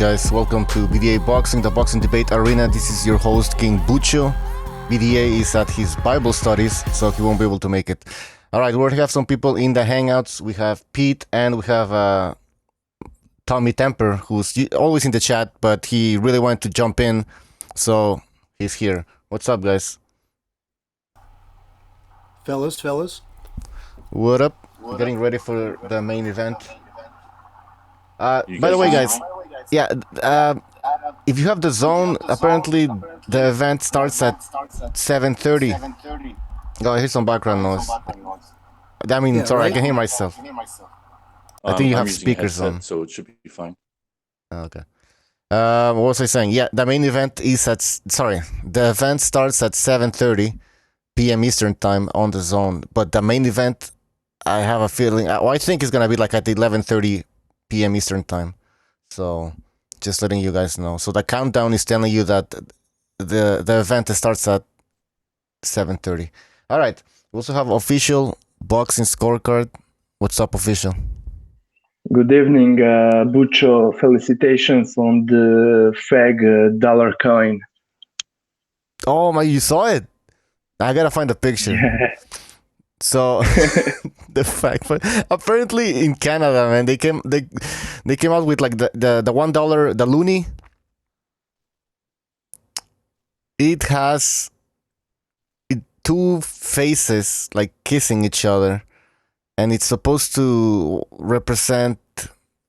guys? Welcome to BDA Boxing, the boxing debate arena. This is your host, King Bucho. BDA is at his Bible studies, so he won't be able to make it. Alright, we already have some people in the hangouts. We have Pete and we have Tommy Temper, who's always in the chat, but he really wanted to jump in, so he's here. What's up, guys? Fellas. What up? Getting ready for the main event. By the way, guys, if you have the zone, apparently the event starts at 7:30. Oh, I hear some background noise. I mean, sorry, I can hear myself. I think you have speakers on, so it should be fine. Okay. What was I saying? Yeah, the main event is the event starts at 7:30 p.m. Eastern time on the zone, but the main event, I have a feeling, I think it's gonna be like at 11:30 p.m. Eastern time. So just letting you guys know. So the countdown is telling you that the event starts at 7:30. All right. We also have official boxing scorecard. What's up, official? Good evening, Bucho. Felicitations on the fag dollar coin. Oh my, you saw it? I gotta find a picture. So the fact, apparently in Canada, man, they came out with like the $1, the loonie. It has two faces like kissing each other, and it's supposed to represent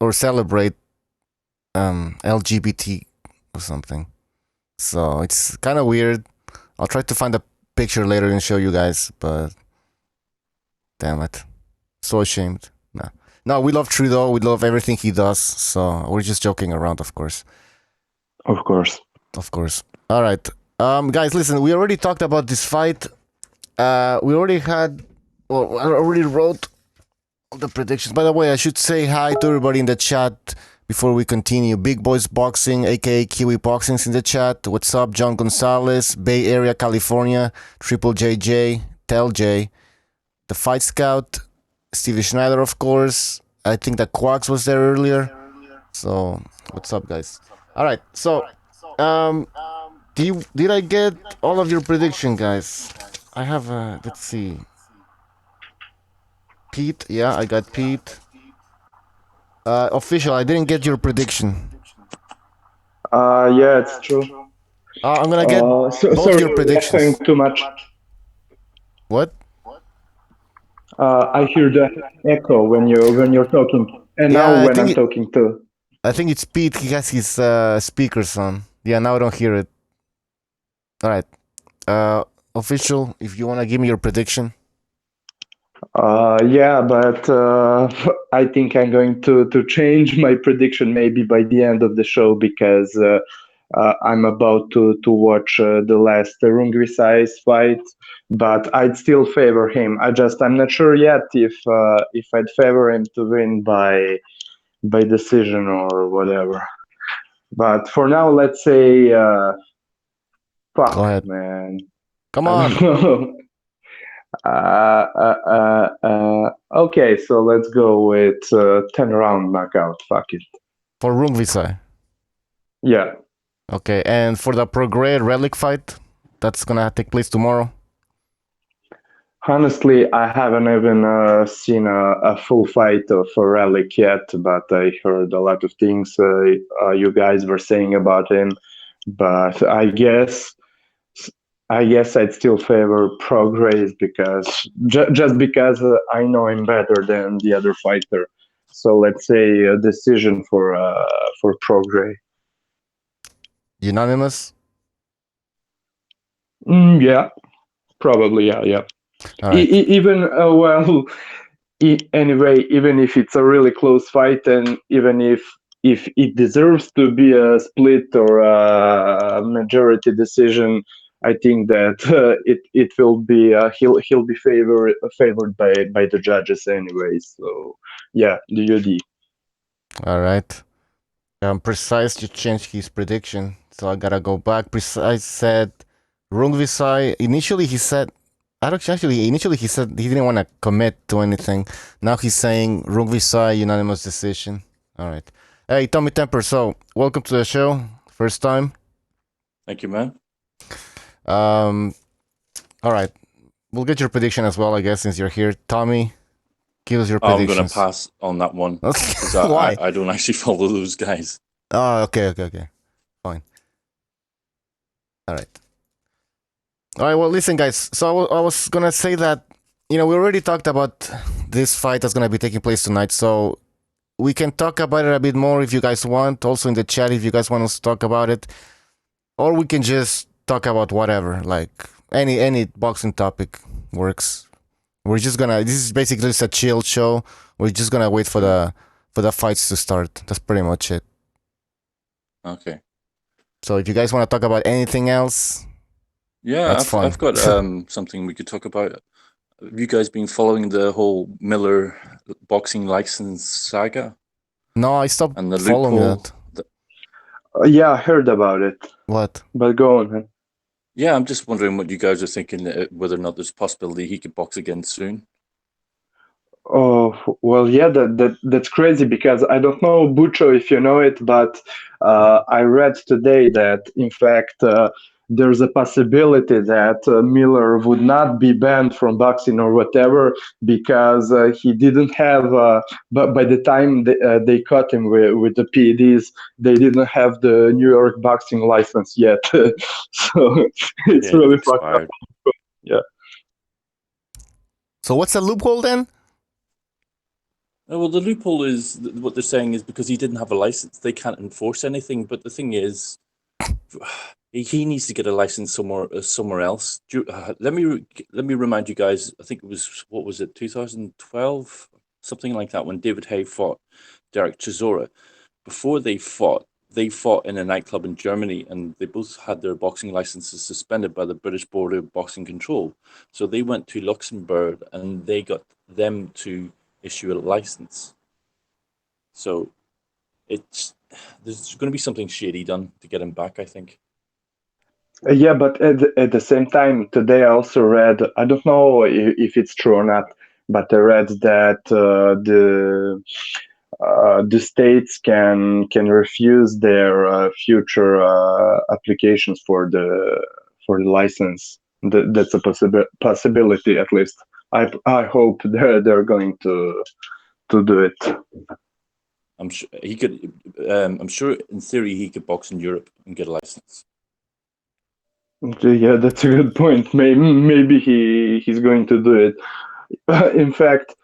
or celebrate LGBT or something. So it's kind of weird. I'll try to find a picture later and show you guys, but damn it. So ashamed. No, we love Trudeau. We love everything he does. So we're just joking around, of course. Of course. All right. Guys, listen, we already talked about this fight. I already wrote the predictions. By the way, I should say hi to everybody in the chat before we continue. Big Boys Boxing, aka Kiwi Boxing's in the chat. What's up, John Gonzalez, Bay Area, California, Triple JJ, Tel J, the Fight Scout, Stevie Schneider, of course. I think that Quacks was there earlier. So, what's up, guys? All right. So, did I get all of your prediction, guys? I have let's see. Pete, yeah, I got Pete. Official, I didn't get your prediction. Yeah, it's true. I'm gonna get both sorry, your predictions. Too much. What? I hear the echo when you're talking, and Yeah, now when I'm talking too. I think it's Pete. He has his speakers on. Yeah, now I don't hear it. All right. Official, if you wanna give me your prediction. Yeah, but I think I'm going to change my prediction maybe by the end of the show because I'm about to watch the last Rungvisai fight, but I'd still favor him. I'm not sure yet if I'd favor him to win by decision or whatever. But for now, let's say, fuck, Go ahead, man. Come on. Okay, so let's go with 10-round knockout. Fuck it. For Rungvisai. Yeah. Okay, and for the Prograde Relic fight, that's gonna take place tomorrow. Honestly, I haven't even seen a full fight of a Relic yet, but I heard a lot of things you guys were saying about him. But I guess I'd still favor Prograde because just because I know him better than the other fighter. So let's say a decision for Prograde. Unanimous? Yeah, probably. Yeah. Right. Even anyway, even if it's a really close fight, and even if it deserves to be a split or a majority decision, I think that it will be he'll be favored by the judges anyway. So yeah, the UD. All right. Precise just changed his prediction, so I gotta go back. Precise said Rungvisai. Initially he said he didn't want to commit to anything. Now he's saying Rungvisai unanimous decision. All right. Hey, Tommy Temper. So, welcome to the show. First time. Thank you, man. All right. We'll get your prediction as well, I guess, since you're here. Tommy, give us your I'm predictions. going to pass on that one because Why? I don't actually follow those guys. Oh, okay. Fine. All right. Well, listen, guys. So I was going to say that, we already talked about this fight that's going to be taking place tonight. So we can talk about it a bit more if you guys want. Also in the chat if you guys want us to talk about it. Or we can just talk about whatever, like any boxing topic works. We're just gonna. This is basically just a chill show. We're just gonna wait for the fights to start. That's pretty much it. Okay. So if you guys want to talk about anything else, Yeah, that's fine. I've got something we could talk about. Have you guys been following the whole Miller boxing license saga No, I stopped and the following loophole? that. Yeah, I heard about it. What? But go on, man. Yeah, I'm just wondering what you guys are thinking, whether or not there's a possibility he could box again soon. Oh, well, yeah, that's crazy because I don't know, Bucho, if you know it, but I read today that, in fact, there's a possibility that Miller would not be banned from boxing or whatever because he didn't have, but by the time they caught him with the PEDs, they didn't have the New York boxing license yet. So it's Yeah, really it fucked up. expired. Yeah. So what's the loophole then? Well, the loophole is what they're saying is because he didn't have a license, they can't enforce anything. But the thing is, he needs to get a license somewhere else. Let me remind you guys. I think it was, what was it, 2012, something like that, when David Haye fought Derek Chisora. Before they fought in a nightclub in Germany, and they both had their boxing licenses suspended by the British Board of Boxing Control. So they went to Luxembourg and they got them to issue a license. So there's going to be something shady done to get him back, I think. Yeah, but at the same time, today I also read, I don't know if it's true or not, but I read that the states can refuse their future applications for the license. That's a possibility, at least. I hope they're going to do it. I'm sure he could. I'm sure in theory he could box in Europe and get a license. Yeah, that's a good point. Maybe he's going to do it. In fact,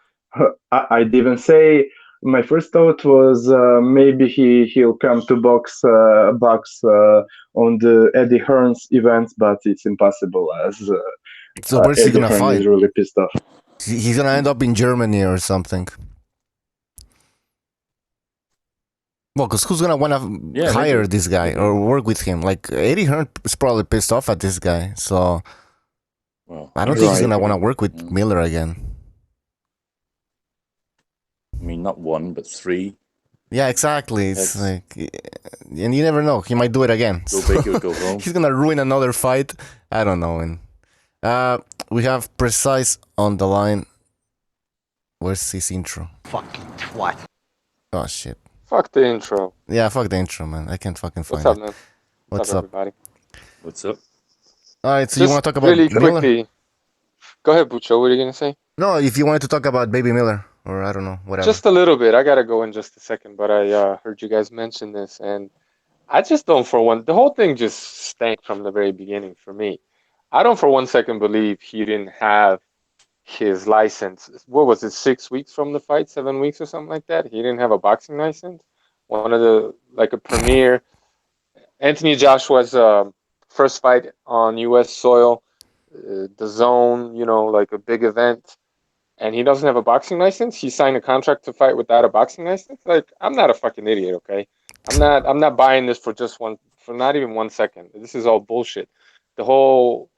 I'd even say my first thought was maybe he'll come to box on the Eddie Hearn's events, but it's impossible as So where's he Eddie gonna Hearn fight? is really pissed off. He's gonna end up in Germany or something. Well, because who's gonna wanna hire this guy or work with him? Like Eddie Hearn is probably pissed off at this guy, so I don't think he's gonna wanna work with Miller again. I mean, not one, but three. Yeah, exactly. It's like, and you never know. He might do it again. Go big or go home. He's gonna ruin another fight. I don't know. And we have Precise on the line. Where's his intro? Fucking twat. Oh shit. Fuck the intro. Yeah, fuck the intro, man. I can't fucking find What's up, it. man? What's up, everybody? What's up? All right, so Just you want to talk about really Miller? quickly. Go ahead, Bucho. What are you gonna say? No, if you wanted to talk about Baby Miller, or I don't know, whatever. Just a little bit. I gotta go in just a second, but I heard you guys mention this, and I just don't for one. The whole thing just stank from the very beginning for me. I don't for one second believe he didn't have his license. What was it? 6 weeks from the fight, 7 weeks or something like that. He didn't have a boxing license. One of the like a premier. Anthony Joshua's first fight on U.S. soil, the zone, like a big event, and he doesn't have a boxing license. He signed a contract to fight without a boxing license. Like, I'm not a fucking idiot, okay? I'm not buying this for not even 1 second. This is all bullshit. The whole,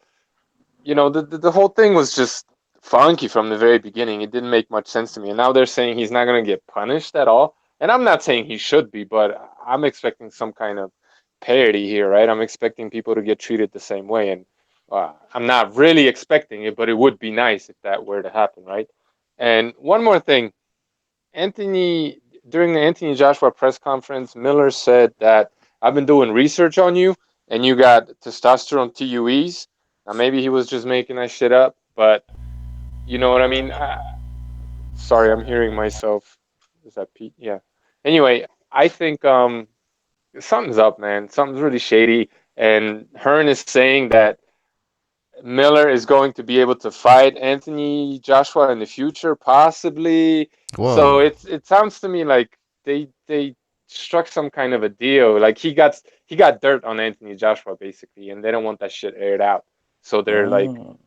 the whole thing was just funky from the very beginning. It didn't make much sense to me. And now they're saying he's not going to get punished at all. And I'm not saying he should be, but I'm expecting some kind of parity here, right? I'm expecting people to get treated the same way. And I'm not really expecting it, but it would be nice if that were to happen, right? And one more thing, Anthony, during the Anthony Joshua press conference, Miller said that I've been doing research on you, and you got testosterone TUEs. Now maybe he was just making that shit up, but you know what I mean. Sorry, I'm hearing myself. Is that Pete? Yeah. Anyway, I think something's up, man. Something's really shady, and Hearn is saying that Miller is going to be able to fight Anthony Joshua in the future, possibly. So Whoa. it sounds to me like they struck some kind of a deal. Like he got dirt on Anthony Joshua basically, and they don't want that shit aired out. So they're like, Oh.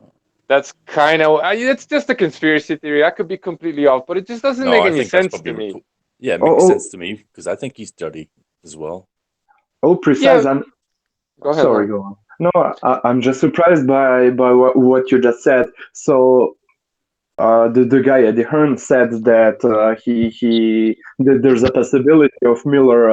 that's kind of it's just a conspiracy theory. I could be completely off, but it just doesn't No, make I any think that's sense probably to me. yeah, it Oh, makes oh, sense to me because I think he's dirty as well. oh, precise. Yeah, go ahead, Sorry, Lon. go on. No, I'm just surprised by what you just said. So the guy Eddie Hearn said that that there's a possibility of Miller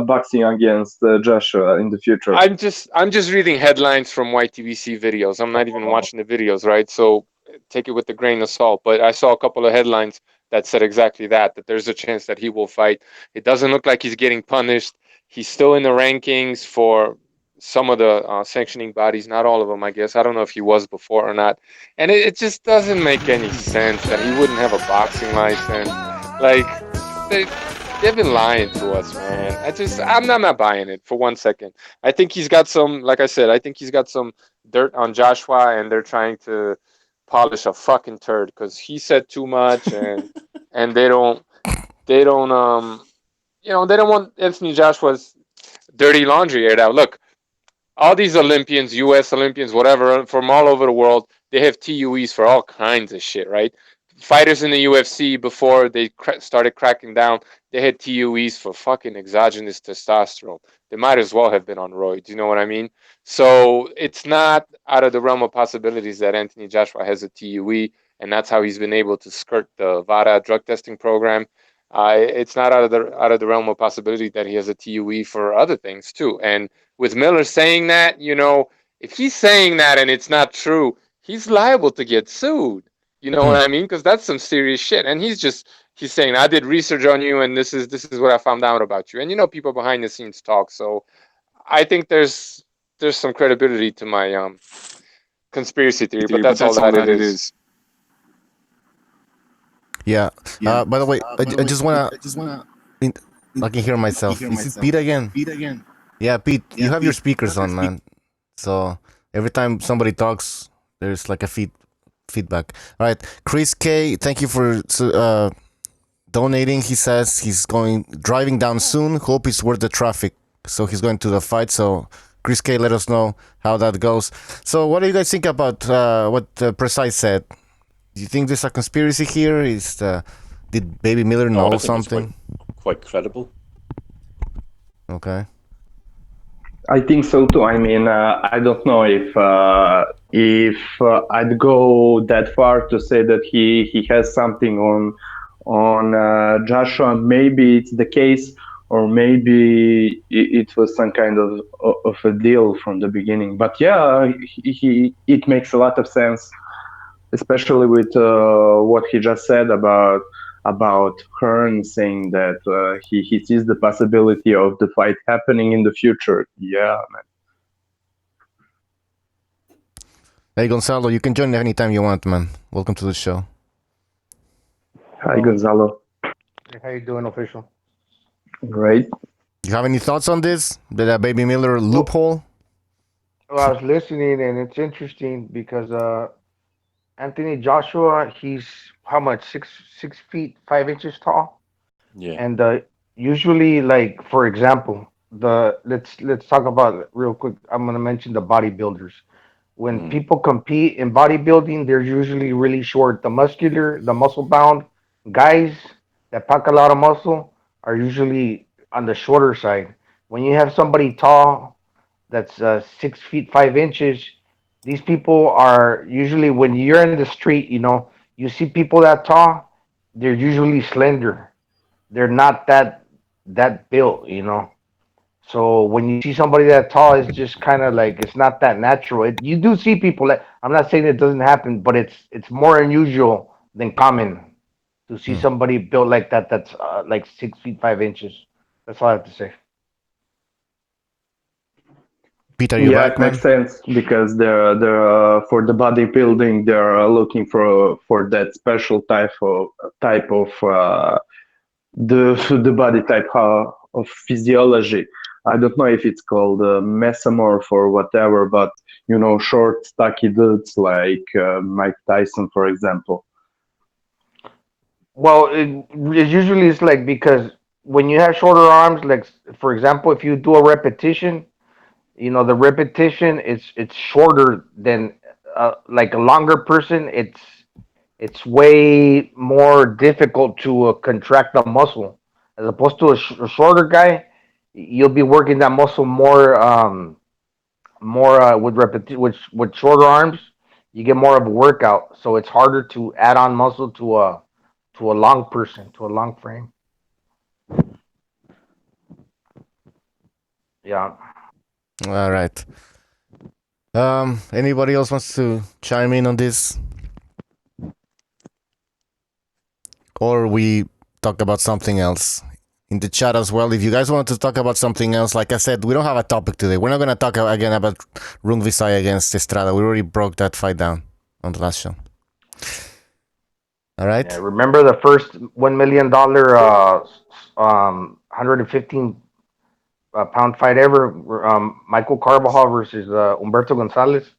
boxing against Joshua in the future. I'm just reading headlines from YTBC videos. I'm not even watching the videos, right? So take it with a grain of salt. But I saw a couple of headlines that said exactly that there's a chance that he will fight. It doesn't look like he's getting punished. He's still in the rankings for some of the sanctioning bodies, not all of them, I guess. I don't know if he was before or not. And it just doesn't make any sense that he wouldn't have a boxing license. Like, they, they've been lying to us, man. I'm not buying it for 1 second. I think he's got some, like I said, I think he's got some dirt on Joshua, and they're trying to polish a fucking turd because he said too much, and they don't want Anthony Joshua's dirty laundry aired out. Look, all these Olympians, U.S. Olympians, whatever, from all over the world, they have TUEs for all kinds of shit, right? Fighters in the UFC, before they started cracking down, they had TUEs for fucking exogenous testosterone. They might as well have been on roids, you know what I mean? So it's not out of the realm of possibilities that Anthony Joshua has a TUE, and that's how he's been able to skirt the VADA drug testing program. It's not out of the realm of possibility that he has a TUE for other things too. And with Miller saying that, if he's saying that and it's not true, he's liable to get sued. You know what I mean? Because that's some serious shit. And he's saying, I did research on you, and this is what I found out about you. And people behind the scenes talk. So I think there's some credibility to my conspiracy theory, but that's all that it is. Yeah. By the way, I just wanna. I can hear myself. Is it Pete again? Yeah, Pete. You have your speakers on, man. So every time somebody talks, there's like a feedback. All right, Chris K. Thank you for donating. He says he's driving down soon. Hope it's worth the traffic. So he's going to the fight. So Chris K, let us know how that goes. So what do you guys think about what Precise said? Do you think there's a conspiracy here? Did Baby Miller know I think something? it's quite credible. Okay. I think so too. I mean, I don't know if I'd go that far to say that he has something on Joshua. Maybe it's the case, or maybe it was some kind of a deal from the beginning. But yeah, it makes a lot of sense, especially with what he just said about Hearn saying that he sees the possibility of the fight happening in the future. Yeah, man. Hey, Gonzalo, you can join anytime you want, man. Welcome to the show. Hi, Gonzalo. How you doing, official? Great. You have any thoughts on this? The Baby Miller loophole? Well, I was listening, and it's interesting because Anthony Joshua, he's how much? 6 feet 5 inches tall, Yeah. and usually, like for example, let's talk about it real quick. I'm gonna mention the bodybuilders. When people compete in bodybuilding, they're usually really short. The muscle bound guys that pack a lot of muscle are usually on the shorter side. When you have somebody tall that's 6 feet 5 inches, these people are usually, when you're in the street, you see people that tall, they're usually slender. They're not that built. So when you see somebody that tall, it's just kind of like it's not that natural. You do see people that, I'm not saying it doesn't happen, but it's more unusual than common. to see somebody built like that. That's like 6 feet 5 inches. That's all I have to say. Peter, you Yeah, back, it makes man? sense because they're for the bodybuilding they're looking for that special type of the body type of physiology. I don't know if it's called mesomorph or whatever, but short, stocky dudes like Mike Tyson, for example. Well, it usually is like because when you have shorter arms, like for example, if you do a repetition, the repetition it's shorter than like a longer person. It's way more difficult to contract the muscle as opposed to a shorter guy. You'll be working that muscle more with with shorter arms. You get more of a workout, so it's harder to add on muscle to a long person, to a long frame. Yeah. All right. Anybody else wants to chime in on this? Or we talk about something else in the chat as well. If you guys want to talk about something else, like I said, we don't have a topic today. We're not going to talk again about Rungvisai against Estrada. We already broke that fight down on the last show. All right. Yeah. Remember the first $1 million 115 pound fight ever? Michael Carbajal versus Humberto Gonzalez.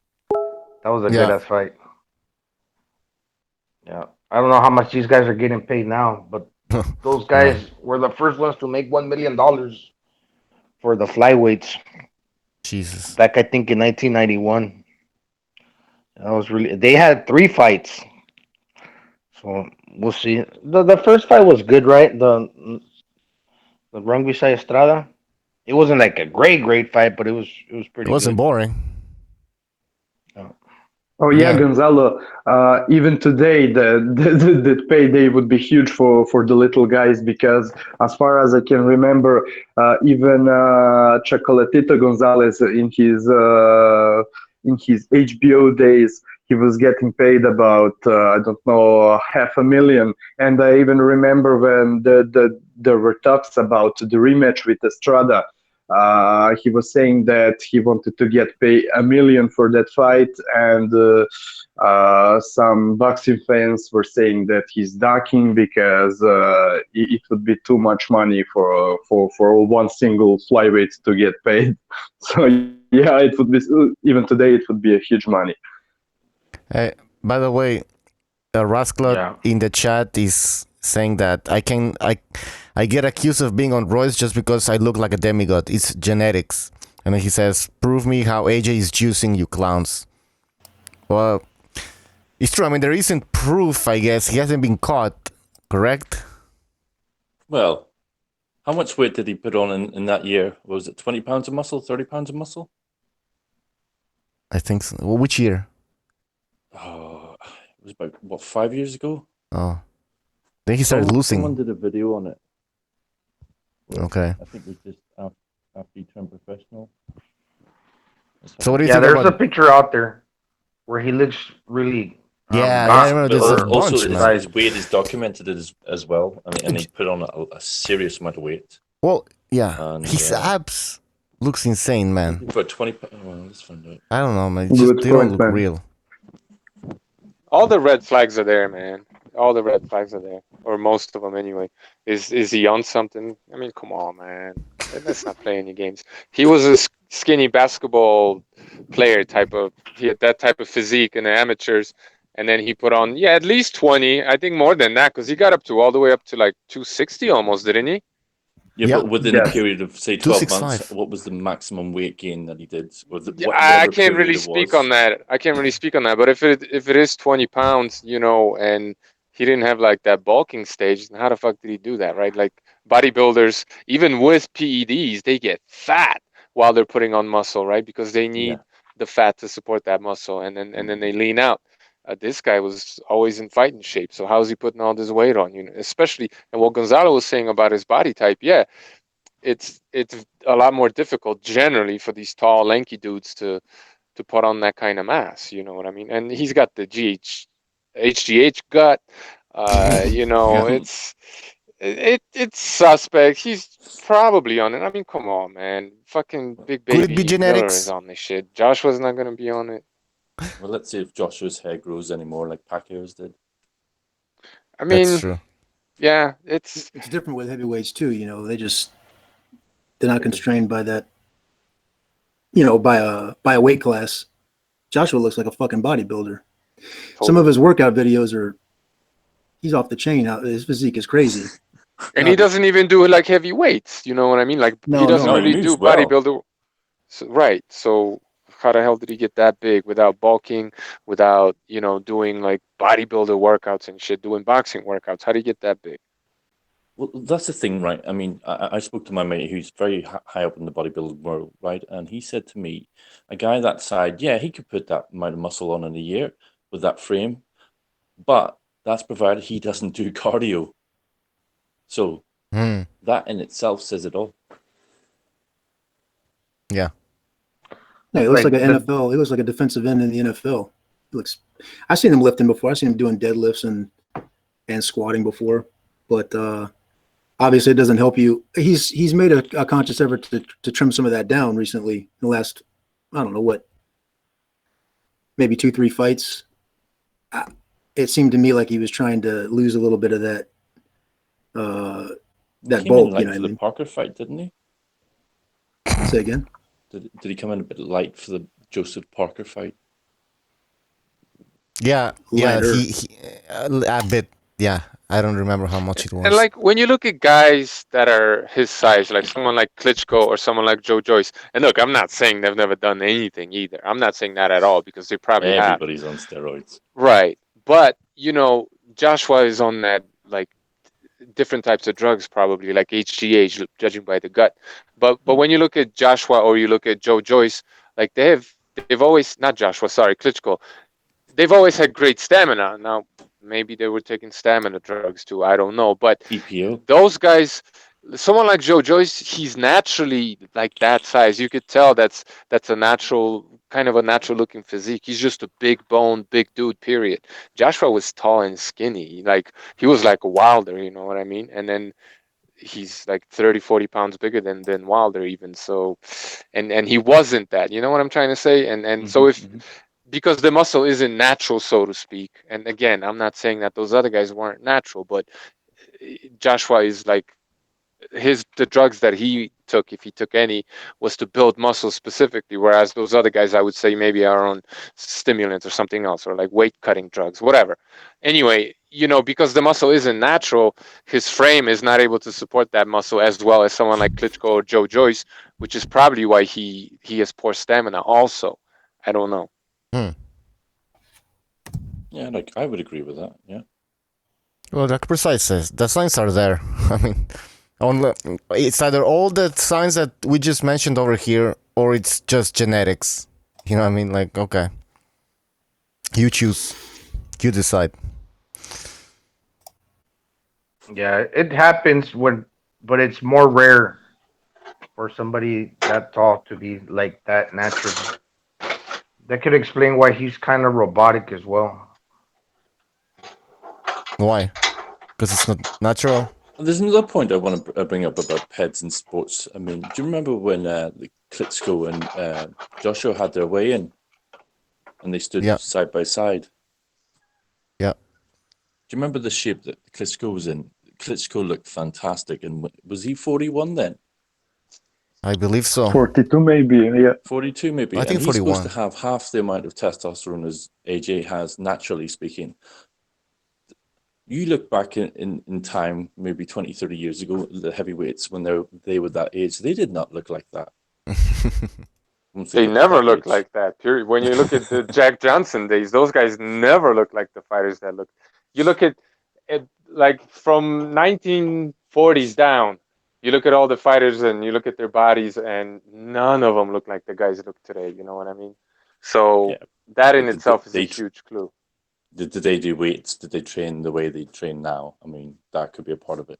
That was a good Yeah. ass fight. Yeah. I don't know how much these guys are getting paid now, but those guys were the first ones to make $1 million for the flyweights. Jesus. Back I think in 1991. That was really. They had 3 fights, so we'll see. The first fight was good, right? The Rungvisai Estrada. It wasn't like a great fight, but it was It pretty wasn't good. boring. Oh yeah, Yeah. Gonzalo. Even today, the payday would be huge for the little guys because, as far as I can remember, even Chocolatito Gonzalez in his HBO days, he was getting paid about I don't know $500,000. And I even remember when there were talks about the rematch with Estrada. He was saying that he wanted to get paid $1 million for that fight, and some boxing fans were saying that he's ducking because it would be too much money for one single flyweight to get paid. So yeah, it would be even today it would be a huge money. Hey, by the way, Rasclot Yeah. in the chat is saying that I get accused of being on roids just because I look like a demigod. It's genetics. And then he says, prove me how AJ is juicing, you clowns. Well, it's true. I mean, there isn't proof, I guess. He hasn't been caught, correct? Well, how much weight did he put on in that year? Was it 20 pounds of muscle, 30 pounds of muscle? I think so. Well, which year? Oh, it was about, what, 5 years ago? Oh. Then he started losing. Someone did a video on it. Okay. I think it was just after he turned professional. So what do you Yeah, think there's a about... picture out there where he looks really. Yeah, I gaunt. remember But there's a also, bunch, man. his weight is documented as well. I mean, and he put on a serious amount of weight. Well, yeah. And, His abs looks insane, man. For 20 well, let's find out. I don't know, man. Good They don't point, look man. real. All the red flags are there, man. All the red flags are there, or most of them anyway. Is he on something? I mean, come on, man. Let's not play any games. He was a skinny basketball player type of. He had that type of physique in the amateurs, and then he put on at least 20. I think more than that because he got all the way up to like 260 almost, didn't he? Yeah, Yeah. but within Yes. a period of say 12 months, 265. what was the maximum weight gain that he did? Or I whatever can't really period it speak was? on that. I can't really speak on that. But if it is 20 pounds, and he didn't have like that bulking stage, then how the fuck did he do that, right? Like bodybuilders, even with PEDs, they get fat while they're putting on muscle, right? Because they need the fat to support that muscle, and then they lean out. This guy was always in fighting shape. So how is he putting all this weight on? Especially, and what Gonzalo was saying about his body type, it's a lot more difficult generally for these tall, lanky dudes to put on that kind of mass. You know what I mean? And he's got the HGH gut. It's suspect. He's probably on it. I mean, come on, man. Fucking Big Could it be Baby Miller is genetics? on this shit. Joshua's not gonna be on it. Well, let's see if Joshua's hair grows anymore like Pacquiao's did. I That's mean, true. yeah, it's It's different with heavyweights too. They're not constrained by that. By a weight class. Joshua looks like a fucking bodybuilder. Some of his workout videos he's off the chain. His physique is crazy. and he doesn't even do like heavy weights. You know what I mean? Like he No, doesn't no. No, he really do moves well. bodybuilder. So, right. So how the hell did he get that big without bulking, without doing like bodybuilder workouts and shit, doing boxing workouts? How did he get that big? Well, that's the thing, right? I mean, I spoke to my mate who's very high up in the bodybuilding world, right? And he said to me, a guy that side, yeah, he could put that amount of muscle on in a year with that frame, but that's provided he doesn't do cardio. So that in itself says it all. Yeah. No, he looks like an Like NFL. He looks like a defensive end in the NFL. I've seen him lifting before. I've seen him doing deadlifts and squatting before, but obviously it doesn't help you. He's made a conscious effort to trim some of that down recently in the last, I don't know what, maybe 2-3 fights. It seemed to me like he was trying to lose a little bit of that Came bulk. in light You know for what I the mean? Parker fight, didn't he? Say again. Did he come in a bit light for the Joseph Parker fight? Yeah. Lighter. He a bit. Yeah. I don't remember how much it was. And like when you look at guys that are his size, like someone like Klitschko or someone like Joe Joyce, and look, I'm not saying they've never done anything either. I'm not saying that at all because they probably have. Everybody's on steroids. Right. But, Joshua is on that like different types of drugs probably, like HGH, judging by the gut. But when you look at Joshua or you look at Joe Joyce, like they've always, not Joshua, sorry, Klitschko, they've always had great stamina. Now, maybe they were taking stamina drugs too. I don't know. But EPO. those guys, someone like Joe Joyce, he's naturally like that size. You could tell that's a natural, kind of a natural looking physique. He's just a big bone, big dude, period. Joshua was tall and skinny. Like he was like Wilder, you know what I mean? And then he's like 30, 40 pounds bigger than Wilder even. So, and he wasn't that, you know what I'm trying to say? And so if, because the muscle isn't natural, so to speak. And again, I'm not saying that those other guys weren't natural, but Joshua is like the drugs that he took, if he took any, was to build muscle specifically, whereas those other guys, I would say, maybe are on stimulants or something else, or like weight cutting drugs, whatever. Anyway, because the muscle isn't natural, his frame is not able to support that muscle as well as someone like Klitschko or Joe Joyce, which is probably why he has poor stamina also. I don't know. Yeah, like I would agree with that. Yeah. Well, like Precise says, the signs are there. I mean, it's either all the signs that we just mentioned over here, or it's just genetics. You know what I mean? Like, okay, you choose, you decide. Yeah, it happens but it's more rare for somebody that tall to be like that natural. That could explain why he's kind of robotic as well. Why? Because it's not natural. There's another point I want to bring up about peds in sports. I mean, do you remember when Klitschko and Joshua had their weigh-in and they stood side by side? Yeah. Do you remember the shape that Klitschko was in? Klitschko looked fantastic. And was he 41 then? I believe so. 42 maybe, yeah. 42 maybe. I think and he's 41. supposed to have half the amount of testosterone as AJ has, naturally speaking. You look back in time, maybe 20, 30 years ago, the heavyweights, when they were that age, they did not look like that. They never looked like that, period. When you look at the Jack Johnson days, those guys never looked like the fighters that look. You look at like from 1940s down, you look at all the fighters and you look at their bodies, and none of them look like the guys that look today. You know what I mean? So that in itself is a huge clue. Did they do weights? Did they train the way they train now? I mean, that could be a part of it.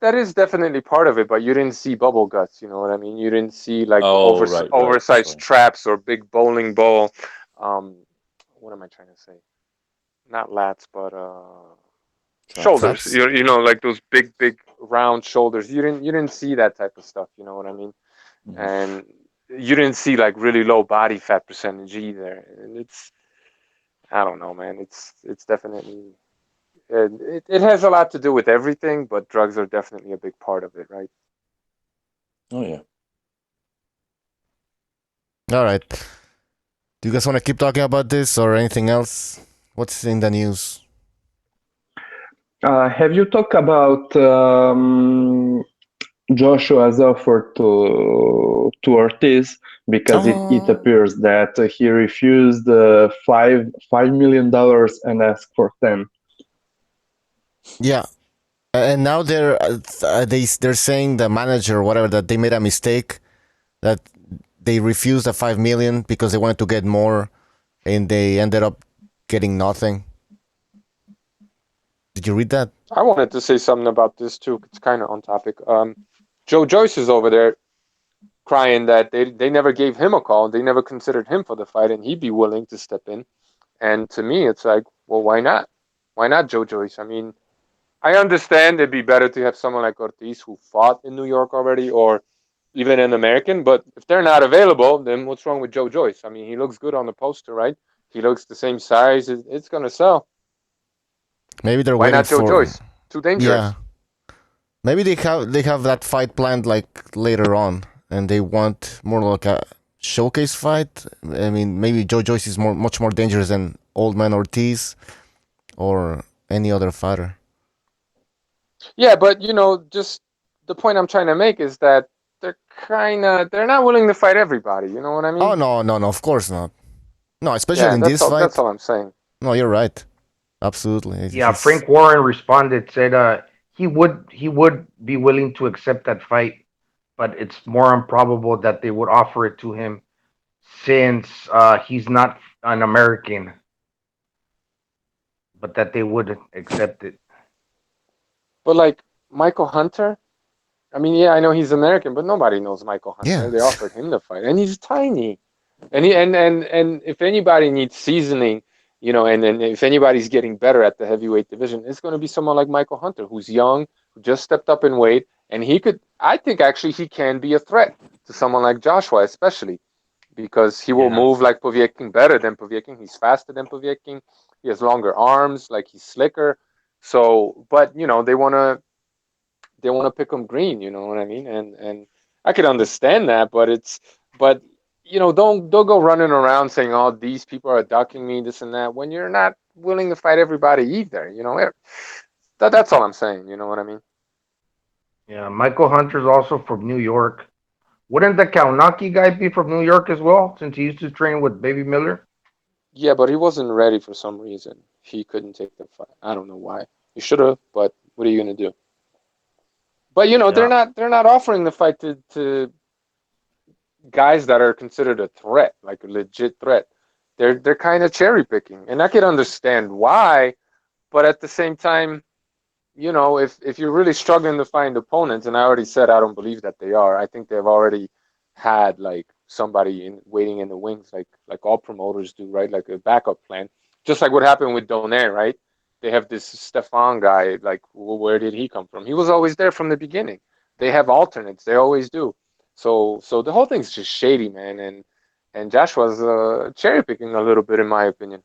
That is definitely part of it, but you didn't see bubble guts. You know what I mean? You didn't see like right, oversized traps or big bowling ball. What am I trying to say? not lats, but shoulders. Traps? You know, like those big round shoulders. You didn't see that type of stuff. You know what I mean? And you didn't see like really low body fat percentage either. And it's, I don't know, man. It's definitely it has a lot to do with everything, but drugs are definitely a big part of it, right? Oh yeah. All right. Do you guys want to keep talking about this or anything else? What's in the news? Have you talked about Joshua's offer to Ortiz? Because it appears that he refused $5 million and asked for 10. Yeah. And now they're saying, the manager or whatever, that they made a mistake, that they refused the 5 million because they wanted to get more, and they ended up getting nothing. Did you read that? I wanted to say something about this too. It's kind of on topic. Joe Joyce is over there crying that they never gave him a call. They never considered him for the fight, and he'd be willing to step in. And to me, it's like, well, why not? Why not Joe Joyce? I mean, I understand it'd be better to have someone like Ortiz who fought in New York already, or even an American. But if they're not available, then what's wrong with Joe Joyce? I mean, he looks good on the poster, right? He looks the same size. It's gonna sell. Maybe they're Why waiting not Joe for. Joyce? Too dangerous. Yeah. Maybe they have that fight planned like later on, and they want more like a showcase fight. I mean, maybe Joe Joyce is much more dangerous than Old Man Ortiz or any other fighter. Yeah, but just the point I'm trying to make is that they're not willing to fight everybody. You know what I mean? Oh no, of course not. No, especially Yeah, in this fight. that's all I'm saying. No, you're right. Absolutely. Yeah, Frank Warren responded, said he would be willing to accept that fight, but it's more improbable that they would offer it to him since he's not an American, but that they would accept it. But like Michael Hunter, I mean, yeah, I know he's American, but nobody knows Michael Hunter. Yeah. They offered him the fight, and he's tiny. And if anybody needs seasoning, and if anybody's getting better at the heavyweight division, it's going to be someone like Michael Hunter, who's young, who just stepped up in weight, and I think actually he can be a threat to someone like Joshua, especially because he will move like Povetkin better than Povetkin. He's faster than Povetkin. He has longer arms, like he's slicker. So, but they want to pick him green. You know what I mean? And I could understand that, but don't go running around saying, "Oh, these people are ducking me, this and that," when you're not willing to fight everybody either. That's all I'm saying. You know what I mean? Yeah, Michael Hunter's also from New York. Wouldn't the Kaunaki guy be from New York as well, since he used to train with Baby Miller? Yeah, but he wasn't ready for some reason. He couldn't take the fight. I don't know why. He should have, but what are you gonna do? But they're not offering the fight to guys that are considered a threat, like a legit threat. They're kind of cherry picking, and I can understand why, but at the same time, if you're really struggling to find opponents, and I already said I don't believe that they are. I think they've already had like somebody waiting in the wings, like all promoters do, right? Like a backup plan, just like what happened with Donaire, right? They have this Stefan guy. Like, well, where did he come from? He was always there from the beginning. They have alternates. They always do. So the whole thing's just shady, man. And Joshua's cherry picking a little bit, in my opinion.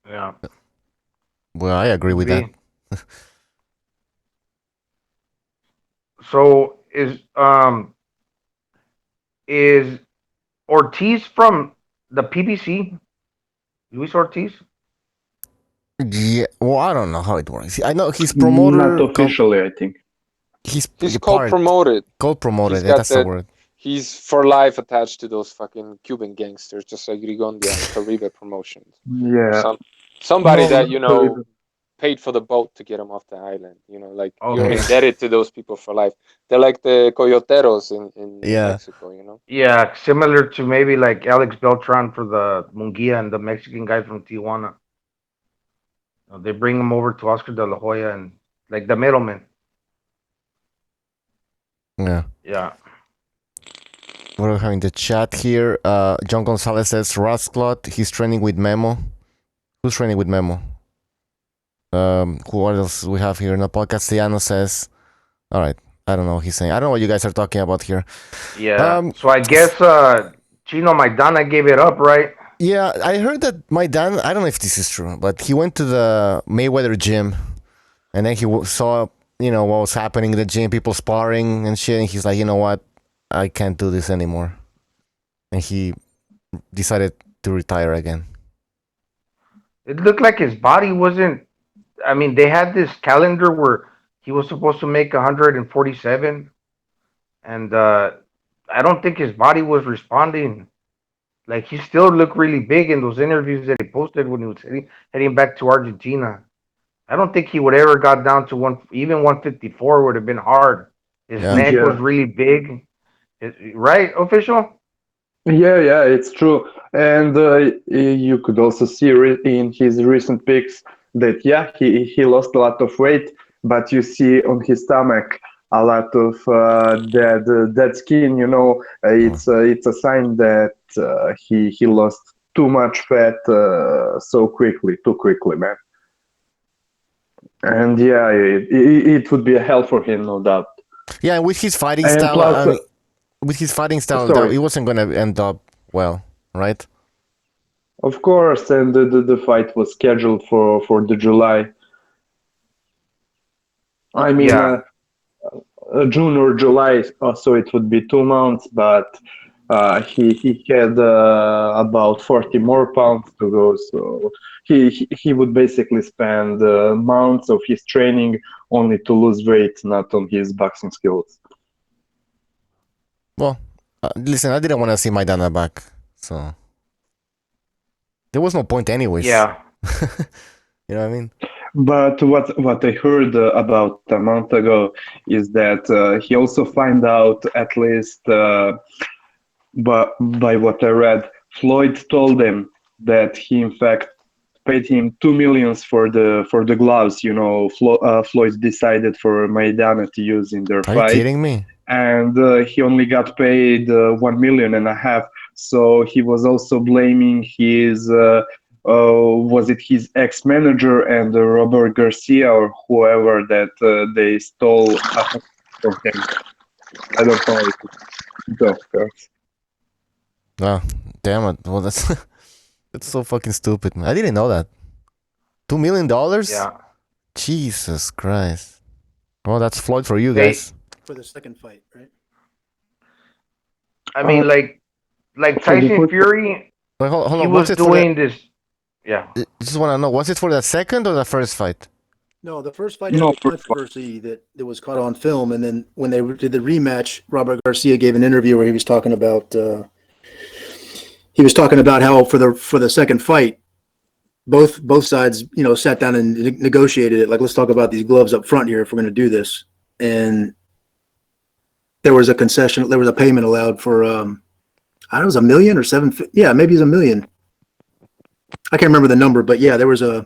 Yeah. Well, I agree with that. So is Ortiz from the PBC? Luis Ortiz? Yeah. Well, I don't know how it works. I know he's promoter. Not officially, I think. He's co-promoted. Co-promoted. He's Yeah, got that's the word. He's for life attached to those fucking Cuban gangsters, just like Rigondia and Caribe Promotions. Yeah. Somebody No, that Caribe. paid for the boat to get him off the island. Like Okay. you're indebted to those people for life. They're like the coyoteros in Mexico. Yeah, similar to maybe like Alex Beltran for the Munguia and the Mexican guy from Tijuana. They bring him over to Oscar de la Hoya and like the middleman. Yeah. Yeah. we're having the chat here. John Gonzalez says Rasclot, he's training with Memo. Who's training with Memo? What else do we have here in the podcast? Castellano says, all right, I don't know what he's saying. I don't know what you guys are talking about here. Yeah. So I guess Chino Maidana gave it up, right? Yeah, I heard that Maidana, I don't know if this is true, but he went to the Mayweather gym and then he saw, what was happening in the gym, people sparring and shit, and he's like, you know what, I can't do this anymore. And he decided to retire again. It looked like his body wasn't. I mean, they had this calendar where he was supposed to make 147, and I don't think his body was responding. Like he still looked really big in those interviews that he posted when he was heading back to Argentina. I don't think he would ever got down to even 154 would have been hard. His neck was really big, right? Official? Yeah, it's true. And you could also see in his recent pics that he lost a lot of weight, but you see on his stomach a lot of dead skin. It's a sign that he lost too much fat too quickly, man. And it would be a hell for him, no doubt. Yeah, with his fighting style, it wasn't going to end up well, right? Of course, and the fight was scheduled for the July. I mean, June or July, so it would be 2 months, but he had about 40 more pounds to go, so he would basically spend months of his training only to lose weight, not on his boxing skills. Well, listen, I didn't want to see Maidana back, so there was no point anyways. Yeah. You know what I mean? But what I heard about a month ago is that he also found out, at least by what I read, Floyd told him that he in fact paid him $2 million for the gloves. Floyd decided for Maidana to use in their fight. Are you kidding me? And he only got paid $1.5 million. So he was also blaming his was it his ex-manager and Robert Garcia or whoever that they stole from him. I don't know if it's of course. Oh, damn it. Well, that's so fucking stupid, man. I didn't know that. $2 million? Yeah. Jesus Christ. Well, that's Floyd for you guys. For the second fight, right? I mean, like Tyson Fury, Wait, hold he on. was doing this. Yeah. I just want to know, was it for the second or the first fight? No, the first fight had a controversy that was caught on film, and then when they did the rematch, Robert Garcia gave an interview where he was talking about how for the second fight, both sides sat down and negotiated it. Like, let's talk about these gloves up front here if we're going to do this, and there was a concession, there was a payment allowed for I don't know, it was $1 million or $750. Yeah, maybe it was $1 million. I can't remember the number, but yeah, there was a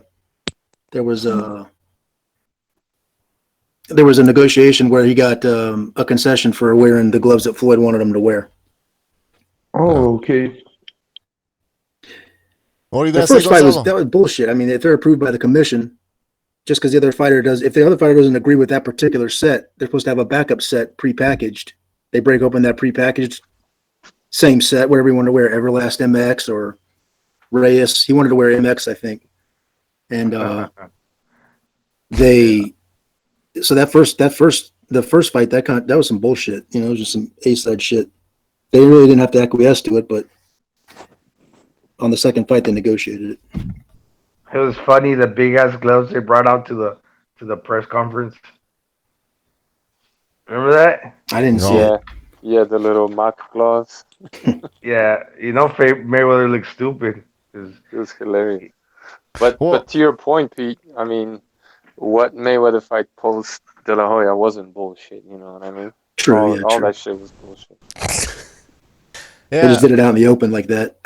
negotiation where he got a concession for wearing the gloves that Floyd wanted him to wear. Oh, okay. The first fight was bullshit. I mean, if they're approved by the commission, just because the other fighter if the other fighter doesn't agree with that particular set, they're supposed to have a backup set prepackaged. They break open that prepackaged same set, whatever you want to wear, Everlast MX or Reyes. He wanted to wear MX, I think. And the first fight, that was some bullshit. It was just some A-side shit. They really didn't have to acquiesce to it, but on the second fight, they negotiated it. It was funny, the big ass gloves they brought out to the press conference. Remember that? I didn't see it. Yeah, the little mock gloves. Yeah, Mayweather looked stupid. It was hilarious. But to your point, Pete, I mean, what Mayweather fight post De La Hoya wasn't bullshit, you know what I mean? True, all that shit was bullshit. Yeah. They just did it out in the open like that.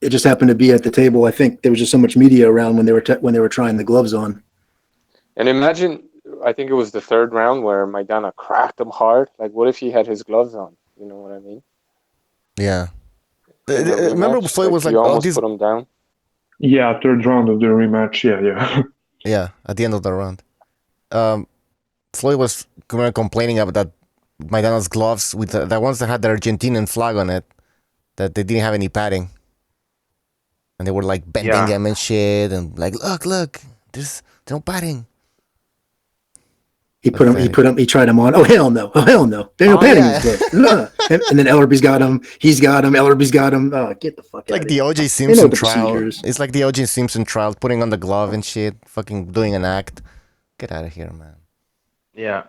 It just happened to be at the table. I think there was just so much media around when they were trying the gloves on. And imagine, I think it was the third round where Maidana cracked him hard. Like, what if he had his gloves on? You know what I mean? Yeah. In the Remember rematch, Floyd was he like, oh, almost this. put him down. Yeah, third round of the rematch. Yeah. Yeah, at the end of the round. Floyd was complaining about that Maidana's gloves with the ones that had the Argentinian flag on it, that they didn't have any padding. And they were like bending him and shit, and like, look, there's no padding. He tried him on. Oh hell no! Daniel Oh, padding yeah. his glove. And then Ellerby's got him. He's got him. Ellerby's got him. Oh, get the fuck out Like of the here. O.J. They know Simpson the trial. procedures. It's like the O.J. Simpson trial, putting on the glove and shit, fucking doing an act. Get out of here, man. Yeah.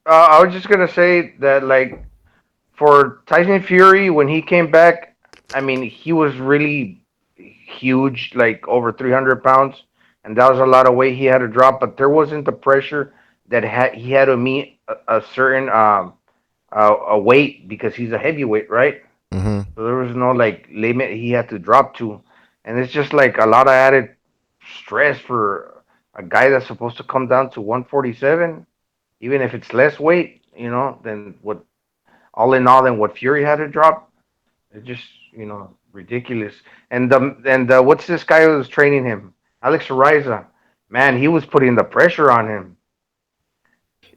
I was just gonna say that, like, for Tyson Fury when he came back, I mean, he was really huge, like over 300 pounds, and that was a lot of weight he had to drop. But there wasn't the pressure that he had to meet a certain a weight because he's a heavyweight, right? Mm-hmm. So there was no like limit he had to drop to, and it's just like a lot of added stress for a guy that's supposed to come down to 147, even if it's less weight, than what all in all than what Fury had to drop. It's just ridiculous. And what's this guy who was training him? Alex Ariza. Man, he was putting the pressure on him.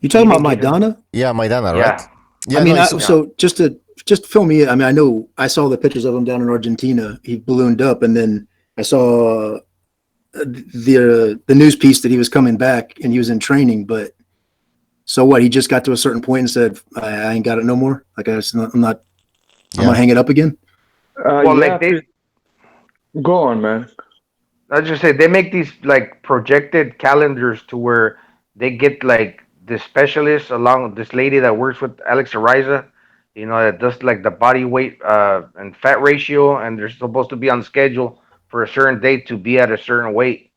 You talking about Even given- Maidana? Yeah, Maidana, right? Yeah. Yeah, I mean, no, so just fill me in. I mean, I know I saw the pictures of him down in Argentina. He ballooned up, and then I saw the news piece that he was coming back and he was in training. But so what? He just got to a certain point and said, "I ain't got it no more. Like I'm gonna hang it up again." Well, yeah. like they, Go on, man. I just say they make these like projected calendars to where they get like the specialist along with this lady that works with Alex Ariza, that does like the body weight and fat ratio, and they're supposed to be on schedule for a certain date to be at a certain weight.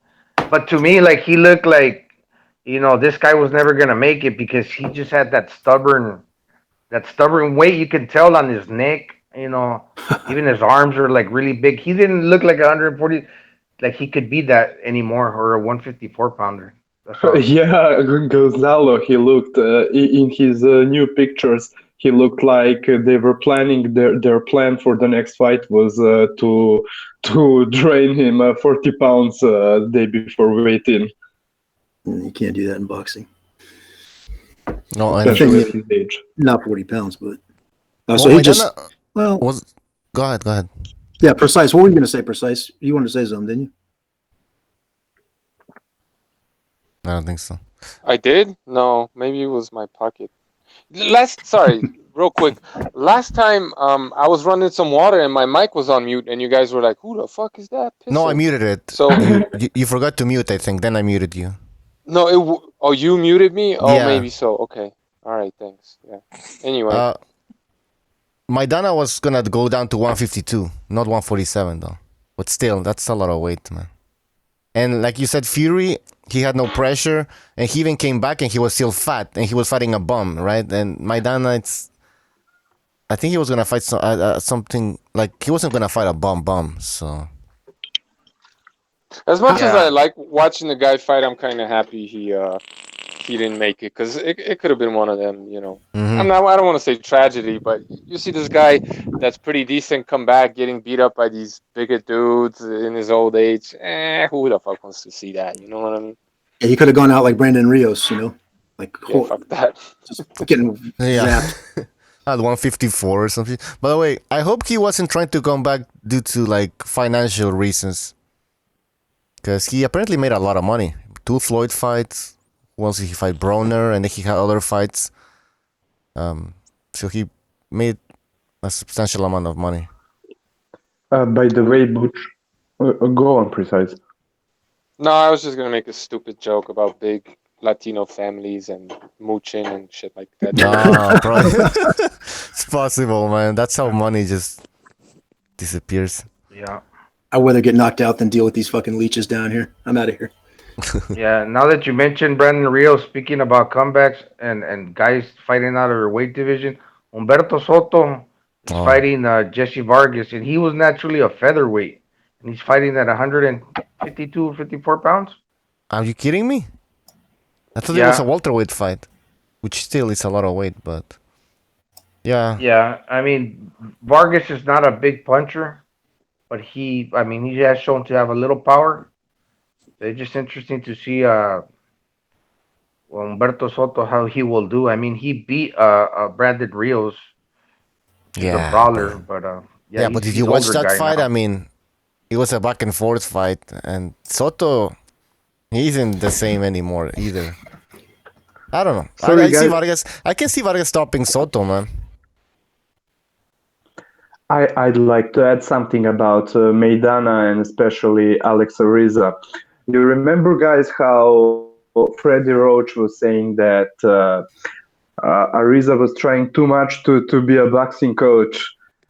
But to me, like he looked like, this guy was never gonna make it because he just had that stubborn weight. You can tell on his neck, even his arms are like really big. He didn't look like 140, like he could be that anymore, or a 154 pounder. That's all. Yeah, Gonzalo, he looked in his new pictures. He looked like they were planning their plan for the next fight was to drain him 40 pounds day before weight in, You can't do that in boxing. No, I especially at his age. Not 40 pounds, but Well, so he Maidana just was. Go ahead. yeah, precise. What were you gonna say? Precise. You wanted to say something, didn't you? I don't think so. I did? No, maybe it was my pocket. Sorry, real quick. Last time, I was running some water and my mic was on mute, and you guys were like, "Who the fuck is that?" No, I pissing?" muted it. So You forgot to mute, I think. Then I muted you. no, oh, you muted me? Oh, Yeah. maybe so. Okay, all right, thanks. Yeah. Anyway, Maidana was gonna go down to 152, not 147 though. But still, that's a lot of weight, man. And like you said, Fury, he had no pressure, and he even came back and he was still fat, and he was fighting a bum, right? And Maidana, I think he was gonna fight something like he wasn't gonna fight a bum. So as much as Yeah. I like watching the guy fight, I'm kind of happy he didn't make it, because it could have been one of them, mhm. I don't want to say tragedy, but you see this guy that's pretty decent come back getting beat up by these bigger dudes in his old age. Who the fuck wants to see that? You know what I mean? Yeah, he could have gone out like Brandon Rios, like Yeah, fuck that. just getting Yeah. zapped. At 154 or something. By the way, I hope he wasn't trying to come back due to like financial reasons, because he apparently made a lot of money. 2 Floyd fights. Once he fight Broner, and then he had other fights. So he made a substantial amount of money. By the way, Butch, go on, precise. No, I was just gonna make a stupid joke about big Latino families and mooching and shit like that. Ah, bro. It's possible, man. That's how money just disappears. Yeah. I'd rather get knocked out than deal with these fucking leeches down here. I'm out of here. Yeah. Now that you mentioned Brandon Rio, speaking about comebacks and guys fighting out of their weight division, Humberto Soto is Oh. fighting Jesse Vargas, and he was naturally a featherweight, and he's fighting at 152, 54 pounds. Are you kidding me? I thought it Yeah. was a welterweight fight, which still is a lot of weight, but Yeah, I mean, Vargas is not a big puncher, but I mean, he has shown to have a little power. It's just interesting to see Humberto Soto how he will do. I mean, he beat Brandon Rios. He's a Yeah, but brawler, but yeah, yeah, but did you he's watch older that guy fight? I now. mean, it was a back and forth fight, and Soto, he isn't the same anymore either. I don't know. Sorry, I see guys. Vargas. I can see Vargas stopping Soto, man. I'd like to add something about Maidana and especially Alex Ariza. You remember, guys, how Freddie Roach was saying that Ariza was trying too much to be a boxing coach,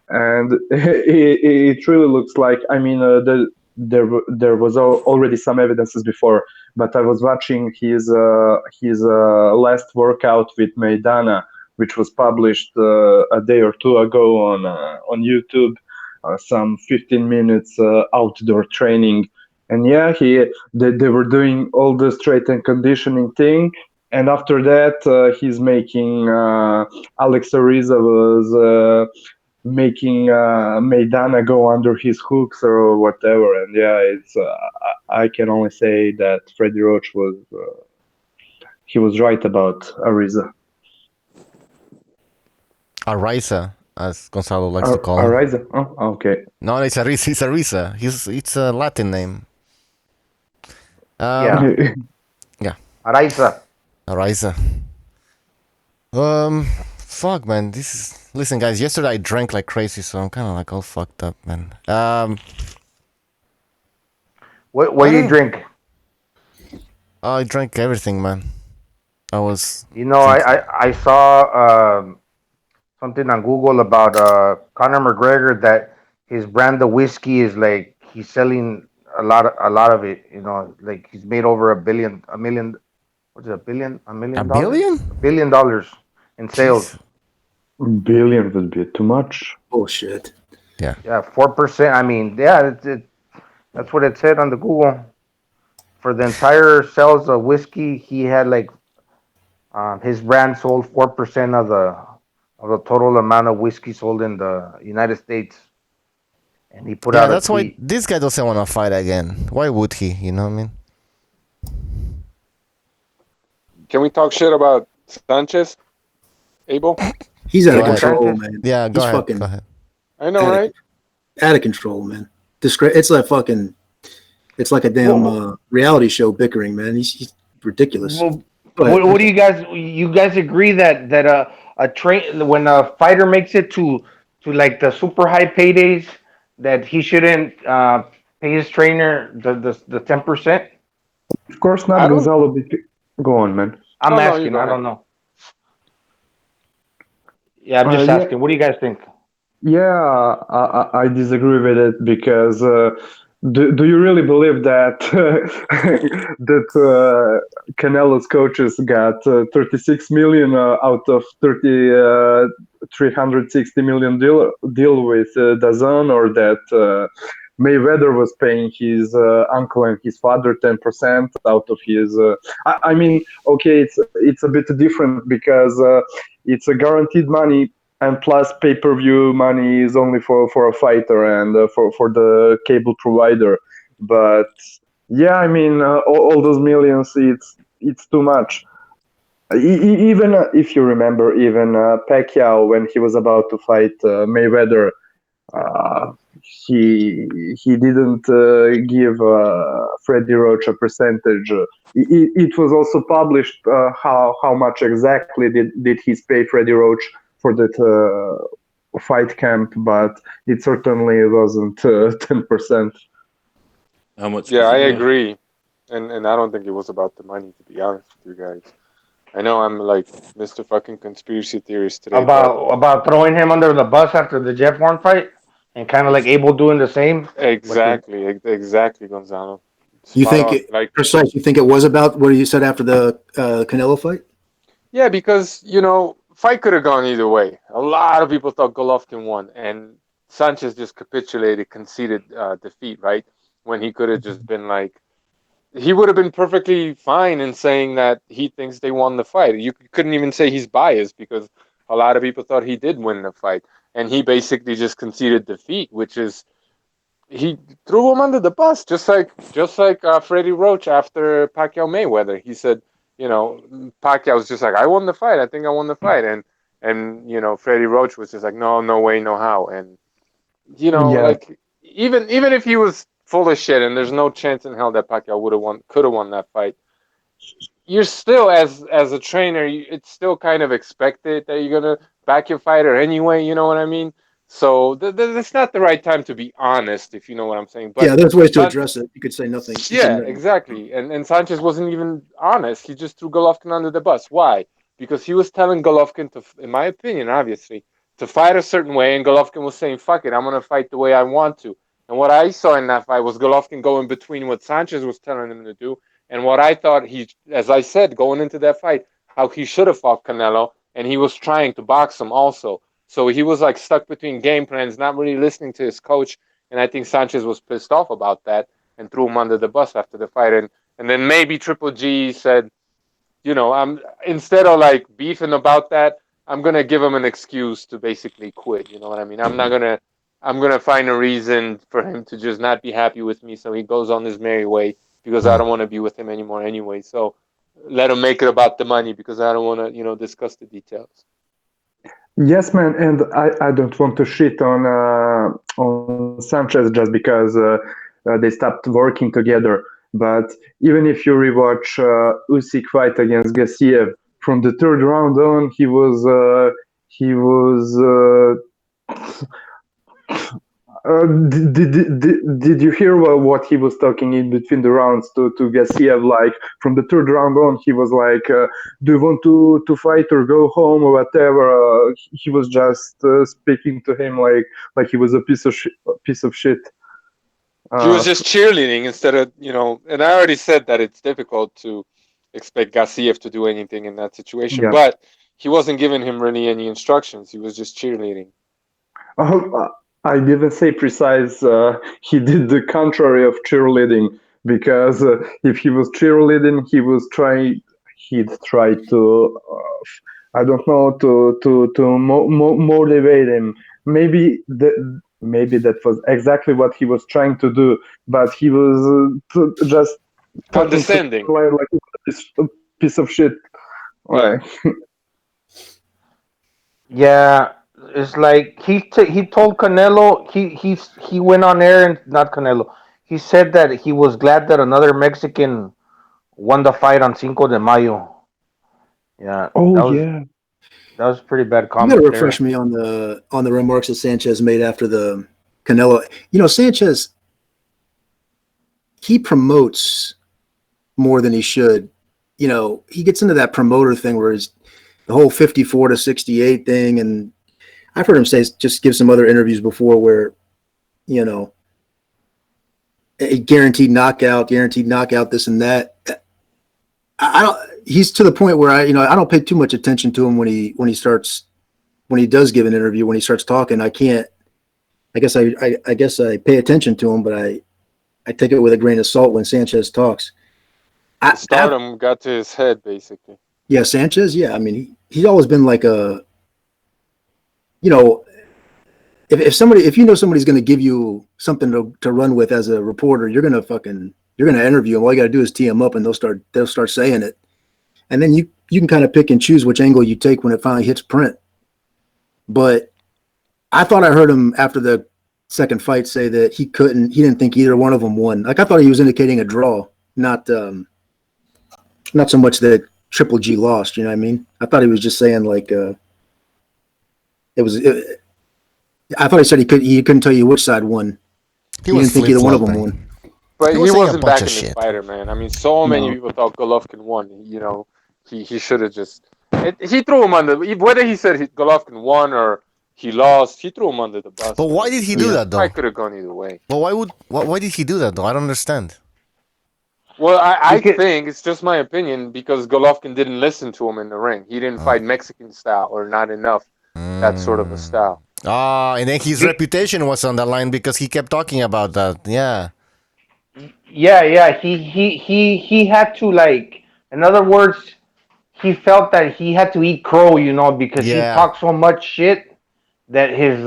and it really looks like. I mean, there was already some evidences before, but I was watching his last workout with Maidana, which was published a day or two ago on YouTube. Some 15 minutes outdoor training, and yeah, they were doing all the strength and conditioning thing, and after that, he's making Alex Ariza was making Maidana go under his hooks or whatever. And yeah, it's I can only say that Freddie Roach was he was right about Ariza. Ariza, as Gonzalo likes to call him. Ariza? Oh, okay. No, it's Ariza. It's Ariza. It's a Latin name. Yeah, Araiza. Ariza. Fuck, man. This is. Listen, guys. Yesterday I drank like crazy, so I'm kind of like all fucked up, man. What do you drink? I drank everything, man. I was. You know, I saw something on Google about Conor McGregor that his brand of whiskey is like he's selling a lot of it. You know, like he's made over a million. What's it, a A million dollars? billion? $1 billion in sales. Jeez. Billion would be too much. Bullshit. Yeah, 4%. I mean, yeah, that's what it said on the Google. For the entire sales of whiskey, he had like his brand sold 4% of the total amount of whiskey sold in the United States. And he put Yeah, out a that's why tweet. this guy doesn't want to fight again. Why would he? You know what I mean? Can we talk shit about Sanchez? Abel? He's out of Go ahead. control, man. Yeah, go He's ahead. fucking Go ahead. I know, out of- right? out of control, man. It's like fucking. It's like a damn reality show bickering, man. He's ridiculous. Well, Go ahead. what do you guys agree that a train when a fighter makes it to like the super high paydays that he shouldn't pay his trainer the 10%? Of course I not, don't- Gonzalo. Go on, man. I'm No, you asking. go I ahead. don't know. Yeah, I'm just Yeah. asking. What do you guys think? Yeah, I disagree with it because do you really believe that Canelo's coaches got 36 million out of 360 million deal with DAZN, or that Mayweather was paying his uncle and his father 10% out of his? I mean, okay, it's a bit different because it's a guaranteed money. And plus, pay-per-view money is only for a fighter and for the cable provider. But yeah, I mean, all those millions, it's too much. Even if you remember, even Pacquiao, when he was about to fight Mayweather, he didn't give Freddie Roach a percentage. It was also published how much exactly did he pay Freddie Roach for that fight camp, but it certainly wasn't 10%. How much? Yeah, was I it? agree. And I don't think it was about the money, to be honest with you guys. I know I'm like Mr. fucking conspiracy theorist today. About throwing him under the bus after the Jeff Horn fight, and kind of like Abel doing the same. Exactly, Gonzalo. You Spot think on. it, Like, precise? You think it was about what you said after the Canelo fight? yeah, because fight could have gone either way. A lot of people thought Golovkin won, and Sanchez just capitulated, conceded defeat, right? When he could have just been like, he would have been perfectly fine in saying that he thinks they won the fight. You couldn't even say he's biased because a lot of people thought he did win the fight, and he basically just conceded defeat, which is he threw him under the bus, just like Freddie Roach after Pacquiao Mayweather. He said, Pacquiao was just like, I won the fight. I think I won the fight, and Freddie Roach was just like, no, no way, no how, and like even if he was full of shit, and there's no chance in hell that Pacquiao could have won that fight. You're still, as a trainer, it's still kind of expected that you're gonna back your fighter anyway. You know what I mean? So that's not the right time to be honest, if you know what I'm saying. But yeah, there's ways to address it. You could say nothing. Yeah, exactly. And Sanchez wasn't even honest. He just threw Golovkin under the bus. Why? Because he was telling Golovkin to, in my opinion, obviously, to fight a certain way, and Golovkin was saying, "Fuck it, I'm gonna fight the way I want to." And what I saw in that fight was Golovkin going between what Sanchez was telling him to do and what I thought as I said, going into that fight, how he should have fought Canelo, and he was trying to box him also. So he was like stuck between game plans, not really listening to his coach, and I think Sanchez was pissed off about that and threw him under the bus after the fight. And then maybe Triple G said, I'm instead of like beefing about that, I'm gonna give him an excuse to basically quit. You know what I mean? I'm gonna find a reason for him to just not be happy with me, so he goes on his merry way because I don't want to be with him anymore anyway. So let him make it about the money because I don't want to, discuss the details. Yes, man, and I don't want to shit on Sanchez just because they stopped working together. But even if you rewatch Usyk fight against Gassiev, from the third round on, he was did you hear what he was talking in between the rounds to Gassiev? Like from the third round on, he was like, "Do you want to fight or go home or whatever?" He was just speaking to him like he was a piece of shit. He was just cheerleading instead of, and I already said that it's difficult to expect Gassiev to do anything in that situation, but he wasn't giving him really any instructions. He was just cheerleading. I didn't say precise. He did the contrary of cheerleading, because if he was cheerleading, he'd try to, I don't know, to motivate him. Maybe that was exactly what he was trying to do, but he was just condescending, like a piece of shit. Right. Yeah, it's like he told Canelo, he went on air, and not Canelo. He said that he was glad that another Mexican won the fight on Cinco de Mayo. Yeah. That was pretty bad comment. You got to refresh me on the remarks that Sanchez made after the Canelo. Sanchez, he promotes more than he should. He gets into that promoter thing where it's the whole 54 to 68 thing, and I've heard him just give some other interviews before where, a guaranteed knockout, this and that. He's to the point where I don't pay too much attention to him when he does give an interview, when he starts talking. I guess I pay attention to him, but I take it with a grain of salt when Sanchez talks. Stardom got to his head, basically. Yeah, Sanchez. Yeah, I mean, he's always been like a, if somebody's going to give you something to run with as a reporter, you're going to interview him. All you got to do is tee him up, and they'll start saying it, and then you can kind of pick and choose which angle you take when it finally hits print. But I thought I heard him after the second fight say that he didn't think either one of them won. Like, I thought he was indicating a draw, not so much that Triple G lost. You know what I mean? I thought he was just saying like I thought he said he couldn't tell you which side won. He didn't think either one of them won. But he wasn't backing his fighter, man. I mean, so many people thought Golovkin won. He should have just. He threw him under. Whether he said Golovkin won or he lost, he threw him under the bus. But why did he do that, though? I could have gone either way. But why did he do that, though? I don't understand. Well, I think it's just my opinion, because Golovkin didn't listen to him in the ring. He didn't fight Mexican style, or not enough that sort of a style. And then his reputation was on the line because he kept talking about that. Yeah. Yeah. He had to, like, in other words, he felt that he had to eat crow, because he Yeah. talked so much shit that his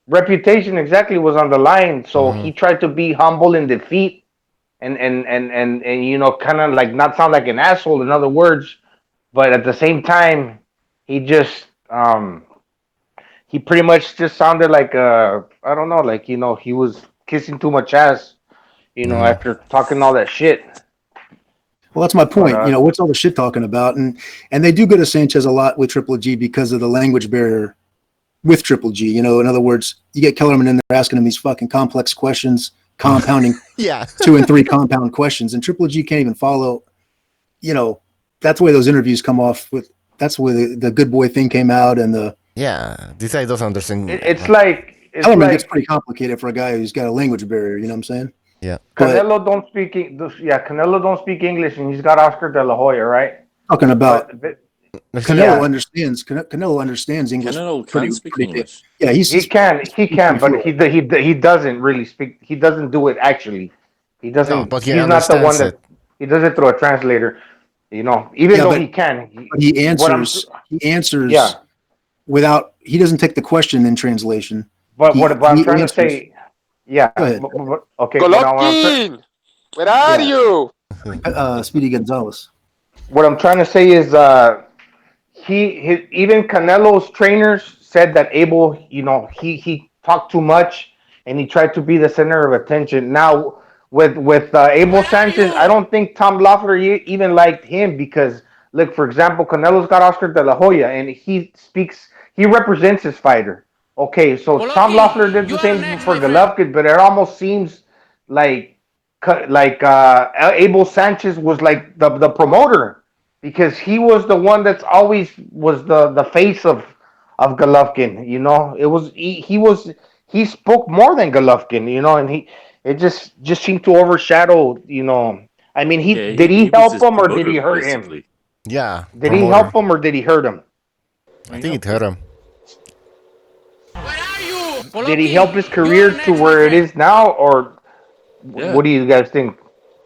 reputation exactly was on the line. So Mhm. he tried to be humble in defeat and kind of like not sound like an asshole. In other words, but at the same time, he just he pretty much just sounded like I don't know, like he was kissing too much ass, Mhm. after talking all that shit. Well, that's my But point. What's all the shit talking about? And they do go to Sanchez a lot with Triple G because of the language barrier with Triple G. In other words, you get Kellerman in there asking him these fucking complex questions, compounding Yeah. 2 and 3 compound questions, and Triple G can't even follow. That's the way those interviews come off with. That's where the good boy thing came out, and the Yeah. This guy doesn't understand. it's like Kellerman gets pretty complicated for a guy who's got a language barrier. You know what I'm saying? Yeah. But Canelo don't speak. Canelo don't speak English, and he's got Oscar De La Hoya, right? talking about But Canelo yeah. understands. Canelo understands English. Canelo pretty, can speak pretty good. English. Yeah, he he's can, but fluent. he doesn't really speak. He doesn't do it actually. He doesn't. No, but he He's not the one understands that it. he does it through a translator. Even Yeah, though but- he can. But he answers. Yeah. Without. He doesn't take the question in translation. But He- what I'm he trying answers. to say, yeah. Go ahead. Okay. Golovkin, where are Yeah. you? Speedy Gonzalez. What I'm trying to say is, even Canelo's trainers said that Abel, he talked too much and he tried to be the center of attention. Now with Abel Sanchez, I don't think Tom Loeffler even liked him because, look, for example, Canelo's got Oscar De La Hoya and he represents his fighter. Okay, so Tom Loeffler did the same for Golovkin, but it almost seems like Abel Sanchez was like the promoter because he was the one that's always was the face of Golovkin. It was he spoke more than Golovkin. And it just seemed to overshadow. I mean, did he was help his him or did promoter, he hurt him? basically. Yeah. Did he help him or did he hurt him? I think it hurt him. Did he help his career to where it is now, or Yeah. what do you guys think?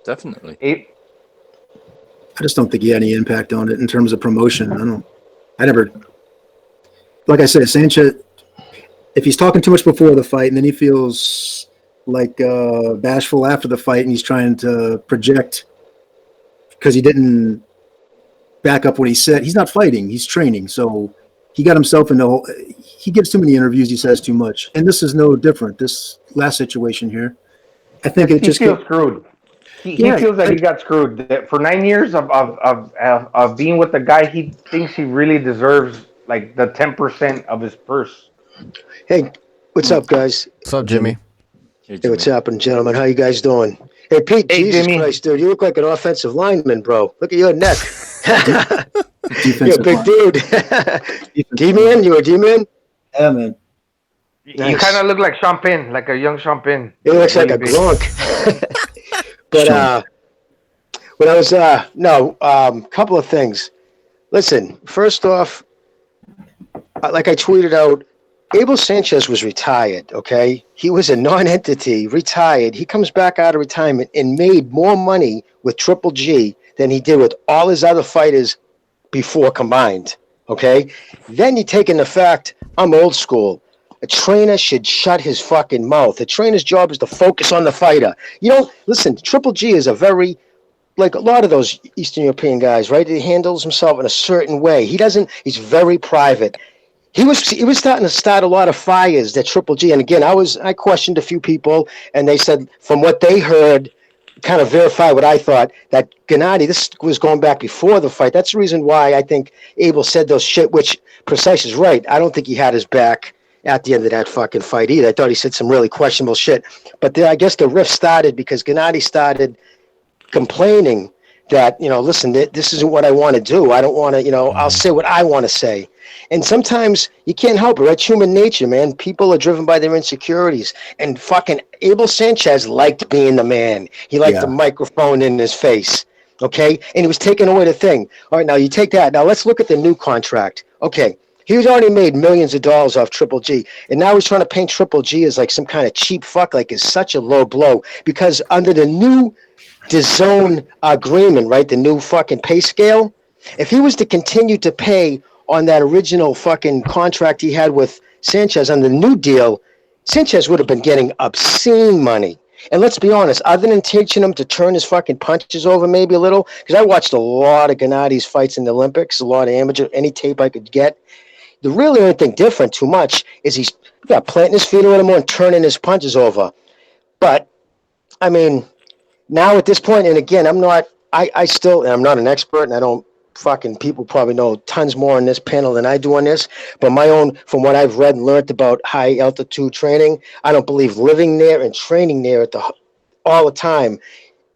Definitely. I just don't think he had any impact on it in terms of promotion. Like I said, Sanchez, if he's talking too much before the fight and then he feels like bashful after the fight and he's trying to project because he didn't back up what he said, he's not fighting, he's training. So he got himself into he gives too many interviews, he says too much. And this is no different. This last situation here, I think it just feels screwed. He feels that he got screwed. That for 9 years of being with the guy, he thinks he really deserves like the 10% of his purse. Hey, what's up, guys? What's up, Jimmy? Hey, Hey, what's happening, gentlemen? How you guys doing? Hey, Pete, Hey, Jesus Jimmy. Christ, dude, you look like an offensive lineman, bro. Look at your neck. You're a defensive big line. dude. D-man? You a D-man? Yeah, man. You Nice. kind of look like Sean Penn, like a young Sean Penn. He looks like a Big. glunk. But when I was couple of things. Listen, first off, like I tweeted out, Abel Sanchez was retired, okay? He was a non-entity, retired. He comes back out of retirement and made more money with Triple G than he did with all his other fighters before combined, okay? Then you take in the fact, I'm old school. A trainer should shut his fucking mouth. A trainer's job is to focus on the fighter. Listen, Triple G is a very, like a lot of those Eastern European guys, right? He handles himself in a certain way. He's very private. He was starting to start a lot of fires that Triple G, and again, I questioned a few people, and they said from what they heard, kind of verify what I thought, that Gennady, this was going back before the fight. That's the reason why I think Abel said those shit, which Precise is right. I don't think he had his back at the end of that fucking fight either. I thought he said some really questionable shit. But I guess the rift started because Gennady started complaining that, listen, this isn't what I want to do. I don't want to, I'll say what I want to say. And sometimes you can't help it, right? It's human nature, man. People are driven by their insecurities. And fucking Abel Sanchez liked being the man. He liked the microphone in his face, okay? And he was taking away the thing. All right, now you take that. Now let's look at the new contract. Okay, he's already made millions of dollars off Triple G. And now he's trying to paint Triple G as like some kind of cheap fuck, like it's such a low blow. Because under the new DAZN agreement, right, the new fucking pay scale, If he was to continue to pay on that original fucking contract he had with Sanchez on the new deal, Sanchez would have been getting obscene money. And let's be honest, other than teaching him to turn his fucking punches over maybe a little, because I watched a lot of Gennadi's fights in the Olympics, a lot of amateur, any tape I could get. The really only thing different too much is he's planting his feet a little more and turning his punches over. But, I mean, now at this point, and again, I'm not an expert, and I don't fucking, people probably know tons more on this panel than I do on this, but my own, from what I've read and learned about high altitude training, I don't believe living there and training there all the time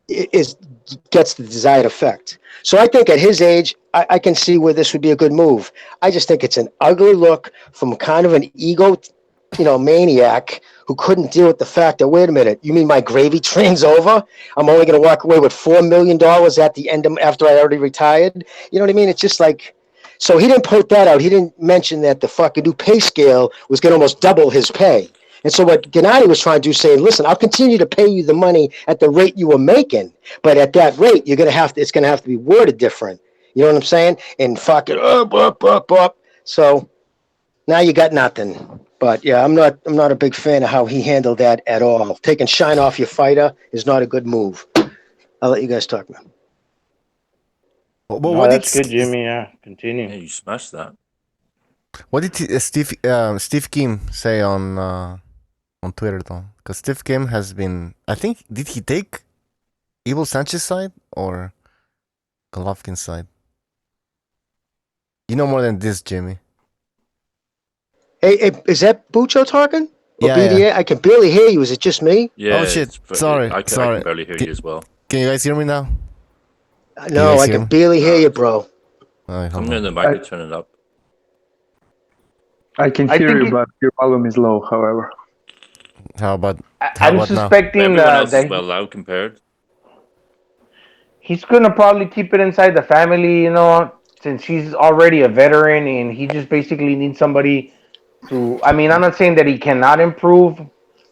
gets the desired effect. So I think at his age, I can see where this would be a good move. I just think it's an ugly look from kind of an ego, maniac who couldn't deal with the fact that, wait a minute, you mean my gravy train's over? I'm only going to walk away with $4 million at the end after I already retired? You know what I mean? It's just like, so he didn't put that out. He didn't mention that the fucking new pay scale was going to almost double his pay. And so what Gennady was trying to do, saying, listen, I'll continue to pay you the money at the rate you were making, but at that rate, it's going to have to be worded different. You know what I'm saying? And fucking up. So now you got nothing. But yeah, I'm not a big fan of how he handled that at all. Taking shine off your fighter is not a good move. I'll let you guys talk, man. Well, that's good, Jimmy. Yeah, continue. Yeah, you smashed that. What did Steve Kim say on Twitter though? Because Steve Kim has been, I think, did he take Evil Sanchez's side or Golovkin's side? You know more than this, Jimmy. Hey, is that Bucho talking? Or Yeah, BDA? yeah. I can barely hear you. Is it just me? Yeah. Oh, shit. Sorry. I Sorry. can barely hear you as well. Can you guys hear me now? No, I can barely hear you, bro. Alright, I'm hold near on. the mic to turn it up. I can I hear think you, but your volume is low, however. How about I'm now? suspecting Everyone else that is well loud compared. he's gonna probably keep it inside the family, since he's already a veteran and he just basically needs somebody to. I mean, I'm not saying that he cannot improve.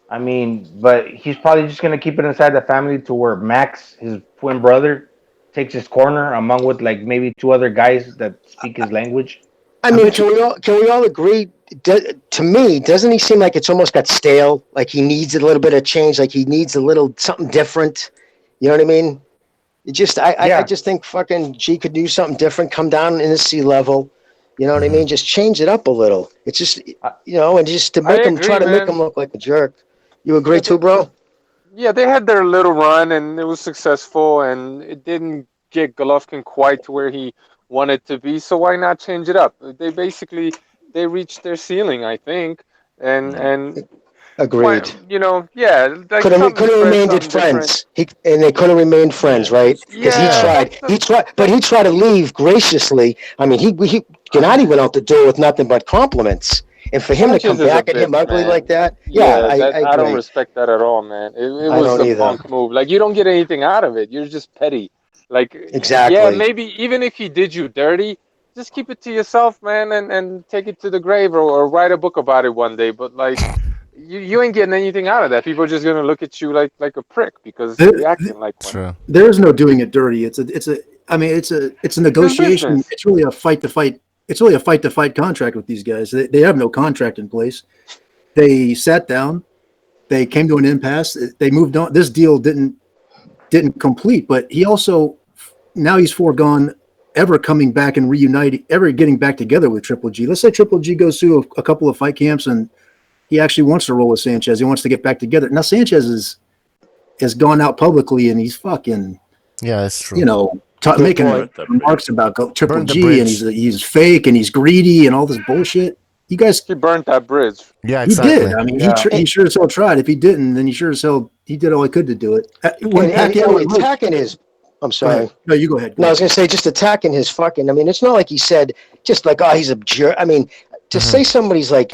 I mean, but he's probably just gonna keep it inside the family to where Max, his twin brother, takes his corner among with like maybe two other guys that speak his language. I mean, can we all agree? To me, doesn't he seem like it's almost got stale? Like he needs a little bit of change. Like he needs a little something different. You know what I mean? It just, I just think fucking G could do something different. Come down in the sea level. You know what I mean? Just change it up a little. It's just, and just to make him try to make him look like a jerk. You agree too, bro? Yeah, they had their little run and it was successful, and it didn't get Golovkin quite to where he wanted to be. So why not change it up? They reached their ceiling, I think, and Agreed. like Could have remained friends. And they could have remained friends, right? Because he tried to leave graciously. I mean, Gennady went out the door with nothing but compliments. And for him to come back at him ugly like that, I don't respect that at all, man. It was a punk move. Like, you don't get anything out of it. You're just petty. Like, exactly. Yeah, maybe even if he did you dirty, just keep it to yourself, man, and take it to the grave or write a book about it one day. But like, you ain't getting anything out of that. People are just gonna look at you like a prick because you're acting like one. True. There is no doing it dirty. It's a negotiation. It's really a fight to fight. It's really a fight to fight contract with these guys. They have no contract in place. They sat down. They came to an impasse. They moved on. This deal didn't complete, but he also, now he's foregone ever coming back and reuniting, ever getting back together with Triple G. Let's say Triple G goes through a couple of fight camps and he actually wants to roll with Sanchez. He wants to get back together. Now Sanchez has gone out publicly and he's fucking, that's true. making remarks about Triple G and he's fake and he's greedy and all this bullshit. You guys, he burnt that bridge. Yeah, exactly. He did. I mean, he sure as hell tried. If he didn't, then he sure as hell he did all he could to do it. When attacking his, I'm sorry. No, you go ahead. No, I was gonna say just attacking his fucking. I mean, it's not like he said just like, oh, he's a jerk. I mean, to say somebody's like.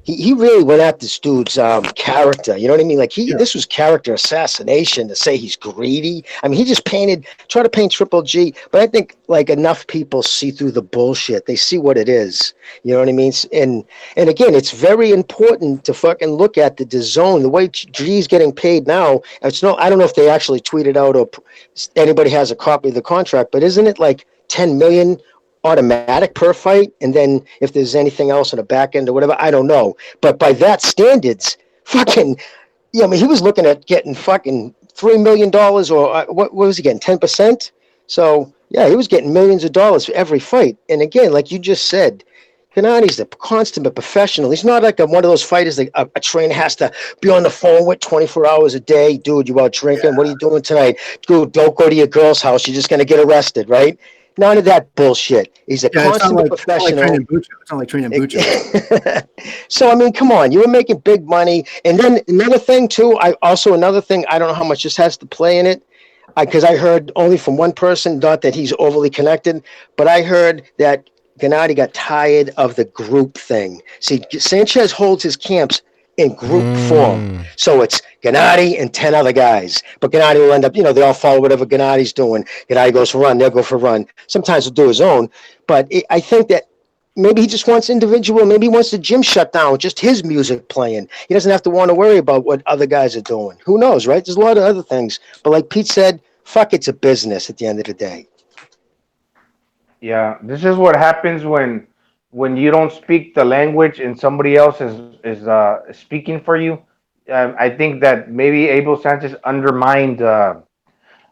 He really went at this dude's character. You know what I mean? Like this was character assassination to say he's greedy. I mean, he just tried to paint Triple G. But I think like enough people see through the bullshit. They see what it is. You know what I mean? And again, it's very important to fucking look at the DAZN. The way G's getting paid now. I don't know if they actually tweeted out or anybody has a copy of the contract. But isn't it like 10 million automatic per fight, and then if there's anything else in the back end or whatever, I don't know. But by that standards, fucking, yeah, I mean, he was looking at getting fucking $3 million, or what was he getting, 10%? So yeah, he was getting millions of dollars for every fight. And again, like you just said, Gennadi's the consummate professional. He's not like one of those fighters that a trainer has to be on the phone with 24 hours a day. Dude, you out drinking? What are you doing tonight? Dude, don't go to your girl's house. You're just going to get arrested, right? None of that bullshit. He's a consummate professional. It's not like training Bucci. So, I mean, come on. You were making big money. And then another thing, too, I don't know how much this has to play in it, because I heard only from one person, not that he's overly connected, but I heard that Gennady got tired of the group thing. See, Sanchez holds his camps in group form. So it's Gennady and 10 other guys. But Gennady will end up, they all follow whatever Gennady's doing. Gennady goes for a run, they'll go for a run. Sometimes he'll do his own. But I think that maybe he just wants individual. Maybe he wants the gym shut down with just his music playing. He doesn't have to want to worry about what other guys are doing. Who knows, right? There's a lot of other things. But like Pete said, fuck, it's a business at the end of the day. Yeah, this is what happens when you don't speak the language and somebody else is speaking for you. I think that maybe Abel Sanchez undermined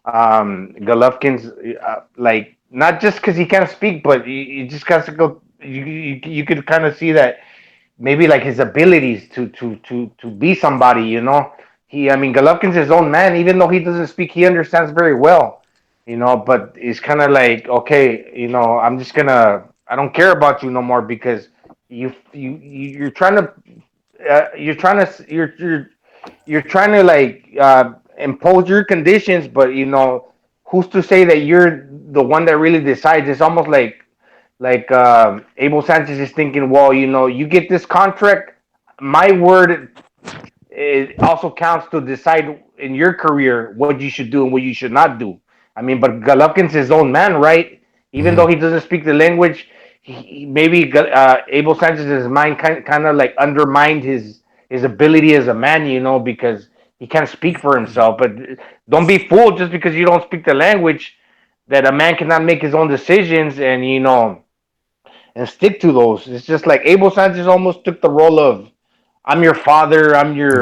Golovkin's like, not just because he can't speak, but you just got to go. You could kind of see that maybe like his abilities to be somebody. Golovkin's his own man. Even though he doesn't speak, he understands very well. But it's kind of like, okay, I'm just gonna, I don't care about you no more, because you're trying to like impose your conditions, but who's to say that you're the one that really decides? It's almost like Abel Sanchez is thinking, well, you get this contract, my word, it also counts to decide in your career what you should do and what you should not do. I mean, but Golovkin's his own man, right? Even though he doesn't speak the language, maybe Abel Sanchez's mind kind of like undermined his ability as a man, because he can't speak for himself. But don't be fooled just because you don't speak the language, that a man cannot make his own decisions and and stick to those. It's just like Abel Sanchez almost took the role of, I'm your father, I'm your,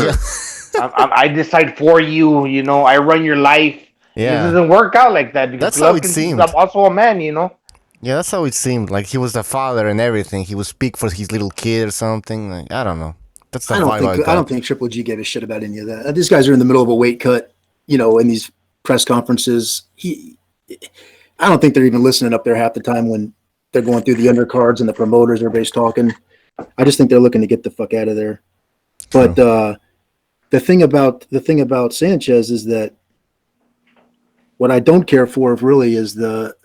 I decide for you, I run your life. Yeah. It doesn't work out like that, because That's how it seemed. is also a man, Yeah, that's how it seemed. Like he was the father and everything. He would speak for his little kid or something. Like, I don't know. That's the vibe I don't think Triple G gave a shit about any of that. These guys are in the middle of a weight cut, in these press conferences. I don't think they're even listening up there half the time when they're going through the undercards and the promoters, everybody's talking. I just think they're looking to get the fuck out of there. But the thing about Sanchez is that what I don't care for really is the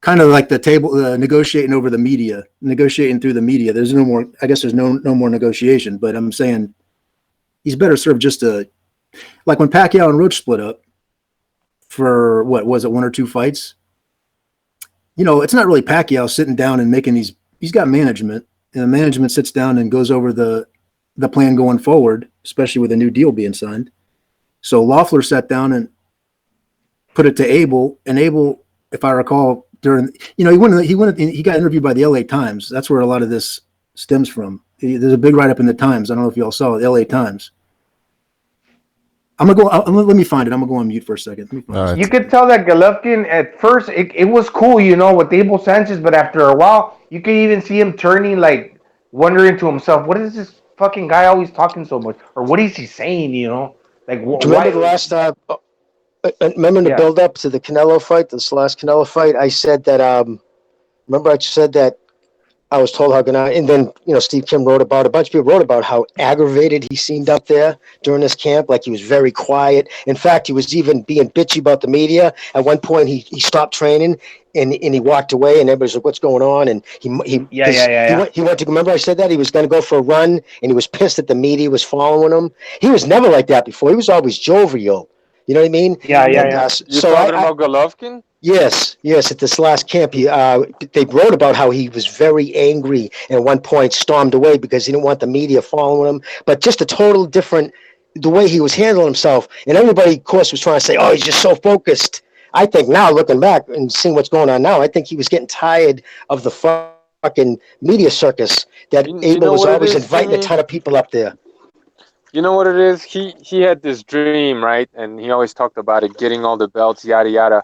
kind of like the table negotiating over the media, negotiating through the media. There's no more. I guess there's no more negotiation. But I'm saying he's better served just to, like when Pacquiao and Roach split up for what was it, 1 or 2 fights. It's not really Pacquiao sitting down and making these. He's got management, and the management sits down and goes over the plan going forward, especially with a new deal being signed. So Loeffler sat down and put it to Abel, and Abel, if I recall, during he got interviewed by the LA Times. That's where a lot of this stems from. There's a big write-up in the Times. I don't know if you all saw it, the LA Times. Let me find it. I'm gonna go on mute for a second. You could tell that Golovkin at first it was cool, with Abel Sanchez, but after a while, you could even see him turning, like wondering to himself, what is this fucking guy always talking so much, or what is he saying? Like, do you remember the last? Remember the build up to the Canelo fight, this last Canelo fight? I said that. Remember, I said that I was told how Gennady, and then Steve Kim wrote about, a bunch of people wrote about how aggravated he seemed up there during this camp. Like he was very quiet. In fact, he was even being bitchy about the media. At one point, he stopped training and he walked away, and everybody's like, "What's going on?" And he went to, remember I said that he was going to go for a run, and he was pissed that the media was following him. He was never like that before. He was always jovial. You know what I mean? Yeah. You're talking about Golovkin? Yes. At this last camp, they wrote about how he was very angry and at one point stormed away because he didn't want the media following him. But just a total different, the way he was handling himself. And everybody, of course, was trying to say, oh, he's just so focused I think now, looking back and seeing what's going on now, I think he was getting tired of the fucking media circus that You Abel know was what it always is, inviting a Jimmy? ton of people up there. You know what it is? He had this dream, right? And he always talked about it, getting all the belts, yada yada.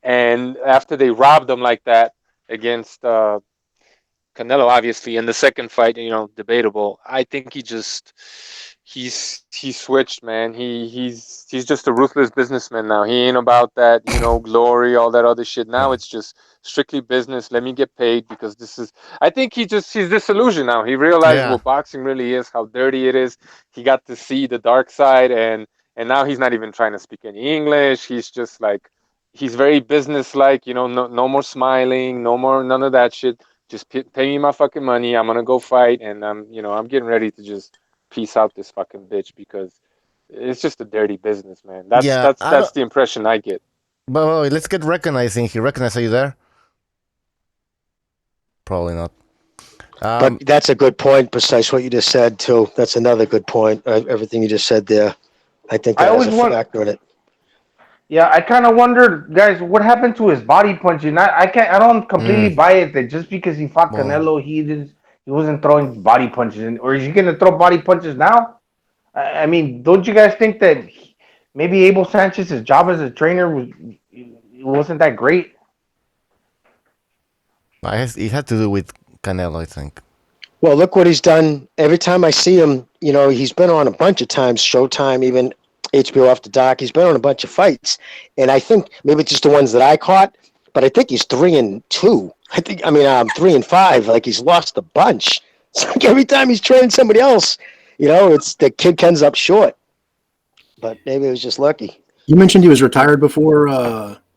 And after they robbed him like that against Canelo, obviously, in the second fight, debatable. I think he switched, man. He's just a ruthless businessman now. He ain't about that, glory, all that other shit. Now it's just strictly business. Let me get paid because this is. I think he's disillusioned now. He realized Yeah. what boxing really is, how dirty it is. He got to see the dark side, and now he's not even trying to speak any English. He's just like he's very business-like. No more smiling, no more none of that shit. Just pay me my fucking money. I'm gonna go fight, and I'm getting ready to just peace out this fucking bitch because it's just a dirty business, man. That's Yeah, that's I that's don't. the impression I get. But wait, let's get recognizing here. Recognize, are you there? Probably not. But that's a good point, precise what you just said, too. That's another good point, everything you just said there. I think I that has a always want. factor in it. Yeah, I kind of wondered, guys, what happened to his body punching? I can't. I don't completely buy it that just because he fought Well, Canelo, he wasn't throwing body punches, or is he gonna throw body punches now? I mean, don't you guys think that maybe Abel Sanchez's job as a trainer wasn't that great? it had to do with Canelo, I think. Well, look what he's done. Every time I see him, he's been on a bunch of times, Showtime, even HBO After Dark. He's been on a bunch of fights. And I think maybe it's just the ones that I caught, but I think he's 3-2. 3-5. Like he's lost a bunch. It's like every time he's training somebody else, it's the kid comes up short. But maybe it was just lucky. You mentioned he was retired before.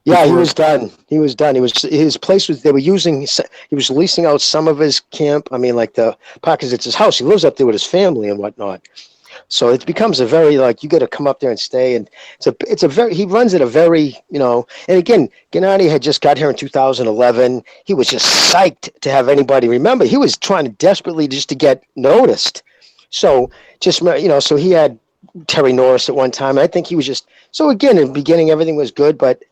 Yeah, he was done. His place was. They were using. He was leasing out some of his camp. I mean, like the because it's his house. He lives up there with his family and whatnot. So it becomes a very you got to come up there and stay. And it's a very. He runs it a very And again, Gennady had just got here in 2011. He was just psyched to have anybody remember. He was trying desperately just to get noticed. So so he had Terry Norris at one time. And I think he was just so again in the beginning everything was good, but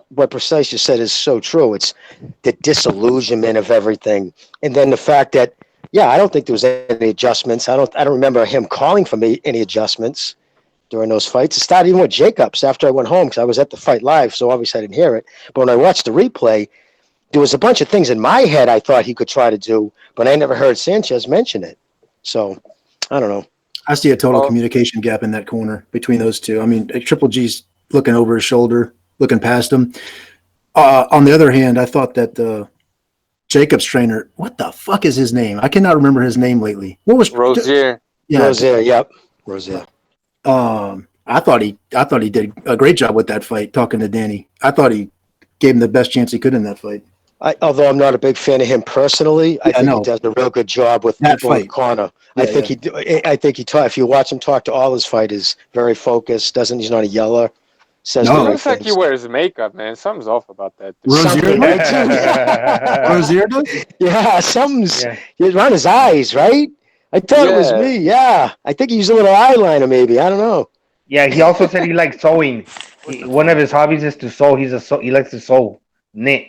what Precise just said is so true. It's the disillusionment of everything, and then the fact that I don't think there was any adjustments. I don't remember him calling for me any adjustments during those fights. It started even with Jacobs after I went home because I was at the fight live, so obviously I didn't hear it. But when I watched the replay, there was a bunch of things in my head I thought he could try to do, but I never heard Sanchez mention it. So I don't know. I see a total communication gap in that corner between those two. I mean, Triple G's looking over his shoulder, looking past him. On the other hand, I thought that Jacob's trainer, what the fuck is his name? I cannot remember his name lately. What was Rozier? Yeah, Rozier. Yep, Rozier. I thought he did a great job with that fight. Talking to Danny, I thought he gave him the best chance he could in that fight. Although I'm not a big fan of him personally, I think he does a real good job with that people fight. in the corner. Yeah, I think he if you watch him talk to all his fighters, very focused. He's not a yeller. Says It the right looks like he things. wears makeup, man. Something's off about that dude. Rozier Rozier does? Yeah, something's around his eyes, right? I thought it was me. Yeah, I think he used a little eyeliner, maybe. I don't know. Yeah, he also said he likes sewing. One of his hobbies is to sew. He likes to sew, knit.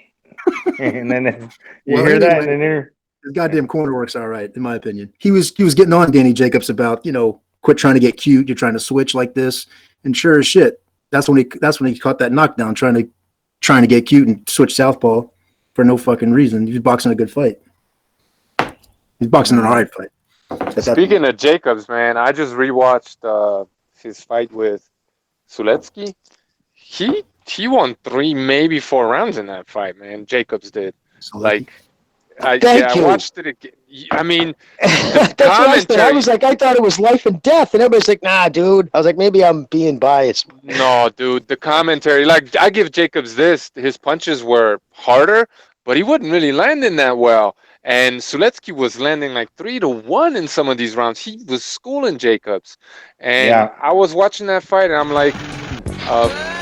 And then you hear that, and then his goddamn corner works all right, in my opinion. He was getting on Danny Jacobs about quit trying to get cute. You're trying to switch like this, and sure as shit, that's when he caught that knockdown trying to get cute and switch southpaw for no fucking reason. He's boxing a good fight. He's boxing an all right fight. Speaking of Jacobs, man, I just rewatched his fight with Suletsky. He won 3, maybe 4 rounds in that fight, man. Jacobs did. I watched it again. I mean, that's what I was like. I thought it was life and death, and everybody's like, "Nah, dude." I was like, maybe I'm being biased. No, dude. The commentary, I give Jacobs this. His punches were harder, but he wasn't really landing that well. And Suletsky was landing 3-1 in some of these rounds. He was schooling Jacobs. And I was watching that fight, and I'm like,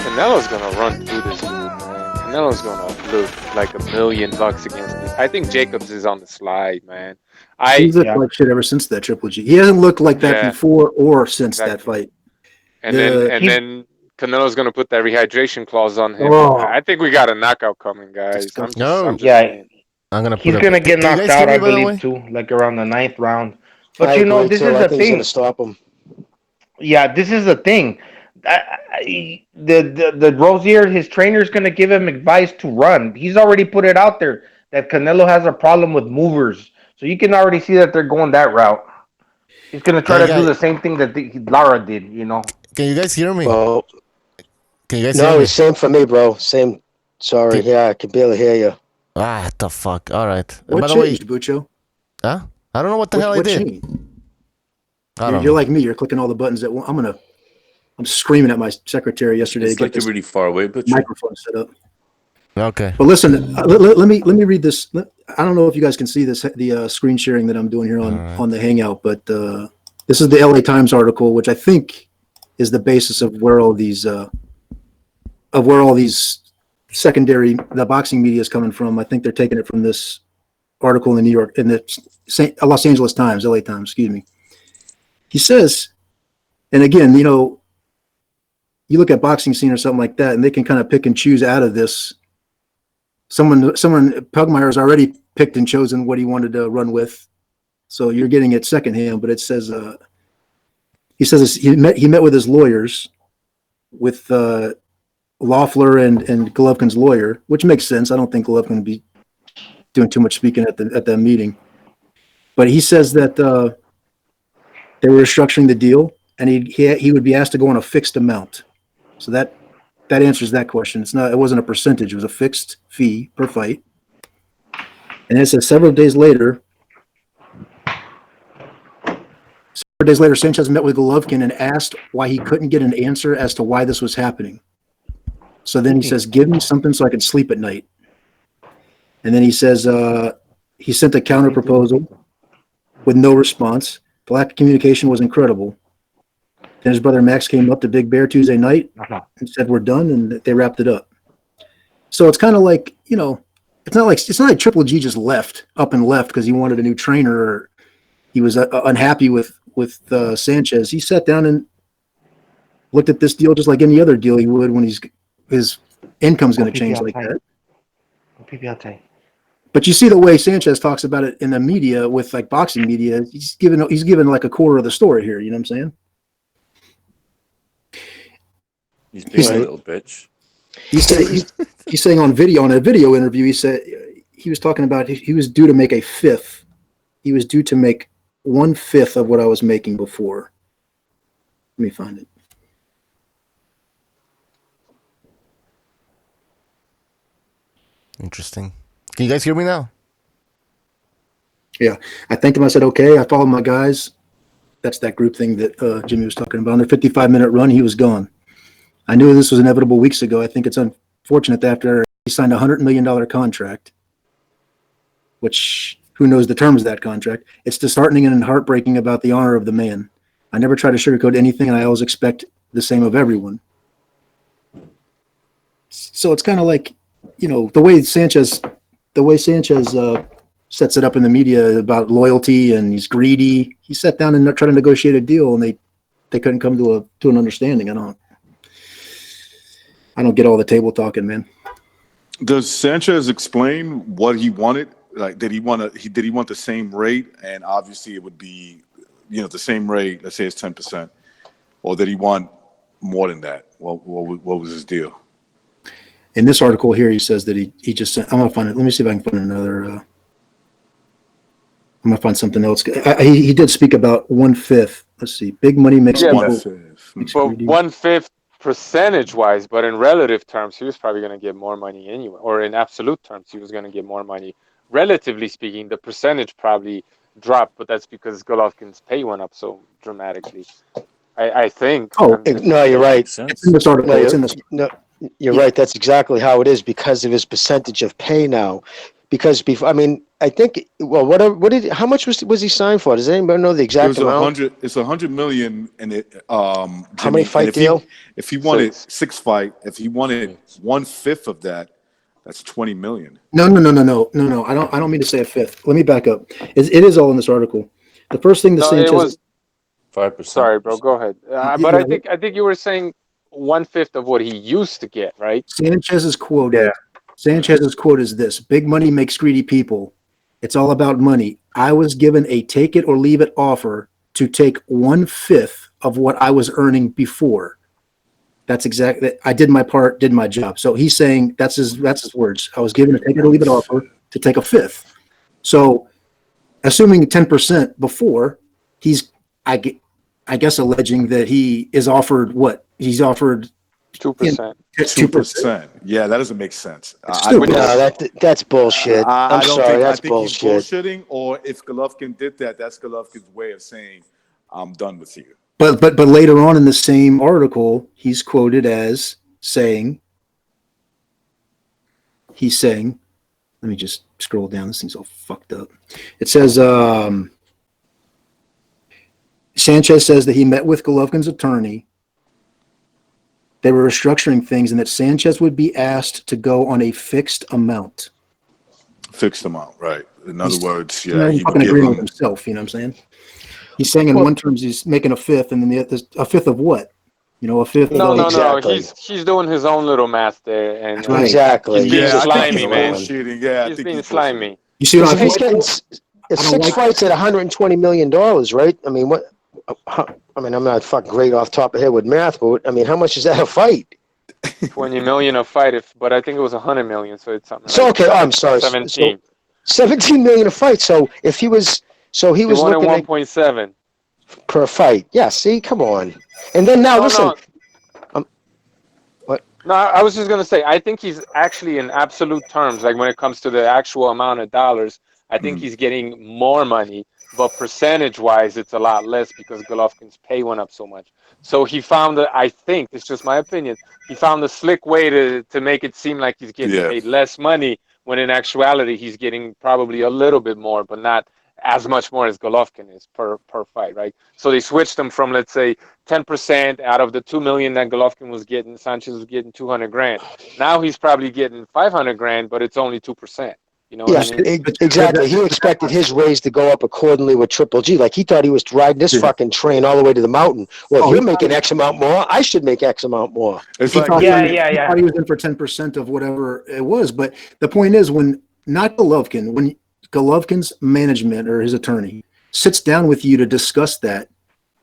Canelo's gonna run through this dude, man. Canelo's gonna look like $1 million against this. I think Jacobs is on the slide, man. He's looked like shit ever since that Triple G. He hasn't looked like that before or since that fight. And then Canelo's gonna put that rehydration clause on him. Oh. I think we got a knockout coming, guys. I'm just Yeah. saying. I'm gonna. He's put gonna get Can you knocked guys hear out, me, I by the way? believe, too, like around the 9th round. But I you know, agree, this too. is I the think he's thing. gonna stop him. Yeah, this is the thing. The Rosier, his trainer's gonna give him advice to run. He's already put it out there that Canelo has a problem with movers, so you can already see that they're going that route. He's gonna try Hey, to do guys, the same thing that Lara did. You know. can you guys hear me? Well, Can you guys hear no, me? it's same for me, bro. Same. Sorry. Okay. Yeah, I can barely hear you. Ah, the fuck. All right. What By the way, changed, Bucho? huh? I don't know what the hell I What did. changed? I don't You're know. like me. You're clicking all the buttons at once. I'm screaming at my secretary yesterday to It's get like you're this really far away, but microphone set up. Okay. But listen, let me read this. I don't know if you guys can see this, the screen sharing that I'm doing here on the Hangout, but this is the LA Times article, which I think is the basis of where all these secondary the boxing media is coming from. I think they're taking it from this article in the Los Angeles Times, LA Times, excuse me. He says, and again, you know, you look at boxing scene or something like that, and they can kind of pick and choose out of this. Someone, Pugmire's already picked and chosen what he wanted to run with, so you're getting it secondhand. But it says he says he met with his lawyers, with Loeffler and Golovkin's lawyer, which makes sense. I don't think Golovkin would be doing too much speaking at that meeting, but he says that they were restructuring the deal, and he would be asked to go on a fixed amount. So that answers that question. It wasn't a percentage; it was a fixed fee per fight. And it says several days later, Sanchez met with Golovkin and asked why he couldn't get an answer as to why this was happening. So then he says, "Give me something so I can sleep at night." And then he says he sent a counter proposal with no response. The lack of communication was incredible. Then his brother Max came up to Big Bear Tuesday night and said, "We're done," and they wrapped it up. So it's kind of like, you know, it's not like Triple G just left because he wanted a new trainer or he was unhappy with Sanchez. He sat down and looked at this deal just like any other deal he would when his income's going to change like that. But you see the way Sanchez talks about it in the media with like boxing media, he's given like a quarter of the story here. You know what I'm saying? he's being a little bitch. He's saying on a video interview, he said he was talking about he was due to make a fifth. He was due to make 1/5 of what I was making before. Let me find it. Interesting. Can you guys hear me now? Yeah, I thanked him. I said, okay. I followed my guys. That's that group thing that Jimmy was talking about. On their 55-minute run, he was gone. I knew this was inevitable weeks ago. I think it's unfortunate that after he signed a $100 million contract, which who knows the terms of that contract, it's disheartening and heartbreaking about the honor of the man. I never try to sugarcoat anything, and I always expect the same of everyone. So it's kind of like, you know, the way Sanchez sets it up in the media about loyalty and he's greedy. He sat down and tried to negotiate a deal, and they couldn't come to an understanding. I don't get all the table talking, man. Does Sanchez explain what he wanted? Like, did he want the same rate? And obviously, it would be, you know, the same rate. Let's say it's 10%, or did he want more than that? What was his deal? In this article here, he says that he just sent. I'm gonna find it. Let me see if I can find another. I'm gonna find something else. He did speak about 1/5. Let's see. Big money makes people. But 1/5 percentage-wise, but in relative terms, he was probably going to get more money anyway. Or in absolute terms, he was going to get more money. Relatively speaking, the percentage probably dropped, but that's because Golovkin's pay went up so dramatically. I think. No, you're right. It's in this article. You're right. That's exactly how it is because of his percentage of pay now. Because before, I mean, I think. Well, how much was he signed for? Does anybody know the exact amount? It's $100 million, and it. How many fight deal? If he wanted 6 fight, if he wanted 1/5 of that, that's $20 million. No. I don't mean to say a fifth. Let me back up. It is all in this article. The first thing that Sanchez. It was 5%. Sorry, bro. Go ahead. But I think you were saying 1/5 of what he used to get, right? Sanchez's quote Yeah. is this: "Big money makes greedy people. It's all about money. I was given a take it or leave it offer to take 1/5 of what I was earning before. That's exactly. I did my part, did my job." So he's saying that's his words. I was given a take it or leave it offer to take a fifth. So, assuming 10% before, he's I guess alleging that he is offered what he's offered 2%. 2%. Yeah, that doesn't make sense. Stupid. No, that's bullshit. I'm sorry, that's I think he's bullshit. bullshitting, or if Golovkin did that, that's Golovkin's way of saying, "I'm done with you." But later on in the same article, he's quoted as saying, let me just scroll down. This thing's all fucked up. It says, Sanchez says that he met with Golovkin's attorney. They were restructuring things and that Sanchez would be asked to go on a fixed amount. Fixed amount, right? In other words, He's yeah, not he fucking would give agreeing with him. himself, you know what I'm saying? He's saying in one terms he's making a fifth, and then a fifth of what? You know, a fifth No, of no, Exactly. no. He's doing his own little math there, and Right. Exactly. He's being Yeah, I think slimy, he's man. bullshitting. Yeah, I He's think being he's slimy. You see what If he's I'm getting don't six like fights at $120 million, right? I mean, what? I mean, I'm not fucking great off the top of the head with math, but I mean, how much is that a fight? 20 million a fight, but I think it was 100 million, so it's something. So like okay, I'm sorry. 17. So 17 million a fight. So if he was He won at looking at 1.7. per fight. Yeah. See, come on. And then now listen. What? No, I was just gonna say, I think he's actually in absolute terms, like when it comes to the actual amount of dollars, I think he's getting more money, but percentage-wise, it's a lot less because Golovkin's pay went up so much. So he found that, I think, it's just my opinion, he found a slick way to make it seem like he's getting paid less money, when in actuality he's getting probably a little bit more, but not as much more as Golovkin is per fight, right? So they switched him from, let's say, 10% out of the 2 million that Golovkin was getting. Sanchez was getting 200 grand. Now he's probably getting 500 grand, but it's only 2%. You know what I mean? Exactly. He expected his raise to go up accordingly with Triple G. Like he thought he was riding this fucking train all the way to the mountain. Well, if you're making X amount more, I should make X amount more. It's he like, thought he was in for 10% of whatever it was. But the point is, when Golovkin's management or his attorney sits down with you to discuss that,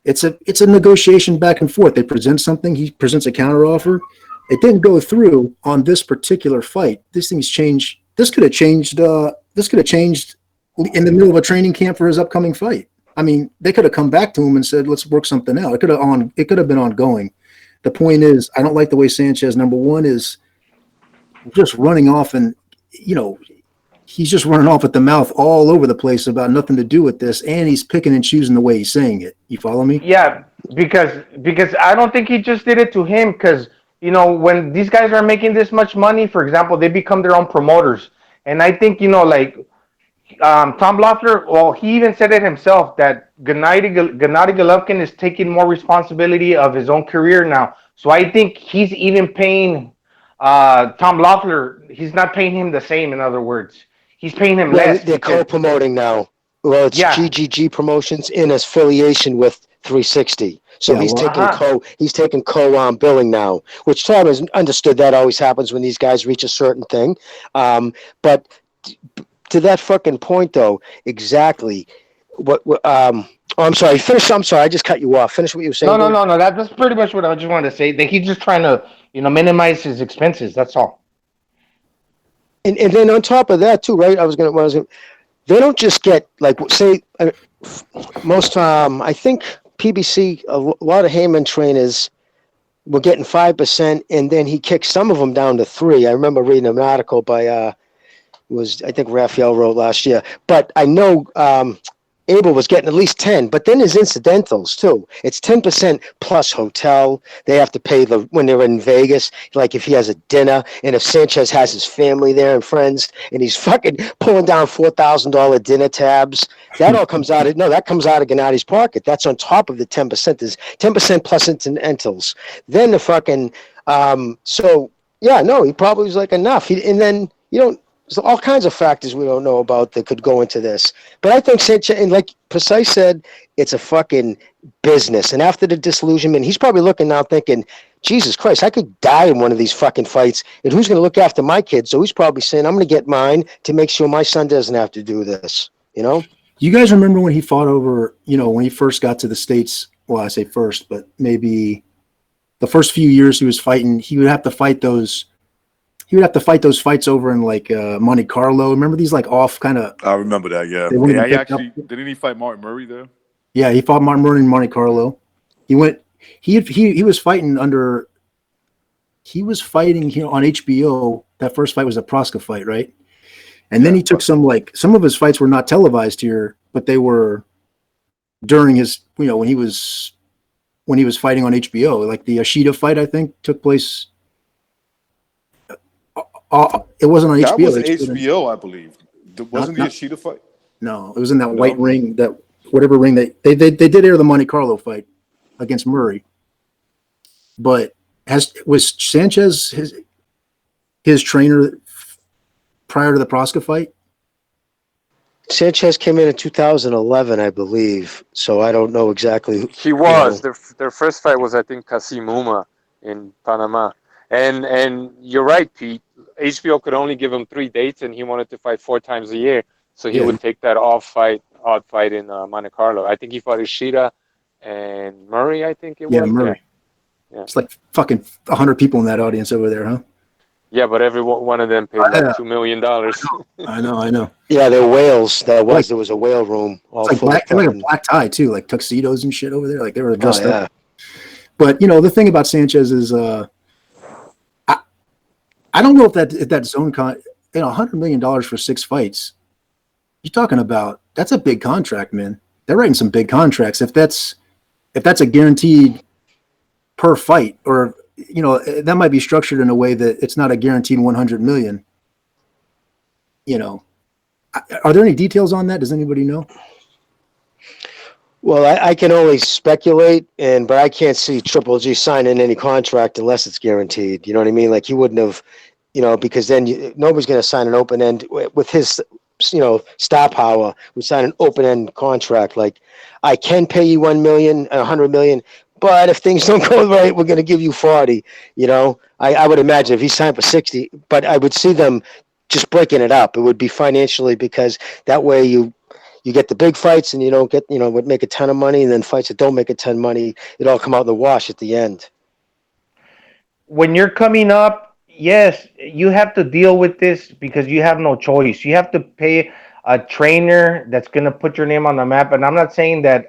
it's a negotiation back and forth. They present something, he presents a counteroffer. It didn't go through on this particular fight. These things change. This could have changed. This could have changed in the middle of a training camp for his upcoming fight. I mean, they could have come back to him and said, "Let's work something out." It could have been ongoing. The point is, I don't like the way Sanchez, number one, is just running off, and he's just running off at the mouth all over the place about nothing to do with this, and he's picking and choosing the way he's saying it. You follow me? Yeah, because I don't think he just did it to him, because when these guys are making this much money, for example, they become their own promoters. And I think, Tom Loeffler, well, he even said it himself that Gennady Golovkin is taking more responsibility of his own career now. So I think he's even paying Tom Loeffler, he's not paying him the same, in other words. He's paying him less. They're co-promoting now. Well, it's GGG Promotions in affiliation with 360. So he's taking billing now, which Tom has understood that always happens when these guys reach a certain thing. But to that fucking point, though, exactly what? I'm sorry. Finish. I'm sorry. I just cut you off. Finish what you were saying. No. That's pretty much what I just wanted to say. That he's just trying to, minimize his expenses. That's all. And then on top of that, too, right? They don't just get most. I think PBC, a lot of Heyman trainers were getting 5%, and then he kicked some of them down to 3%. I remember reading an article by I think Raphael wrote last year, but I know Abel was getting at least 10, but then his incidentals too. It's 10% plus hotel. They have to pay when they're in Vegas, like if he has a dinner, and if Sanchez has his family there and friends, and he's fucking pulling down $4,000 dinner tabs. That all comes out of Gennady's pocket. That's on top of the 10%. There's 10% plus incidentals. Then the fucking he probably was like enough. And then There's all kinds of factors we don't know about that could go into this. But I think Sanchez, and like Precise said, it's a fucking business. And after the disillusionment, he's probably looking now thinking, Jesus Christ, I could die in one of these fucking fights. And who's going to look after my kids? So he's probably saying, I'm going to get mine to make sure my son doesn't have to do this. You know? You guys remember when he fought over, when he first got to the States? Well, I say first, but maybe the first few years he was fighting, he would have to fight those. He would have to fight those fights over in like Monte Carlo. Remember these like off kind of. I remember that. Yeah. They wouldn't Yeah. He pick actually up- didn't he fight Martin Murray there? Yeah, he fought Martin Murray in Monte Carlo. He went. He was fighting under. He was fighting on HBO. That first fight was a Proska fight, right? And then he took some of his fights were not televised here, but they were during his when he was fighting on HBO. Like the Ashita fight, I think, took place. It wasn't on That HBO. was They showed it. HBO, I believe. Wasn't the Not- Ashita fight? No, it was in that No? white ring, that whatever ring they did air the Monte Carlo fight against Murray. But was Sanchez his trainer prior to the Proska fight? Sanchez came in 2011, I believe. So I don't know exactly. He was. Their first fight was, I think, Casimuma in Panama. And you're right, Pete. HBO could only give him 3 dates, and he wanted to fight 4 times a year. So he would take that odd fight in Monte Carlo. I think he fought Ishida and Murray, I think it was. Murray. Yeah. It's like fucking 100 people in that audience over there, huh? Yeah, but every one of them paid like $2 million. I know. Yeah, they're whales. There was a whale room. All It's full like of a fucking- black tie too, like tuxedos and shit over there. Like they were dressed Oh, up. But the thing about Sanchez is, I don't know if that zone $100 million for 6 fights. You're talking about that's a big contract, man. They're writing some big contracts. If that's a guaranteed per fight, or that might be structured in a way that it's not a guaranteed 100 million. Are there any details on that? Does anybody know? Well, I can only speculate, but I can't see Triple G signing any contract unless it's guaranteed. You know what I mean? Like he wouldn't have, because then nobody's going to sign an open end with his, star power. We sign an open end contract. Like I can pay you 1 million, 100 million, but if things don't go right, we're going to give you 40. I would imagine if he signed for 60, but I would see them just breaking it up. It would be financially, because that way you get the big fights and you don't get, would make a ton of money, and then fights that don't make a ton of money, it all come out in the wash at the end. When you're coming up, yes, you have to deal with this because you have no choice. You have to pay a trainer that's going to put your name on the map. And I'm not saying that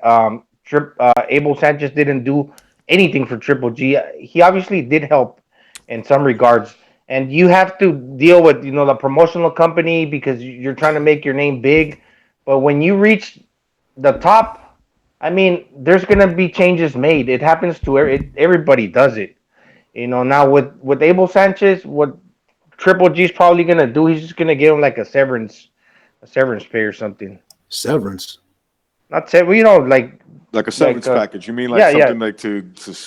Abel Sanchez didn't do anything for Triple G. He obviously did help in some regards. And you have to deal with, the promotional company because you're trying to make your name big. But when you reach the top, I mean, there's going to be changes made. It happens to everybody does it. Now with Abel Sanchez, what Triple G's probably going to do, he's just going to give him like a severance pay or something. Severance? Not like Like a severance package. You mean like something like to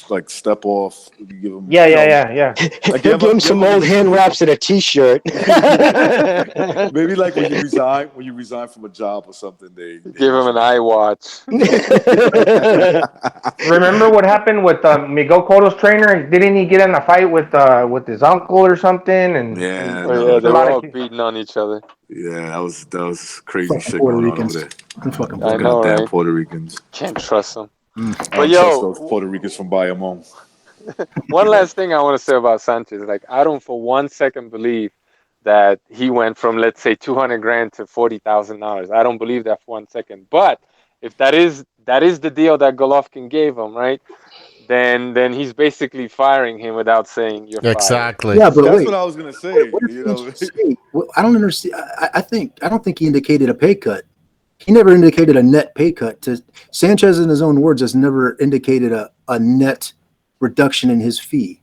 like step off? Give him, yeah. Like Give him some old hand wraps and a T-shirt. Maybe like when you resign from a job or something, they Give him an iWatch. Remember what happened with Miguel Cotto's trainer? Didn't he get in a fight with his uncle or something? And yeah, they were all beating on each other. Yeah, that was crazy Fucking shit Puerto going Ricans. on over there. Fucking I know, Goddamn right? Puerto Ricans. Can't trust them. I But don't trust those Puerto Ricans from Bayamon. One last thing I want to say about Sanchez. Like, I don't for 1 second believe that he went from, let's say, 200 grand to $40,000. I don't believe that for 1 second. But if that is the deal that Golovkin gave him, right? Then he's basically firing him without saying you're fired. Exactly. Yeah, but That's wait. what I was gonna say. What did Sanchez say? Well, I don't understand. I don't think he indicated a pay cut. He never indicated a net pay cut. Sanchez, in his own words, has never indicated a net reduction in his fee.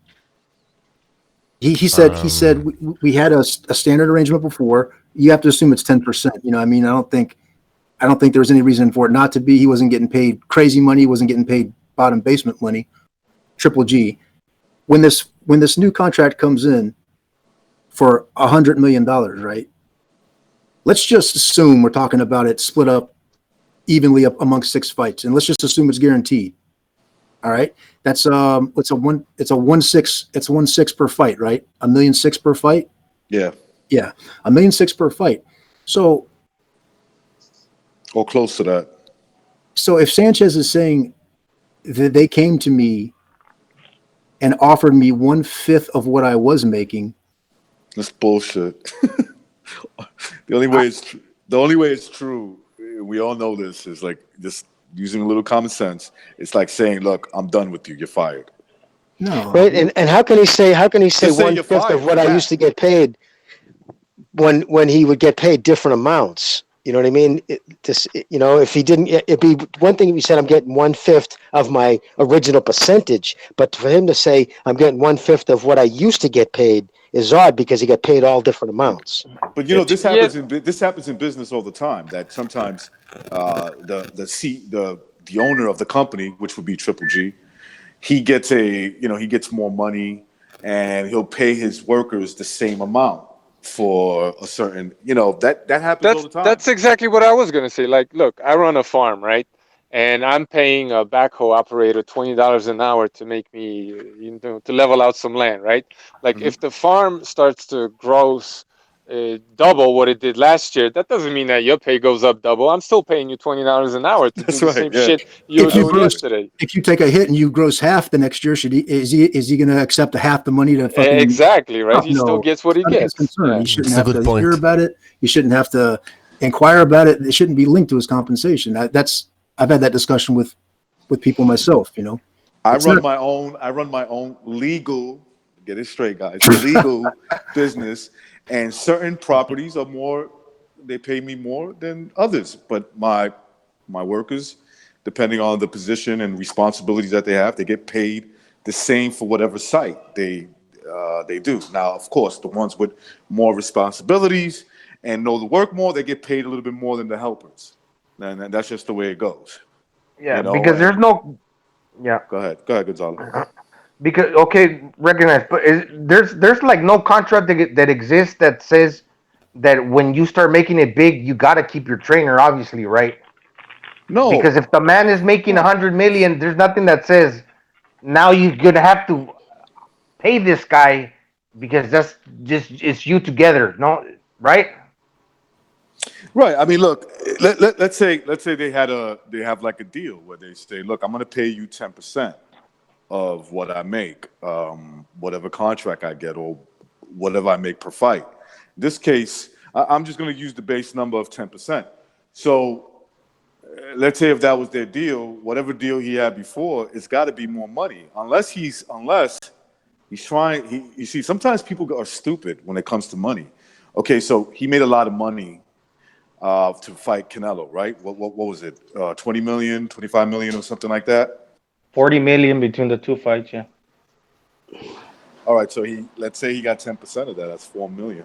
He said we had a standard arrangement before. You have to assume it's 10%. I mean, I don't think there was any reason for it not to be. He wasn't getting paid crazy money. He wasn't getting paid bottom basement money. Triple G. When this new contract comes in for $100 million, right? let's just assume we're talking about it split up evenly up amongst 6 fights, and let's just assume it's guaranteed. All right, that's it's a 1.6 per fight, right? $1.6 million per fight. Yeah, $1.6 million per fight. So, or close to that. So if Sanchez is saying that they came to me and offered me 1/5 of what I was making, that's bullshit. The only way it's true, we all know this, is like just using a little common sense. It's like saying, "Look, I'm done with you. You're fired." no, Right, and how can he say Just say you're 1/5 of fired, what I yeah. used to get paid when he would get paid different amounts? You know what I mean? If he didn't, it'd be one thing if he said I'm getting 1/5 of my original percentage, but for him to say I'm getting 1/5 of what I used to get paid is odd because he got paid all different amounts. But this happens in business all the time. That sometimes the owner of the company, which would be Triple G, he gets more money, and he'll pay his workers the same amount for a certain, that happens all the time. That's exactly what I was gonna say. Like, look, I run a farm, right? And I'm paying a backhoe operator $20 an hour to make me, to level out some land, right? Like, if the farm starts to gross double what it did last year, that doesn't mean that your pay goes up double. I'm still paying you $20 an hour to do the same shit you were doing yesterday. If you take a hit and you gross half the next year, is he going to accept the half the money to fucking exactly right? He still gets what he gets. Yeah. You shouldn't have to hear about it. You shouldn't have to inquire about it. It shouldn't be linked to his compensation. I've had that discussion with people myself. I run my own legal. Get it straight, guys. Legal business, and certain properties are more. They pay me more than others, but my workers, depending on the position and responsibilities that they have, they get paid the same for whatever site they do. Now, of course, the ones with more responsibilities and know the work more, they get paid a little bit more than the helpers, and that's just the way it goes. Yeah, because there's no. Yeah. Go ahead, Gonzalo. Because recognize, but there's like no contract that exists that says that when you start making it big, you got to keep your trainer, obviously, right? No, because if the man is making 100 million, there's nothing that says now you're gonna have to pay this guy because that's just it's you together, no, right? Right. I mean, look. Let's say they have like a deal where they say, look, I'm going to pay you 10% of what I make, whatever contract I get or whatever I make per fight. In this case, I'm just going to use the base number of 10%. So let's say if that was their deal, whatever deal he had before, it's got to be more money. Unless he's trying. You see, sometimes people are stupid when it comes to money. Okay, so he made a lot of money to fight Canelo, right? What was it? 20 million, 25 million, or something like that. 40 million between the two fights, yeah. All right, so let's say he got 10% of that. That's 4 million.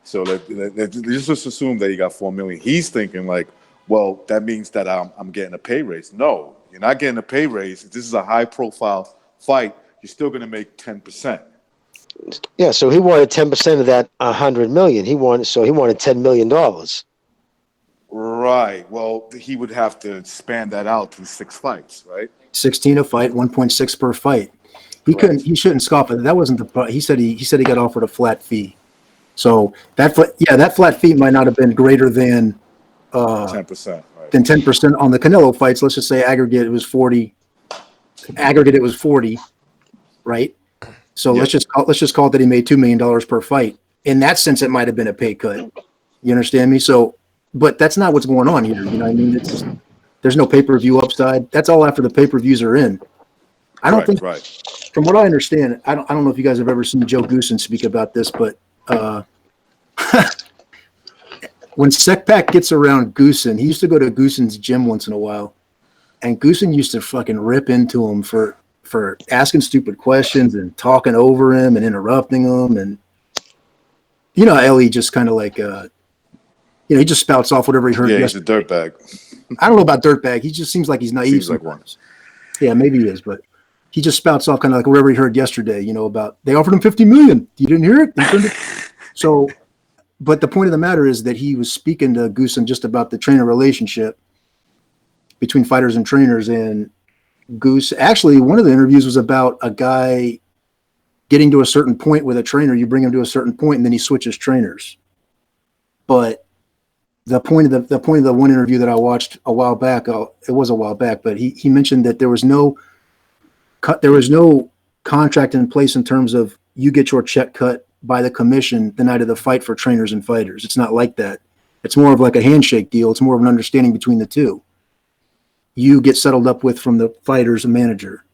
So let's just assume that he got 4 million. He's thinking like, well, that means that I'm getting a pay raise. No, you're not getting a pay raise. If this is a high-profile fight, you're still going to make 10%. Yeah, so he wanted 10% of that 100 million. He wanted $10 million. Right. Well, he would have to span that out through 6 fights, right? 16 a fight, 1.6 per fight. He shouldn't scoff at it. That wasn't the. He said he got offered a flat fee. So that flat fee might not have been greater than 10%. Right. Than 10% on the Canelo fights. Let's just say aggregate it was 40. Aggregate it was 40, right? So let's just call it that he made $2 million per fight. In that sense, it might have been a pay cut. You understand me? So, but that's not what's going on here. You know what I mean? There's no pay-per-view upside. That's all after the pay-per-views are in. I don't think, from what I understand, I don't know if you guys have ever seen Joe Goosen speak about this, but when Sekpak gets around Goosen, he used to go to Goosen's gym once in a while, and Goosen used to fucking rip into him for asking stupid questions and talking over him and interrupting him. And, Ellie just kind of like, he just spouts off whatever he heard. Yeah, he's a dirtbag. I don't know about dirtbag. He just seems like he's naive. Seems like one. Yeah, maybe he is, but he just spouts off kind of like whatever he heard yesterday, about they offered him $50 million. You didn't hear it? So but the point of the matter is that he was speaking to Goosen just about the trainer relationship between fighters and trainers. And Goose, actually, one of the interviews was about a guy getting to a certain point with a trainer. You bring him to a certain point, and then he switches trainers. But the point of the one interview that I watched a while back, it was a while back, but he mentioned that there was no contract in place in terms of you get your check cut by the commission the night of the fight for trainers and fighters. It's not like that. It's more of like a handshake deal. It's more of an understanding between the two. You get settled up with from the fighters and manager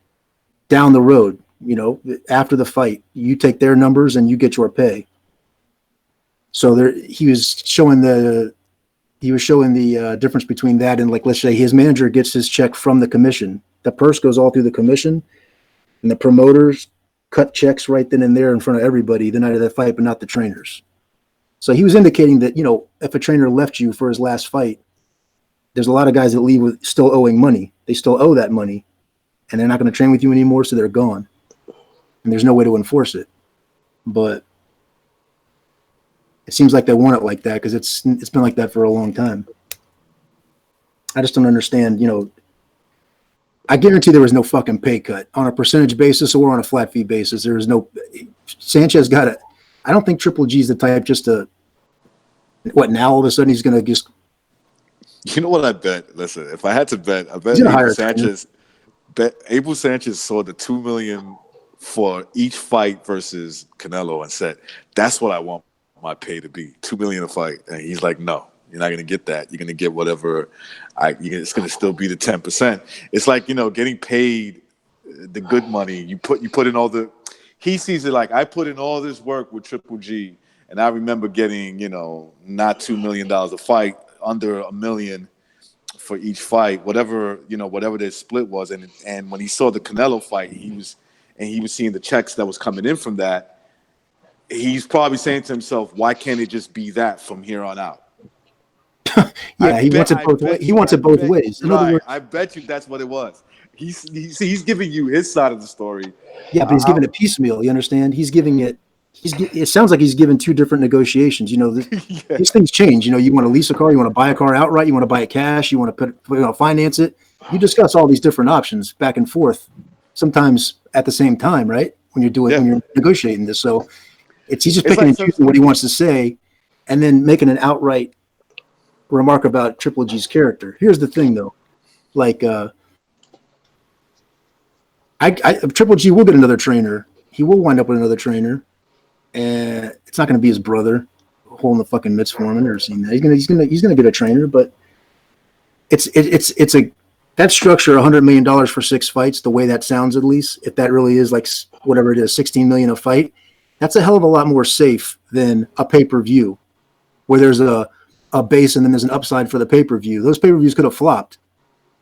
down the road. You know, after the fight, you take their numbers and you get your pay. So he was showing the difference between that and, like, let's say his manager gets his check from the commission. The purse goes all through the commission, and the promoters cut checks right then and there in front of everybody the night of the fight, but not the trainers. So he was indicating that, you know, if a trainer left you for his last fight, there's a lot of guys that leave with still owing money. They still owe that money, and they're not going to train with you anymore, so they're gone. And there's no way to enforce it. But it seems like they want it like that because it's been like that for a long time. I just don't understand, you know. I guarantee there was no fucking pay cut on a percentage basis or on a flat fee basis. There was no. Sanchez got it. I don't think Triple G's the type just to. What now? All of a sudden he's going to just. You know what I bet? Listen, if I had to bet, I bet Abel Sanchez saw the $2 million for each fight versus Canelo and said, "That's what I want my pay to be, $2 million a fight." And he's like, "No, you're not going to get that. You're going to get whatever. It's going to still be the 10%." It's like, you know, getting paid the good money. You put in all the. He sees it like, I put in all this work with Triple G, and I remember getting, you know, not $2 million a fight, under $1 million for each fight, whatever their split was. And when he saw the Canelo fight, he was seeing the checks that was coming in from that. He's probably saying to himself, why can't it just be that from here on out? Yeah, he wants it both ways. He wants it both ways. In other words, I bet you that's what it was. He's giving you his side of the story. Yeah, but he's giving it piecemeal. You understand? He's giving it. It sounds like he's given two different negotiations. You know, these things change. You know, you want to lease a car, you want to buy a car outright, you want to buy it cash, you want to finance it. You discuss all these different options back and forth, sometimes at the same time, right? When you're negotiating this, so he's just picking and choosing what he wants to say, and then making an outright remark about Triple G's character. Here's the thing, though, like, Triple G will get another trainer. He will wind up with another trainer. And it's not going to be his brother holding the fucking mitts for him. I've never seen that. He's going to get a trainer, but it's that structure, $100 million for 6 fights. The way that sounds, at least, if that really is like whatever it is, $16 million a fight, that's a hell of a lot more safe than a pay-per-view, where there's a base and then there's an upside for the pay-per-view. Those pay-per-views could have flopped.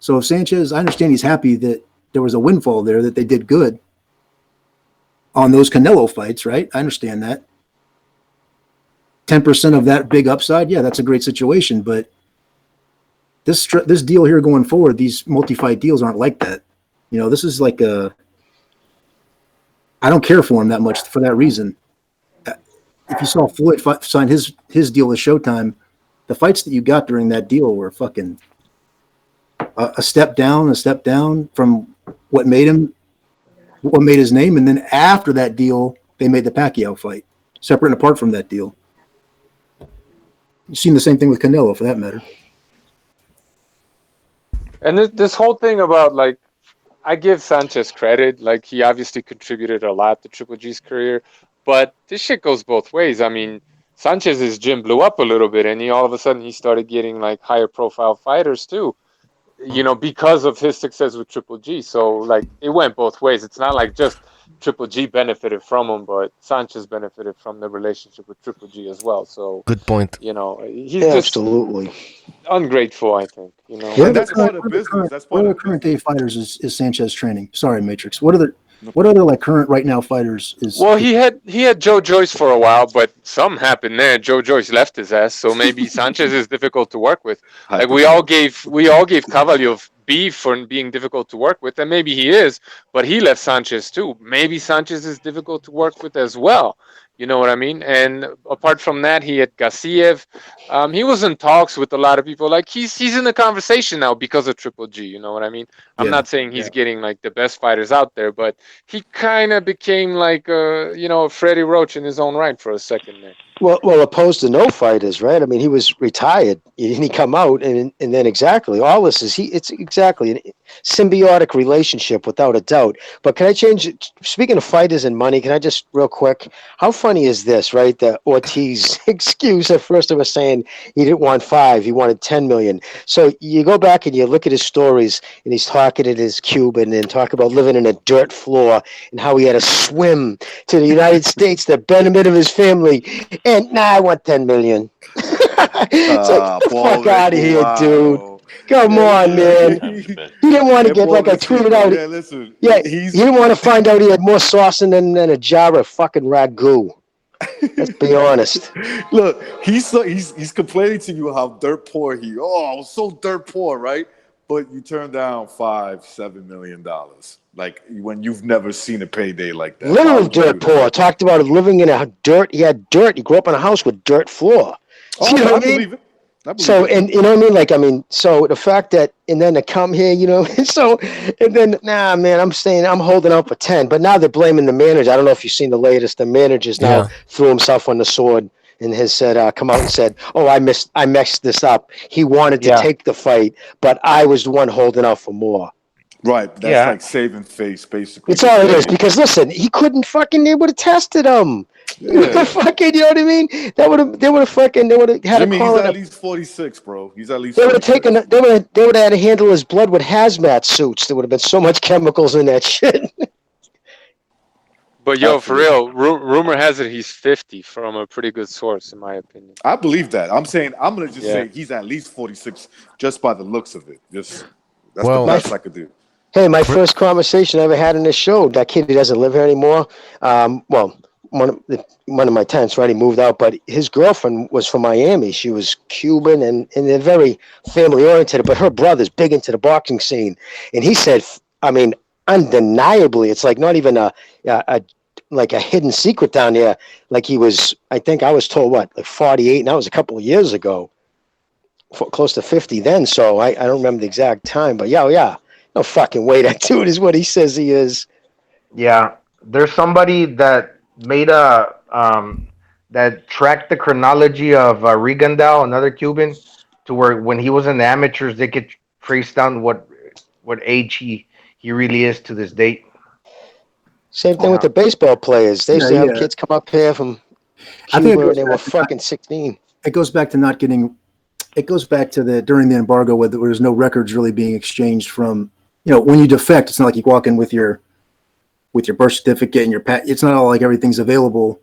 So if Sanchez, I understand he's happy that there was a windfall there, that they did good on those Canelo fights, right? I understand that. 10% of that big upside, yeah, that's a great situation. But this deal here going forward, these multi-fight deals aren't like that. You know, this is like I don't care for him that much for that reason. If you saw Floyd sign his deal with Showtime, the fights that you got during that deal were fucking a step down from what made his name. And then after that deal, they made the Pacquiao fight, separate and apart from that deal. You've seen the same thing with Canelo, for that matter. And this whole thing about, like, I give Sanchez credit. Like, he obviously contributed a lot to Triple G's career. But this shit goes both ways. I mean, Sanchez's gym blew up a little bit, and all of a sudden he started getting, like, higher profile fighters too, you know, because of his success with Triple G. So, like, it went both ways. It's not like just Triple G benefited from him, but Sanchez benefited from the relationship with Triple G as well. So, good point. You know, he's just absolutely ungrateful, I think. You know, And that's part of business. That's part of current day fighters is Sanchez training. Sorry, Matrix. What other like current right now fighters is? Well, he had Joe Joyce for a while, but something happened there. Joe Joyce left his ass, so maybe Sanchez is difficult to work with. Like we all gave Kovalev beef for being difficult to work with, and maybe he is, but he left Sanchez too. Maybe Sanchez is difficult to work with as well. You know what I mean? And apart from that, he had Gassiev. He was in talks with a lot of people. Like he's in the conversation now because of Triple G. You know what I mean? I'm Yeah. not saying he's getting like the best fighters out there, but he kind of became like Freddie Roach in his own right for a second there. Well, opposed to no fighters, right? I mean, he was retired. Didn't he come out and then exactly all this is it's exactly a symbiotic relationship without a doubt. But can I change it? Speaking of fighters and money, can I just real quick? How funny is this, right? The Ortiz excuse at first, I was saying he didn't want 5, he wanted 10 million. So you go back and you look at his stories, and he's talking at his Cuban and talk about living in a dirt floor and how he had to swim to the United States, the benefit of his family. And I want 10 million. It's like, get the fuck out of here, dude. Come on, man. He didn't want to get, like I tweeted out. Yeah, listen. Yeah, he didn't want to find out he had more sauce than a jar of fucking ragu. Let's be honest. Look, he's complaining to you how dirt poor he. Oh, I was so dirt poor, right? But you turn down $5-7 million, like when you've never seen a payday like that. Literally dirt poor. Talked about living in a dirt. He had dirt. He grew up in a house with dirt floor. Oh, you know I what I mean? believe it. So, and you know what I mean? Like, I mean, so the fact that, and then to come here, you know, so, and then, nah, man, I'm holding out for 10, but now they're blaming the manager. I don't know if you've seen the latest. The manager's now threw himself on the sword and has said, come out and said, oh, I messed this up. He wanted to take the fight, but I was the one holding out for more. Right. That's like saving face, basically. It's all it is, because listen, he couldn't fucking, they would have tested him. Yeah. Fucking, you know what I mean? They would have had Jimmy, to call he's it at least 46, bro. He's at least. They would have taken. They would have had to handle his blood with hazmat suits. There would have been so much chemicals in that shit. But yo, for real, rumor has it he's 50 from a pretty good source, in my opinion. I believe that. I'm gonna just say he's at least 46 just by the looks of it. That's the best I could do. Hey, my first conversation I ever had in this show. That kid, he doesn't live here anymore. Well, one of my tenants, right? He moved out, but his girlfriend was from Miami. She was Cuban, and they're very family oriented. But her brother's big into the boxing scene, and he said, I mean, undeniably, it's like not even a hidden secret down there. Like he was, I think I was told like 48, and that was a couple of years ago, close to 50 then. So I don't remember the exact time, but yeah, no fucking way that dude is what he says he is. Yeah, there's somebody that made that tracked the chronology of Rigandao, another Cuban, to where when he was in the amateurs, they could trace down what age he really is to this date. Same thing with the baseball players. They used to have kids come up here from Cuba and they were fucking 16. It goes back to not getting. It goes back to during the embargo where there was no records really being exchanged from. You know, when you defect, it's not like you walk in with your birth certificate and your it's not all like everything's available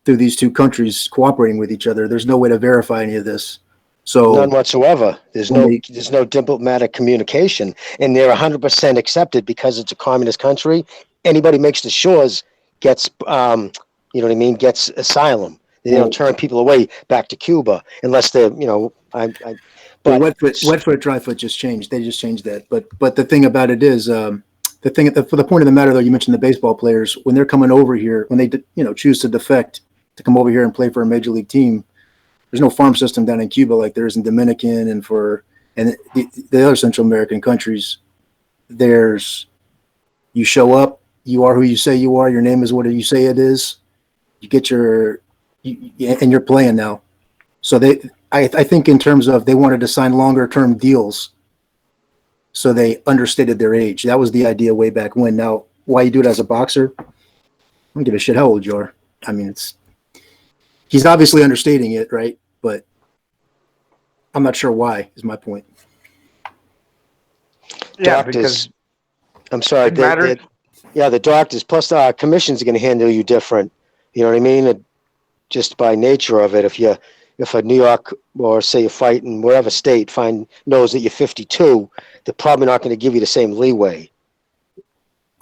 through these two countries cooperating with each other. There's no way to verify any of this. So none whatsoever. There's no diplomatic communication, and they're 100% accepted because it's a communist country. Anybody makes the shores gets, you know what I mean, gets asylum. They don't turn people away back to Cuba unless they're, you know, But wet foot, dry foot just changed. They just changed that. But the thing about it is, for the point of the matter, though, you mentioned the baseball players when they're coming over here, when they choose to defect to come over here and play for a major league team. There's no farm system down in Cuba like there is in Dominican and the other Central American countries. You show up, you are who you say you are. Your name is what you say it is. You get and you're playing now. So I think in terms of they wanted to sign longer term deals, so they understated their age. That was the idea way back when. Now, why you do it as a boxer? I don't give a shit how old you are. I mean, he's obviously understating it, right? But I'm not sure why. Is my point. Yeah, doctors. I'm sorry. It matters. The doctors plus the commissions are going to handle you different. You know what I mean? Just by nature of it, if a New York or say you fight in wherever state knows that you're 52, they're probably not going to give you the same leeway.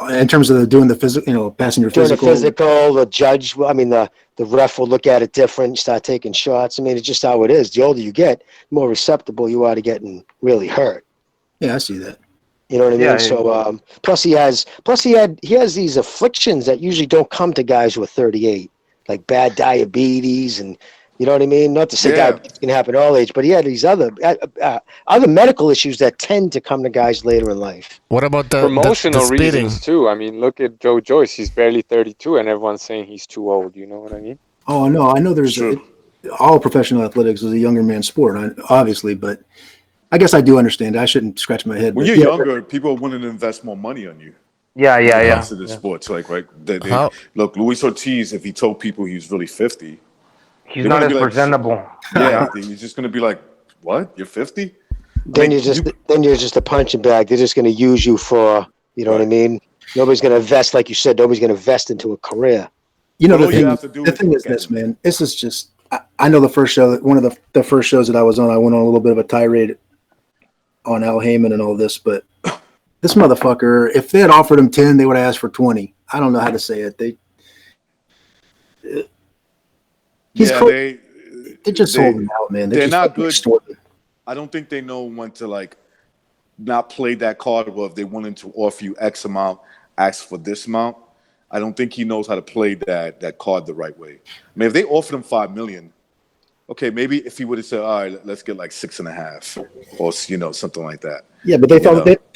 In terms of doing the physical, passing your physical. Doing the physical, the judge, I mean, the ref will look at it different. You start taking shots. I mean, it's just how it is. The older you get, the more receptible you are to getting really hurt. Yeah, I see that. You know what I mean? So, plus he has these afflictions that usually don't come to guys who are 38. like bad diabetes, and you know what I mean. Not to say Yeah. diabetes can happen at all age, but he had these other medical issues that tend to come to guys later in life. What about the Promotional spitting? reasons too. I mean, look at Joe Joyce. He's barely 32, and everyone's saying he's too old. You know what I mean? Oh no, I know there's True. all professional athletics is a younger man's sport, obviously, but I guess I do understand. I shouldn't scratch my head. When but you're yeah, younger, people are willing to invest more money on you. Yeah, When yeah, it yeah. comes to the sports, like right. How- Look, Luis Ortiz, if he told people he was really 50, He's They're not gonna as be like, presentable. yeah, he's just gonna be like, "What? You're 50?" Then mean, you're just a punching bag. They're just going to use you for, you know what I Right. mean? Nobody's going to invest, like you said. Nobody's going to invest into a career. you know All the you thing. have to do The is thing look is at this, him. man. This is just. I know the first show, one of the first shows that I was on, I went on a little bit of a tirade on Al Heyman and all this, but this motherfucker, if they had offered him 10, they would have asked for 20. I don't know how to say it. They just sold him out, man. They're just not fucking good. extorting. I don't think they know when to like not play that card. Well, if they wanted to offer you X amount, ask for this amount. I don't think he knows how to play that card the right way. I mean, if they offered him $5 million, okay, maybe if he would have said, "All right, let's get like 6.5," or something like that. Yeah, but they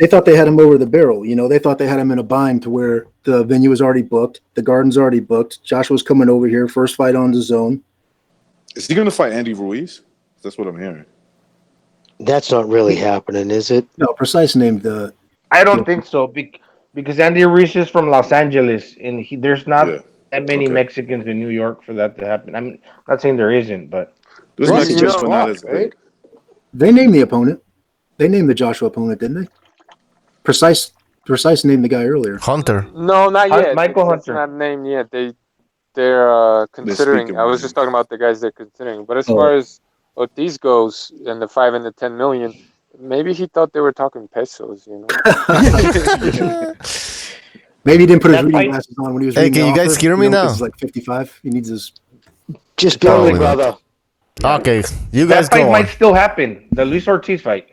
thought they had him over the barrel. They thought they had him in a bind to where the venue was already booked, the garden's already booked. Joshua's coming over here, first fight on the zone. Is he going to fight Andy Ruiz? That's what I'm hearing. That's not really happening, is it? No, Precise named the. I don't think so because Andy Ruiz is from Los Angeles, and there's not Yeah. that many Okay. Mexicans in New York for that to happen. I'm not saying there isn't, but Those Ruiz is Mexicans just are not fucked, as right? big. They named the opponent. They named the Joshua opponent, didn't they? Precise named the guy earlier. Hunter. No, not yet. Michael It's Hunter. not named yet. They're considering. speaking I was with just him. talking about the guys they're considering. But as Oh. far as Ortiz goes, and the 5 and the 10 million, maybe he thought they were talking pesos. Maybe he didn't put his That reading fight- glasses on when he was Hey, reading can the you guys offer, hear me now? Because he's like 55. He needs his. Just Probably barely, not. brother. Okay, you guys that fight go might on. still happen. The Luis Ortiz fight.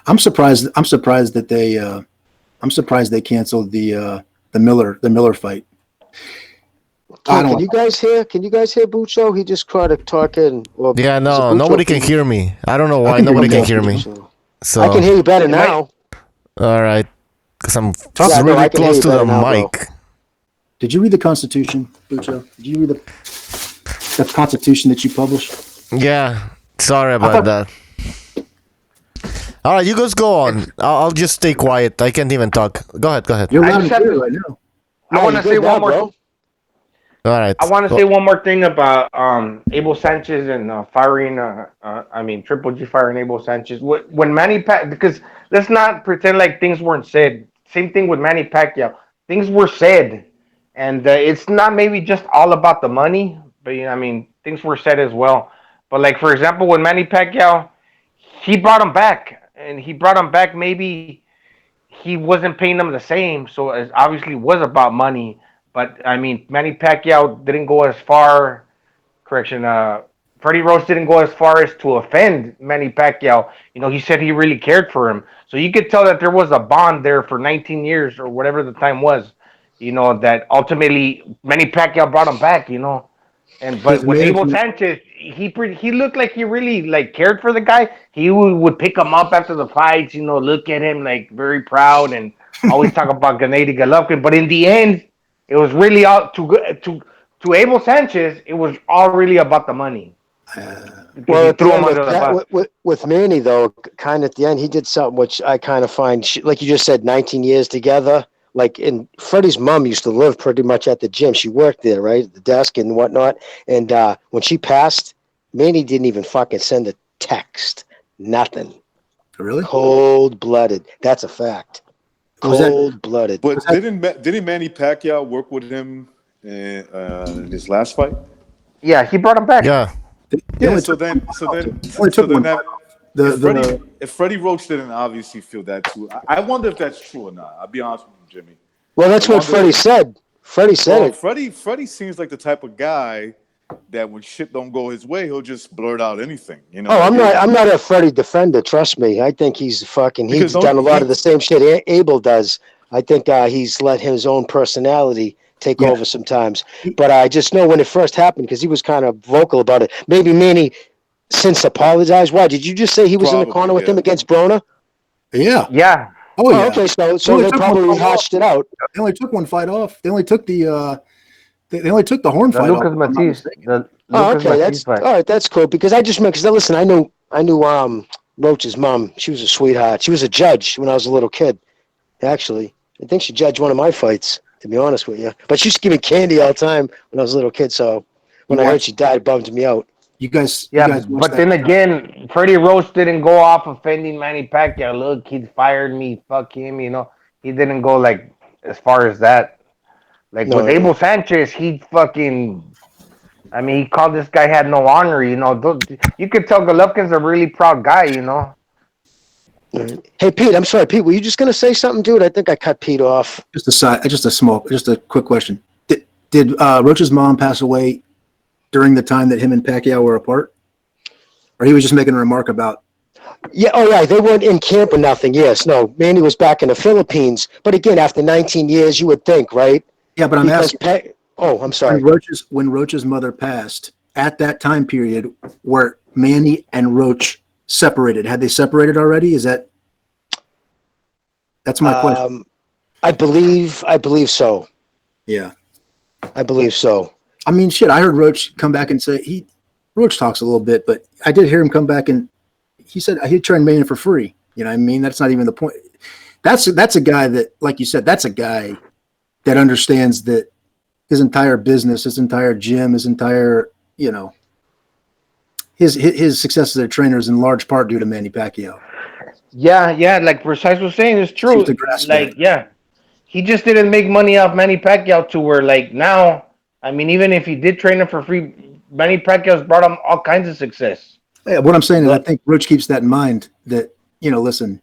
I'm surprised that they. I'm surprised they canceled the Miller fight. I don't Can you guys hear? Can you guys hear Bucho? He just started talking. Or Yeah, is it no, Bucho? nobody can hear me. I don't know I why can hear nobody you can now, hear me. Bucho. So, I can hear you better It might- now. all right, because I'm Yeah, no, really I can hear close you to the better now, bro. mic. Did you read the Constitution, Bucho? Did you read the Constitution that you published? Yeah, sorry about that. All right, you guys go on. I'll just stay quiet. I can't even talk. Go ahead. You're I loud and just have clear to- right now. I want to say one more. All right. I want to say one more thing about Abel Sanchez and firing. Triple G firing Abel Sanchez. When Manny because let's not pretend like things weren't said. Same thing with Manny Pacquiao. Things were said, and it's not maybe just all about the money, but things were said as well. But like for example, when Manny Pacquiao, he brought him back, and he brought him back. Maybe he wasn't paying them the same, so it obviously was about money. But Manny Pacquiao didn't go as far. Correction. Freddie Roach didn't go as far as to offend Manny Pacquiao. He said he really cared for him. So you could tell that there was a bond there for 19 years or whatever the time was. That ultimately Manny Pacquiao brought him back. But He's with made Abel from- Sanchez, he looked like he really cared for the guy. He would pick him up after the fights. Look at him like very proud and always talk about Gennady Golovkin. But in the end, it was really all to Abel Sanchez. It was all really about the money. Well, He at the threw him end under of the that, bus. with Manny though, kind of at the end, he did something which I kind of find, like you just said, 19 years together. Like, and Freddie's mom used to live pretty much at the gym. She worked there, right, at the desk and whatnot. And when she passed, Manny didn't even fucking send a text. Nothing. Really? Cold-blooded. That's a fact. Was that- Cold-blooded. But didn't Manny Pacquiao work with him in his last fight? Yeah, he brought him back. Yeah. Yeah. only So took- then only took one that. The If Freddie Roach didn't obviously feel that too, I wonder if that's true or not. I'll be honest with you, Jimmy. Well, that's I what wonder- Freddie said. Freddie said Well, it. Freddie seems like the type of guy that when shit don't go his way, he'll just blurt out anything. Oh, I'm not a Freddie defender. Trust me. I think he's Because he's done a lot of the same shit Abel does. I think he's let his own personality take over sometimes. But I just know when it first happened because he was kind of vocal about it. Maybe Manny since apologized. Why did you just say he was in the corner with him against Broner? Yeah. Yeah. Oh yeah. Okay, so they probably hashed it out. They only took one fight off. They only took the horn The fight Lucas off. if I'm not Matisse. mistaken. The Oh, Lucas okay, Matisse that's fight. all right. That's cool because I just meant because listen, I knew Roach's mom. She was a sweetheart. She was a judge when I was a little kid. Actually, I think she judged one of my fights. To be honest with you, but she used to give me candy all the time when I was a little kid. So when I heard she died, it bummed me out. You guys Yeah, watched but then again, Freddie Roach didn't go off offending Manny Pacquiao. Look, he fired me. Fuck him. You know, he didn't go like as far as that. Like No, with Abel Sanchez, he fucking. I mean, he called this guy had no honor. You know, you could tell Golovkin's a really proud guy. You know. Hey Pete, I'm sorry, Pete. Were you just gonna say something, dude? I think I cut Pete off. just a quick question. Did Roach's mom pass away during the time that him and Pacquiao were apart, or he was just making a remark about? Yeah. Oh yeah, they weren't in camp or nothing. Yes. No. Manny was back in the Philippines, but again, after 19 years, you would think, right? Yeah, but I'm asking. I'm sorry. When Roach's mother passed, at that time period, were Manny and Roach separated? Had they separated already? That's my question. I believe so. Yeah. I believe so. I mean, shit, I heard Roach come back and say Roach talks a little bit, but I did hear him come back and he said he'd train Manny for free. You know what I mean? That's not even the point. That's a guy that, like you said, that's a guy that understands that his entire business, his entire gym, his entire, you know, his success as a trainer is in large part due to Manny Pacquiao. Yeah, like Precise was saying, it's true. Like, yeah, he just didn't make money off Manny Pacquiao to where, like, now, I mean, even if he did train him for free, Manny Pacquiao's brought him all kinds of success. Yeah, what I'm saying is I think Roach keeps that in mind that, you know, listen,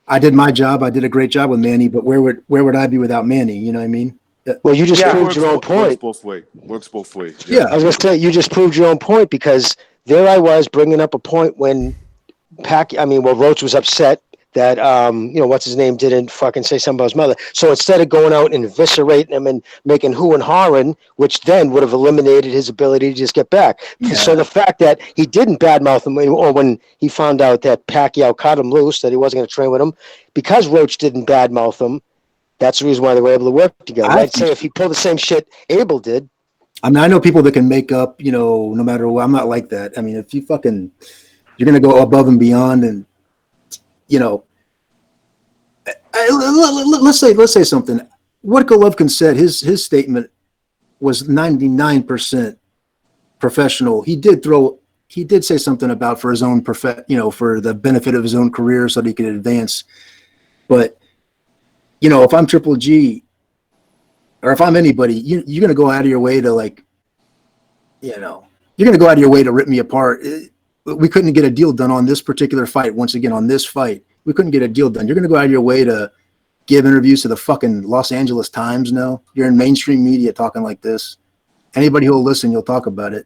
I did my job. I did a great job with Manny, but where would I be without Manny? You know what I mean? Well, you just proved your own point. Works both ways. Yeah. I was going to say, you just proved your own point because there I was bringing up a point when Roach was upset that, what's his name didn't fucking say something about his mother. So instead of going out and eviscerating him and making hoo and hawing, which then would have eliminated his ability to just get back. Yeah. So the fact that he didn't badmouth him, or when he found out that Pacquiao cut him loose, that he wasn't going to train with him, because Roach didn't badmouth him, that's the reason why they were able to work together. I'd say if he pulled the same shit Abel did. I mean, I know people that can make up, you know, no matter what. I'm not like that. I mean, if you're going to go above and beyond and, you know, let's say something. What Golovkin said, his statement was 99% professional. He did say something about for his own for the benefit of his own career so that he could advance. But, you know, if I'm Triple G or if I'm anybody, you're going to go out of your way to, like, you know, you're going to go out of your way to rip me apart. We couldn't get a deal done on this particular fight. Once again, on this fight, we couldn't get a deal done. You're going to go out of your way to give interviews to the fucking Los Angeles Times now. You're in mainstream media talking like this. Anybody who will listen, you'll talk about it.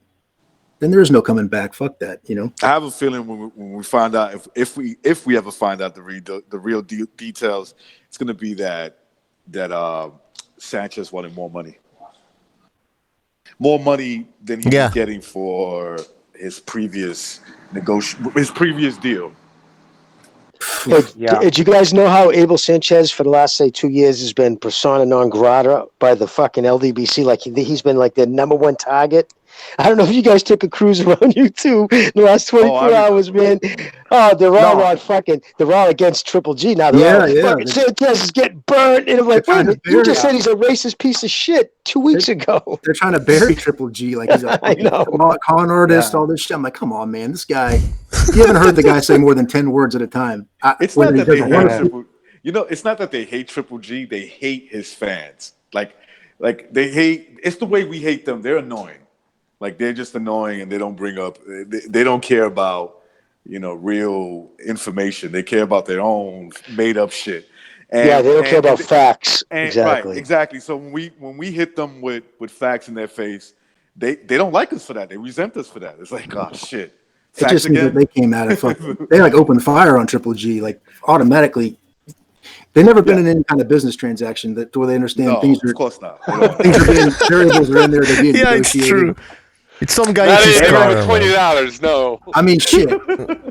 Then there is no coming back. Fuck that, you know. I have a feeling when we find out, if we ever find out the real details, it's going to be that Sanchez wanted more money than he was getting for his previous deal. Hey, did you guys know how Abel Sanchez for the last, say, 2 years has been persona non grata by the fucking LDBC? Like he's been like the number one target. I don't know if you guys took a cruise around YouTube in the last 24 hours, man. Oh, they're all against Triple G now. Fucking Sanchez is getting burnt. And I'm like, wait, you just said he's a racist piece of shit 2 weeks ago. They're trying to bury Triple G like he's a con artist, all this shit. I'm like, come on, man. This guy, you haven't heard the guy say more than 10 words at a time. It's not that they hate Triple G. You know, it's not that they hate Triple G. They hate his fans. Like they hate. It's the way we hate them. They're annoying. Like they're just annoying, and they don't bring up. They don't care about, you know, real information. They care about their own made up shit. And, they don't care about facts. Exactly. Right, exactly. So when we hit them with facts in their face, they don't like us for that. They resent us for that. It's like, oh shit. It just means that they came out of they like opened fire on Triple G, like automatically. They've never been in any kind of business transaction where they understand things are. Of course not. Things are being variables are in there. They're being Yeah, it's negotiated. true. It's some guy Not in his even car. over $20. No. I mean, shit.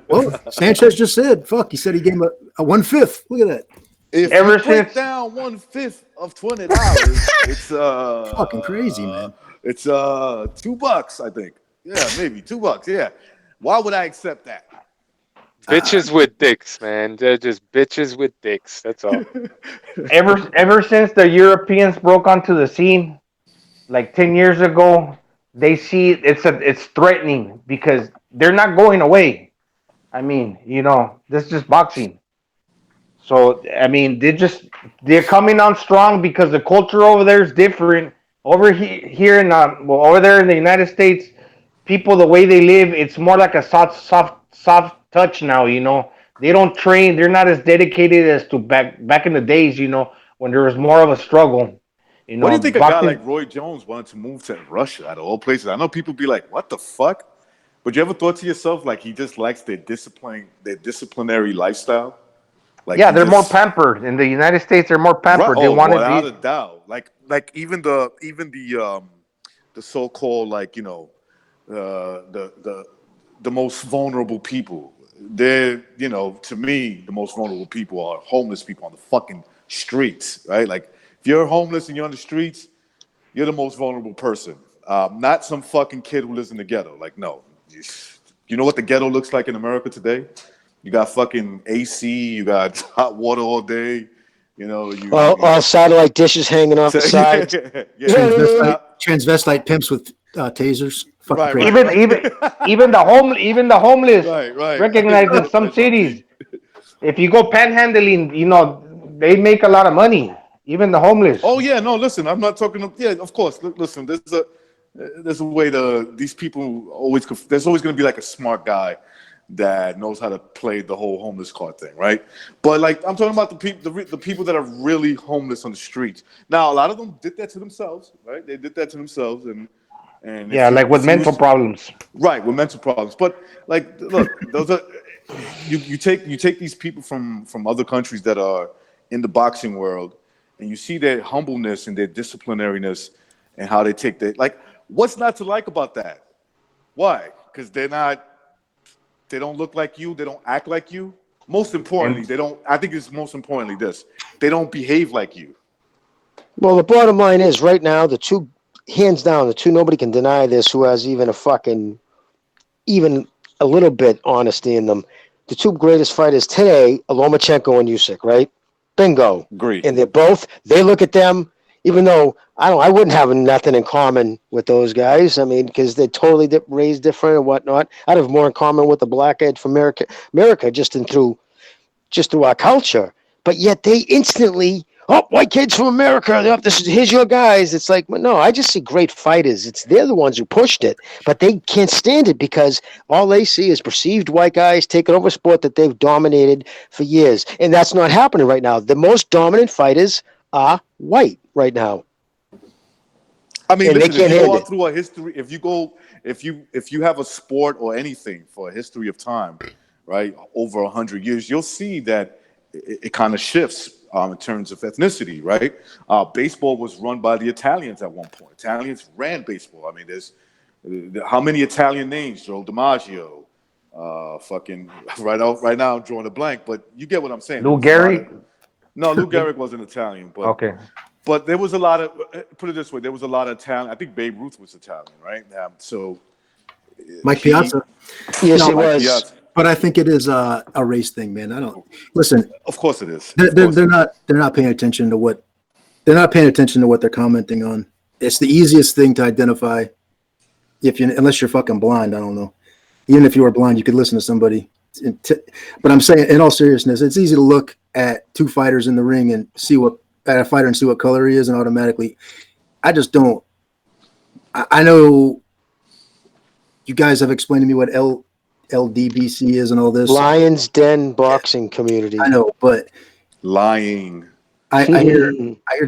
Well, Sanchez just said, "Fuck." He said he gave him a 1/5. Look at that. If Ever you break since- down 1/5 of $20, it's Fucking crazy, man. It's $2, I think. Yeah, maybe $2. Yeah. Why would I accept that? Bitches with dicks, man. They're just bitches with dicks. That's all. Ever since the Europeans broke onto the scene, like 10 years ago, they see it's threatening because they're not going away. I mean, this is just boxing. So I mean, they're coming on strong because the culture over there is different. Over here in over there in the United States, people the way they live, it's more like a soft touch now. They don't train. They're not as dedicated as to back in the days. When there was more of a struggle. What do you think a guy boxing- like Roy Jones wanted to move to Russia out of all places? I know people be like, "What the fuck?" But you ever thought to yourself like he just likes their disciplinary lifestyle? Like Yeah, he they're more just- pampered. In the United States, they're more pampered. Right. They Oh, want without to a doubt. Like even the so-called like the most vulnerable people. They're to me the most vulnerable people are homeless people on the fucking streets, right? Like if you're homeless and you're on the streets, you're the most vulnerable person. Not some fucking kid who lives in the ghetto. Like no, you know what the ghetto looks like in America today? You got fucking AC, you got hot water all day. All satellite dishes hanging off the sides. Transvestite pimps with tasers. Fucking Right, crazy. even the homeless right. recognized in some cities. If you go panhandling, they make a lot of money. Even the homeless. Oh yeah, no. Listen, I'm not talking. Yeah, of course. Listen, there's a way these people always. There's always going to be like a smart guy that knows how to play the whole homeless card thing, right? But like I'm talking about the people that are really homeless on the streets. Now a lot of them did that to themselves, right? They did that to themselves, and yeah, like with mental problems. Right, with mental problems. But like, look, those are you take these people from other countries that are in the boxing world, and you see their humbleness and their disciplinariness and how they take their what's not to like about that? Why? Because they don't look like you, they don't act like you. Most importantly, I think it's most importantly this. They don't behave like you. Well, the bottom line is right now, hands down, nobody can deny this who has even a little bit honesty in them. The two greatest fighters today are Lomachenko and Usyk, right? Bingo. Agreed. And they look at them, even though I wouldn't have nothing in common with those guys. I mean, because they're totally raised different and whatnot. I'd have more in common with the blackhead from America just through our culture. But yet they instantly, white kids from America, here's your guys. It's like, well, no, I just see great fighters. They're the ones who pushed it, but they can't stand it because all they see is perceived white guys taking over a sport that they've dominated for years. And that's not happening right now. The most dominant fighters are white right now. I mean, and listen, they can't if you go handle out through a history, if you have a sport or anything for a history of time, right, over 100 years, you'll see that it kind of shifts in terms of ethnicity, right? Baseball was run by the Italians at one point. Italians ran baseball. I mean, there's how many Italian names? Joe DiMaggio, fucking right now I'm drawing a blank, but you get what I'm saying. Lou Gehrig? No, Lou Gehrig wasn't Italian, but Okay. But there was a lot of, put it this way, there was a lot of Italian. I think Babe Ruth was Italian, right? Mike Piazza. Yes, No, it was. Piazza. But I think it is a race thing, man. I don't listen. Of course it is. They're not paying attention to what they're commenting on. It's the easiest thing to identify unless you're fucking blind. I don't know. Even if you were blind, you could listen to somebody. But I'm saying, in all seriousness, it's easy to look at two fighters in the ring and see what color he is, and automatically, I just don't. I know you guys have explained to me what LDBC is and all this. Lions Den Boxing Community. I know, but lying. I hear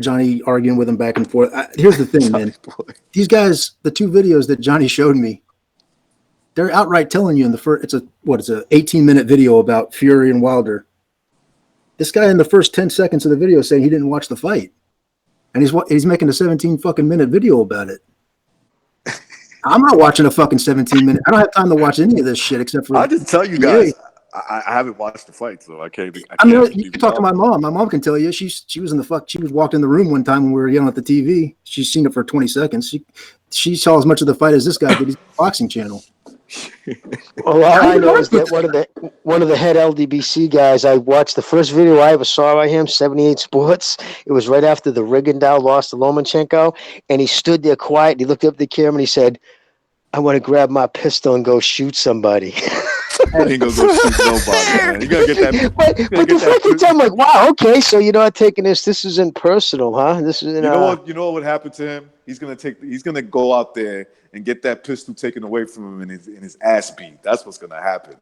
Johnny arguing with him back and forth. Here's the thing, man. These guys, the two videos that Johnny showed me, they're outright telling you in the first. It's a 18-minute video about Fury and Wilder. This guy in the first 10 seconds of the video saying he didn't watch the fight, and he's making a 17 fucking minute video about it. I'm not watching a fucking 17-minute. I don't have time to watch any of this shit except for. I'll just tell you guys, I haven't watched the fight, so I can't. I mean, you can talk to my mom. My mom can tell you. She was walked in the room one time when we were yelling at the TV. She's seen it for 20 seconds. She saw as much of the fight as this guy did. He's Boxing Channel. Well, all I know is that one of the head LDBC guys, I watched the first video I ever saw by him, 78 Sports. It was right after the Rigondeaux lost to Lomachenko, and he stood there quiet. And he looked up at the camera and he said, "I want to grab my pistol and go shoot somebody." He ain't gonna go shoot nobody, man. You gotta get that. But the fucking time, I'm like, wow, okay, so you're not taking this. This isn't personal, huh? This is. You know what? You know what would happen to him? He's gonna go out there and get that pistol taken away from him and his ass beat. That's what's gonna happen.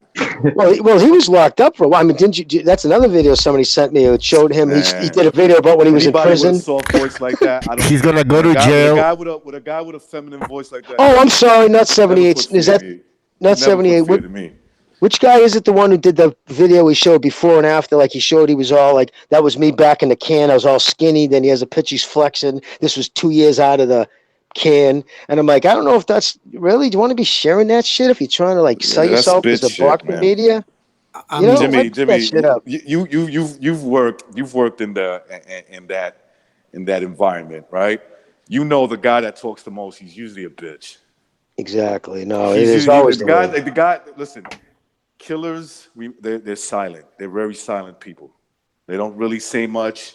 Well, he was locked up for a while. I mean, didn't you? That's another video somebody sent me. It showed him. He did a video about when he was in prison. With a soft voice like that, he's gonna go to jail. With a guy with a feminine voice like that. Oh, I'm sorry, not 78. Is that not 78? Which guy is it? The one who did the video he showed before and after? Like he showed he was all like, that was me back in the can. I was all skinny. Then he has a picture he's flexing. This was 2 years out of the can. And I'm like, I don't know if that's really, do you want to be sharing that shit if you're trying to like sell yourself as a boxing media? You know, Jimmy, you've worked in that environment, right? You know the guy that talks the most, he's usually a bitch. Exactly. No, it is always the guy. Listen, killers, they're silent. They're very silent people. They don't really say much.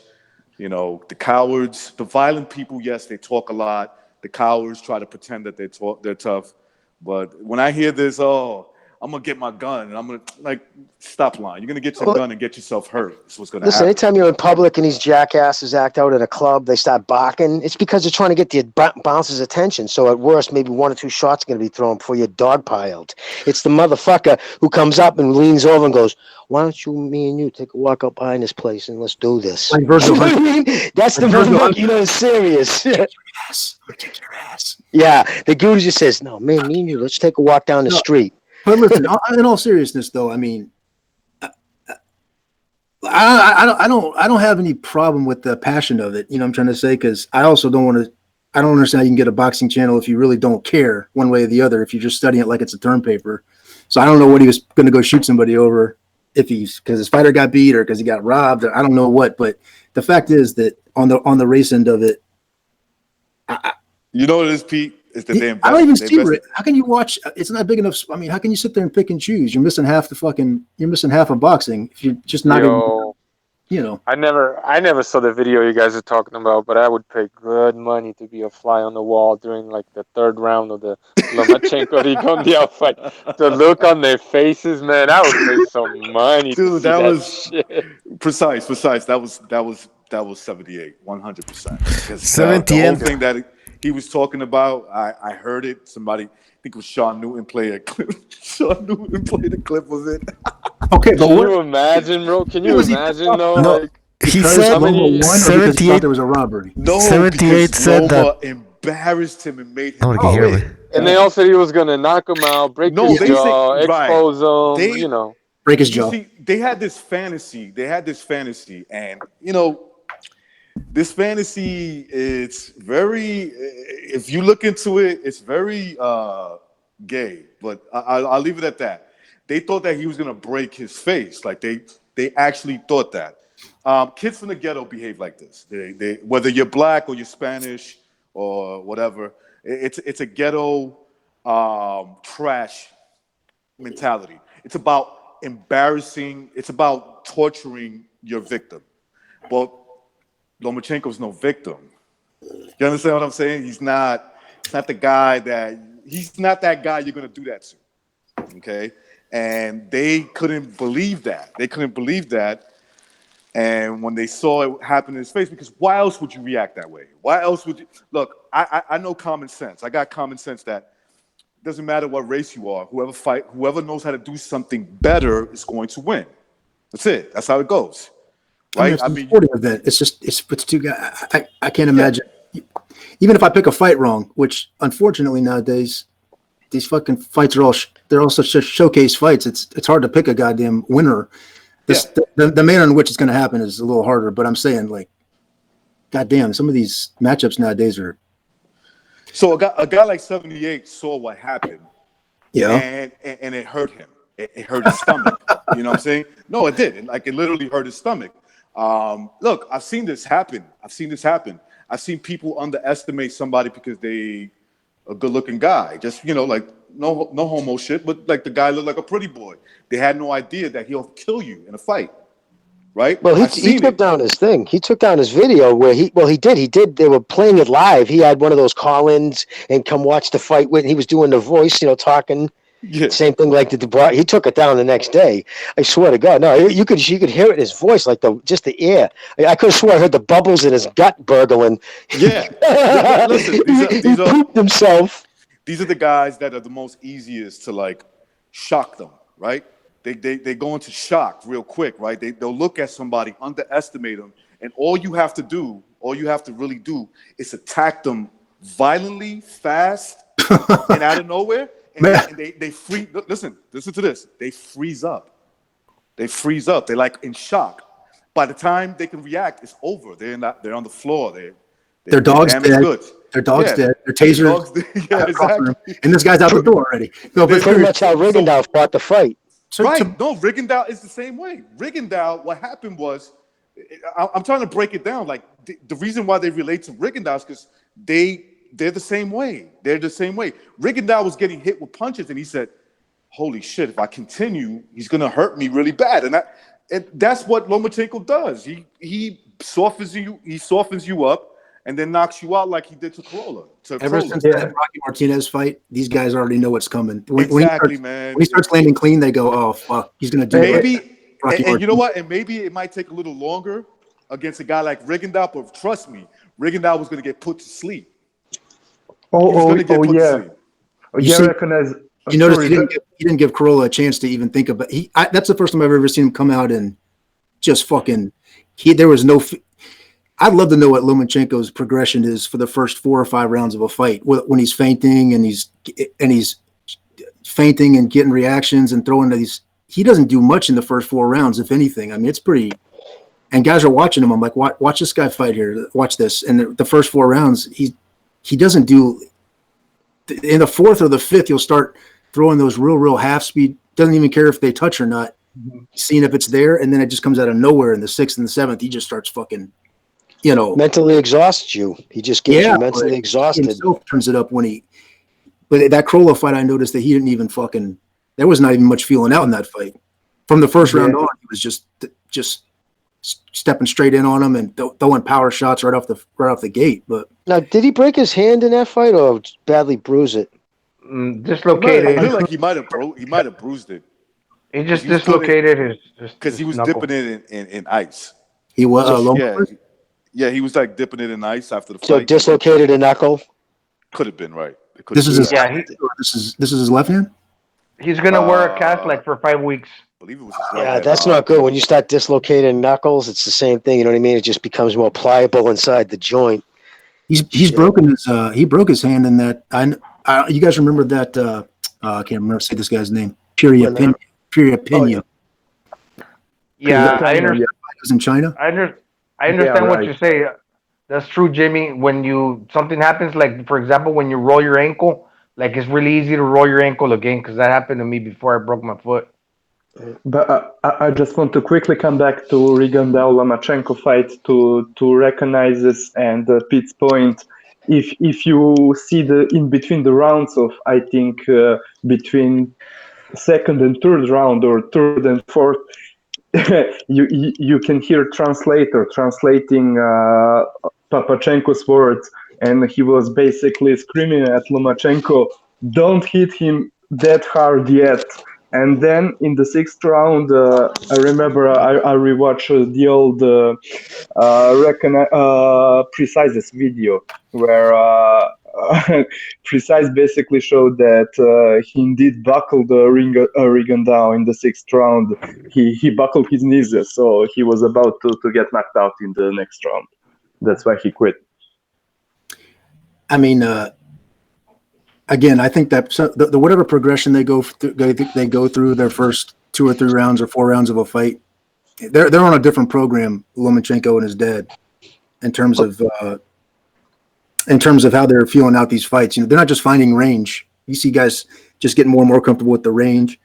You know, the cowards, the violent people, yes, they talk a lot. The cowards try to pretend that they're tough. But when I hear this, I'm gonna get my gun and I'm gonna stop lying. You're gonna get your gun and get yourself hurt. That's what's gonna happen. Listen, anytime you're in public and these jackasses act out at a club, they start barking. It's because they're trying to get the bouncer's attention. So at worst, maybe 1 or 2 shots are gonna be thrown before you're dogpiled. It's the motherfucker who comes up and leans over and goes, "Why don't me and you take a walk up behind this place and let's do this?" Like Virgil, you know what I mean? That's the motherfucker. You know, it's serious. Kick your ass. Yeah, the dude just says, "No, me and you, let's take a walk down the street." But listen, in all seriousness, though, I mean, I don't have any problem with the passion of it. You know what I'm trying to say? Because I also don't want to. I don't understand how you can get a boxing channel if you really don't care one way or the other. If you're just studying it like it's a term paper. So I don't know what he was going to go shoot somebody over, if he's because his fighter got beat or because he got robbed. Or I don't know what. But the fact is that on the race end of it, you know what it is, Pete. I don't even see it. How can you watch? It's not big enough. I mean, how can you sit there and pick and choose? You're missing half of boxing if you're just not. You know. I never saw the video you guys are talking about, but I would pay good money to be a fly on the wall during like the 3rd round of the Lomachenko Rigondeaux fight. The look on their faces, man, I would pay some money. Dude, that was precise. That was 78, 100%. 78. The whole thing that he was talking about, I heard it. Somebody, I think it was Sean Newton, played a clip. Sean Newton played a clip of it. Okay, but can you imagine, bro? Can you imagine, though? No, like, he said 78. There was a robbery. No, 78 said that embarrassed him and made him. Nobody can hear me. And they all said he was gonna knock him out, break his jaw, expose him. You know, break his jaw. See, they had this fantasy, and you know, this fantasy. It's very. If you look into it, it's very gay. But I'll leave it at that. They thought that he was gonna break his face. Like they actually thought that. Kids from the ghetto behave like this. They whether you're black or you're Spanish or whatever, it's a ghetto trash mentality. It's about embarrassing. It's about torturing your victim. But Lomachenko's no victim. You understand what I'm saying? He's not the guy that. He's not that guy you're gonna do that to. Okay. And they couldn't believe that. And when they saw it happen in his face, because why else would you react that way? Why else would you? Look, I know common sense. I got common sense that it doesn't matter what race you are. Whoever knows how to do something better is going to win. That's it. That's how it goes. Right? I mean, sporting event. It's two guys. I can't imagine. Yeah. Even if I pick a fight wrong, which unfortunately nowadays, these fucking fights are all such showcase fights. It's hard to pick a goddamn winner. The manner in which it's going to happen is a little harder, but I'm saying, like, goddamn, some of these matchups nowadays are. So a guy like 78 saw what happened, and it hurt him. It hurt his stomach. You know what I'm saying? No, it did. It literally hurt his stomach. Look, I've seen this happen. I've seen people underestimate somebody because they a good-looking guy. Just, like no homo shit, but like the guy looked like a pretty boy. They had no idea that he'll kill you in a fight. Right? Well, he took down his thing. He took down his video where he did. They were playing it live. He had one of those call-ins and come watch the fight with. He was doing the voice, talking. Yeah. Same thing like he took it down the next day. I swear to God, no, you could hear it in his voice, like the air. I could have sworn I heard the bubbles in his gut burgling. Yeah. Listen, he pooped himself. These are the guys that are the most easiest to like shock them, right? They go into shock real quick, right? They'll look at somebody, underestimate them, and all you have to really do is attack them violently, fast, and out of nowhere. And they freeze. Listen to this. They freeze up. They're like in shock. By the time they can react, it's over. They're on the floor. Their dog's dead. Their dog's dead. Their taser. Yeah, exactly. And this guy's out the door already. No, but pretty much how Rigondeaux fought the fight. No, Rigondeaux is the same way. Rigondeaux, what happened was, I'm trying to break it down. Like the reason why they relate to Rigondeaux is because they're the same way. They're the same way. Rigondeaux was getting hit with punches, and he said, "Holy shit! If I continue, he's gonna hurt me really bad." And that's what Lomachenko does. He softens you up, and then knocks you out like he did to Corolla. Ever since that Rocky Martinez fight, these guys already know what's coming. When he starts landing clean, they go, "Oh fuck, he's gonna do it." And you know what? And maybe it might take a little longer against a guy like Rigondeaux, but trust me, Rigondeaux was gonna get put to sleep. Yeah. You notice he didn't give Corolla a chance to even think about. That's the first time I've ever seen him come out and just fucking. There was no. I'd love to know what Lomachenko's progression is for the first 4 or 5 rounds of a fight when he's feinting and he's feinting and getting reactions and throwing these. He doesn't do much in the first 4 rounds, if anything. I mean, it's pretty. And guys are watching him. I'm like, watch this guy fight here. Watch this. And the first 4 rounds, he doesn't do. In the 4th or the 5th, you'll start throwing those real half speed. Doesn't even care if they touch or not. Seeing if it's there, and then it just comes out of nowhere. In the 6th and the 7th, he just starts fucking, mentally exhausts you. He just gets you mentally exhausted. He himself turns it up when he. But that Corolla fight, I noticed that he didn't even fucking. There was not even much feeling out in that fight. From the first round on, he was just stepping straight in on him and throwing power shots right off the gate. But now, did he break his hand in that fight or badly bruise it? Dislocated. I feel like he might have bruised it. He just dislocated his because he was knuckle. dipping it in ice. He was he was like dipping it in ice after the fight. So dislocated a knuckle. Could have been right. This is his left hand. He's gonna wear a cast like for 5 weeks. I believe it was. That's not good. When you start dislocating knuckles, it's the same thing. You know what I mean? It just becomes more pliable inside the joint. He broke his hand in that. You guys remember that? I can't remember say this guy's name. Purya Pena. Yeah, I understand. It was in China. I understand what you say. That's true, Jimmy. When something happens, like for example, when you roll your ankle, like it's really easy to roll your ankle again because that happened to me before I broke my foot. But I just want to quickly come back to Rigondeaux-Lomachenko fight to recognize this and Pete's point. If you see the in between the rounds of I think between 2nd and 3rd round or 3rd and 4th, you can hear translator translating Papachenko's words, and he was basically screaming at Lomachenko, "Don't hit him that hard yet." And then in the 6th round, I remember I rewatched the old Precise's video where Precise basically showed that he indeed buckled Rigondeaux in the 6th round. He buckled his knees, so he was about to get knocked out in the next round. That's why he quit. I mean, again, I think that the whatever progression they go through their first 2 or 3 rounds or 4 rounds of a fight, they're on a different program, Lomachenko and his dad, in terms of how they're feeling out these fights. They're not just finding range. You see guys just getting more and more comfortable with the range.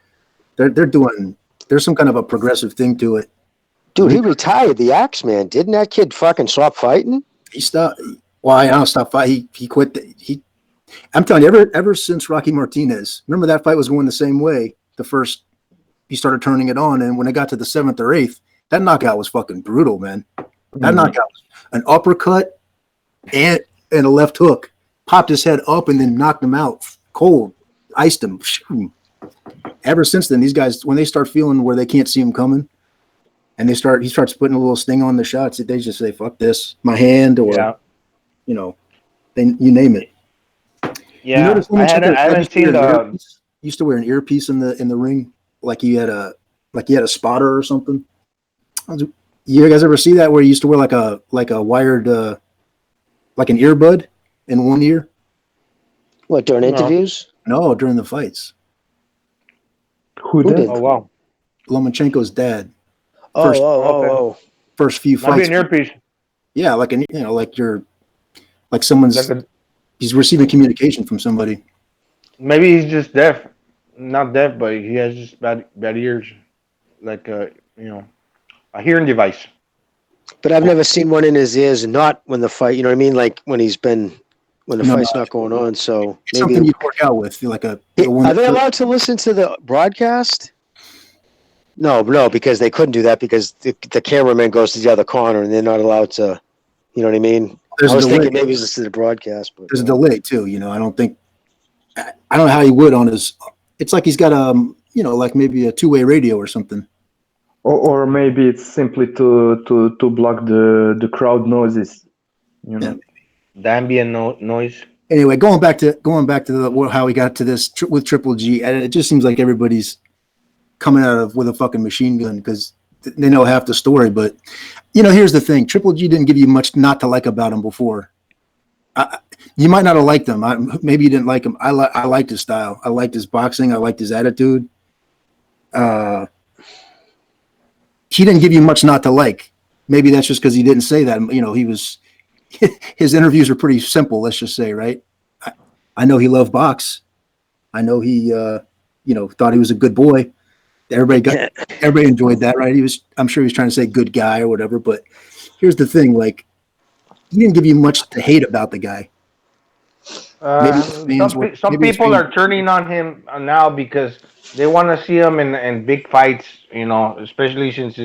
There's some kind of a progressive thing to it. Dude, he retired, the Axeman. Didn't that kid fucking stop fighting? He stopped. Well, I don't stop fighting. He quit. I'm telling you, ever since Rocky Martinez, remember that fight was going the same way. The first, he started turning it on, and when it got to the 7th or 8th, that knockout was fucking brutal, man. That knockout was an uppercut and a left hook, popped his head up and then knocked him out cold, iced him. Ever since then, these guys, when they start feeling where they can't see him coming, and he starts putting a little sting on the shots, they just say, "Fuck this, my hand," or you name it. Yeah, I haven't seen the. Used to wear an earpiece in the ring, like he had a spotter or something. You guys ever see that where he used to wear like a wired like an earbud in one ear? What, during interviews? No, during the fights. Who did? Oh wow. Lomachenko's dad. First few Might be fights. an earpiece. Yeah, like someone's he's receiving communication from somebody. Maybe he's just deaf. Not deaf, but he has just bad ears. Like a hearing device. But I've never seen one in his ears, not when the fight, you know what I mean? Like when the fight's not going on. So It's something you work out with. Are they allowed to listen to the broadcast? No, because they couldn't do that because the cameraman goes to the other corner and they're not allowed to, you know what I mean? I was thinking maybe it's to the broadcast. But there's a delay too, I don't know how he would on his, it's like he's got like maybe a two-way radio or something. Or maybe it's simply to block the crowd noises. The ambient noise. Anyway, going back to how we got to this with Triple G, and it just seems like everybody's coming with a fucking machine gun because they know half the story. But here's the thing: Triple G didn't give you much not to like about him before. You might not have liked him. Maybe you didn't like him. I liked his style. I liked his boxing. I liked his attitude. He didn't give you much not to like. Maybe that's just because he didn't say that. He was his interviews were pretty simple. Let's just say, right? I know he loved box. I know he, thought he was a good boy. Everybody enjoyed that, right? I'm sure he was trying to say good guy or whatever. But here's the thing: like, he didn't give you much to hate about the guy. Some people are turning on him now because they want to see him in big fights, especially since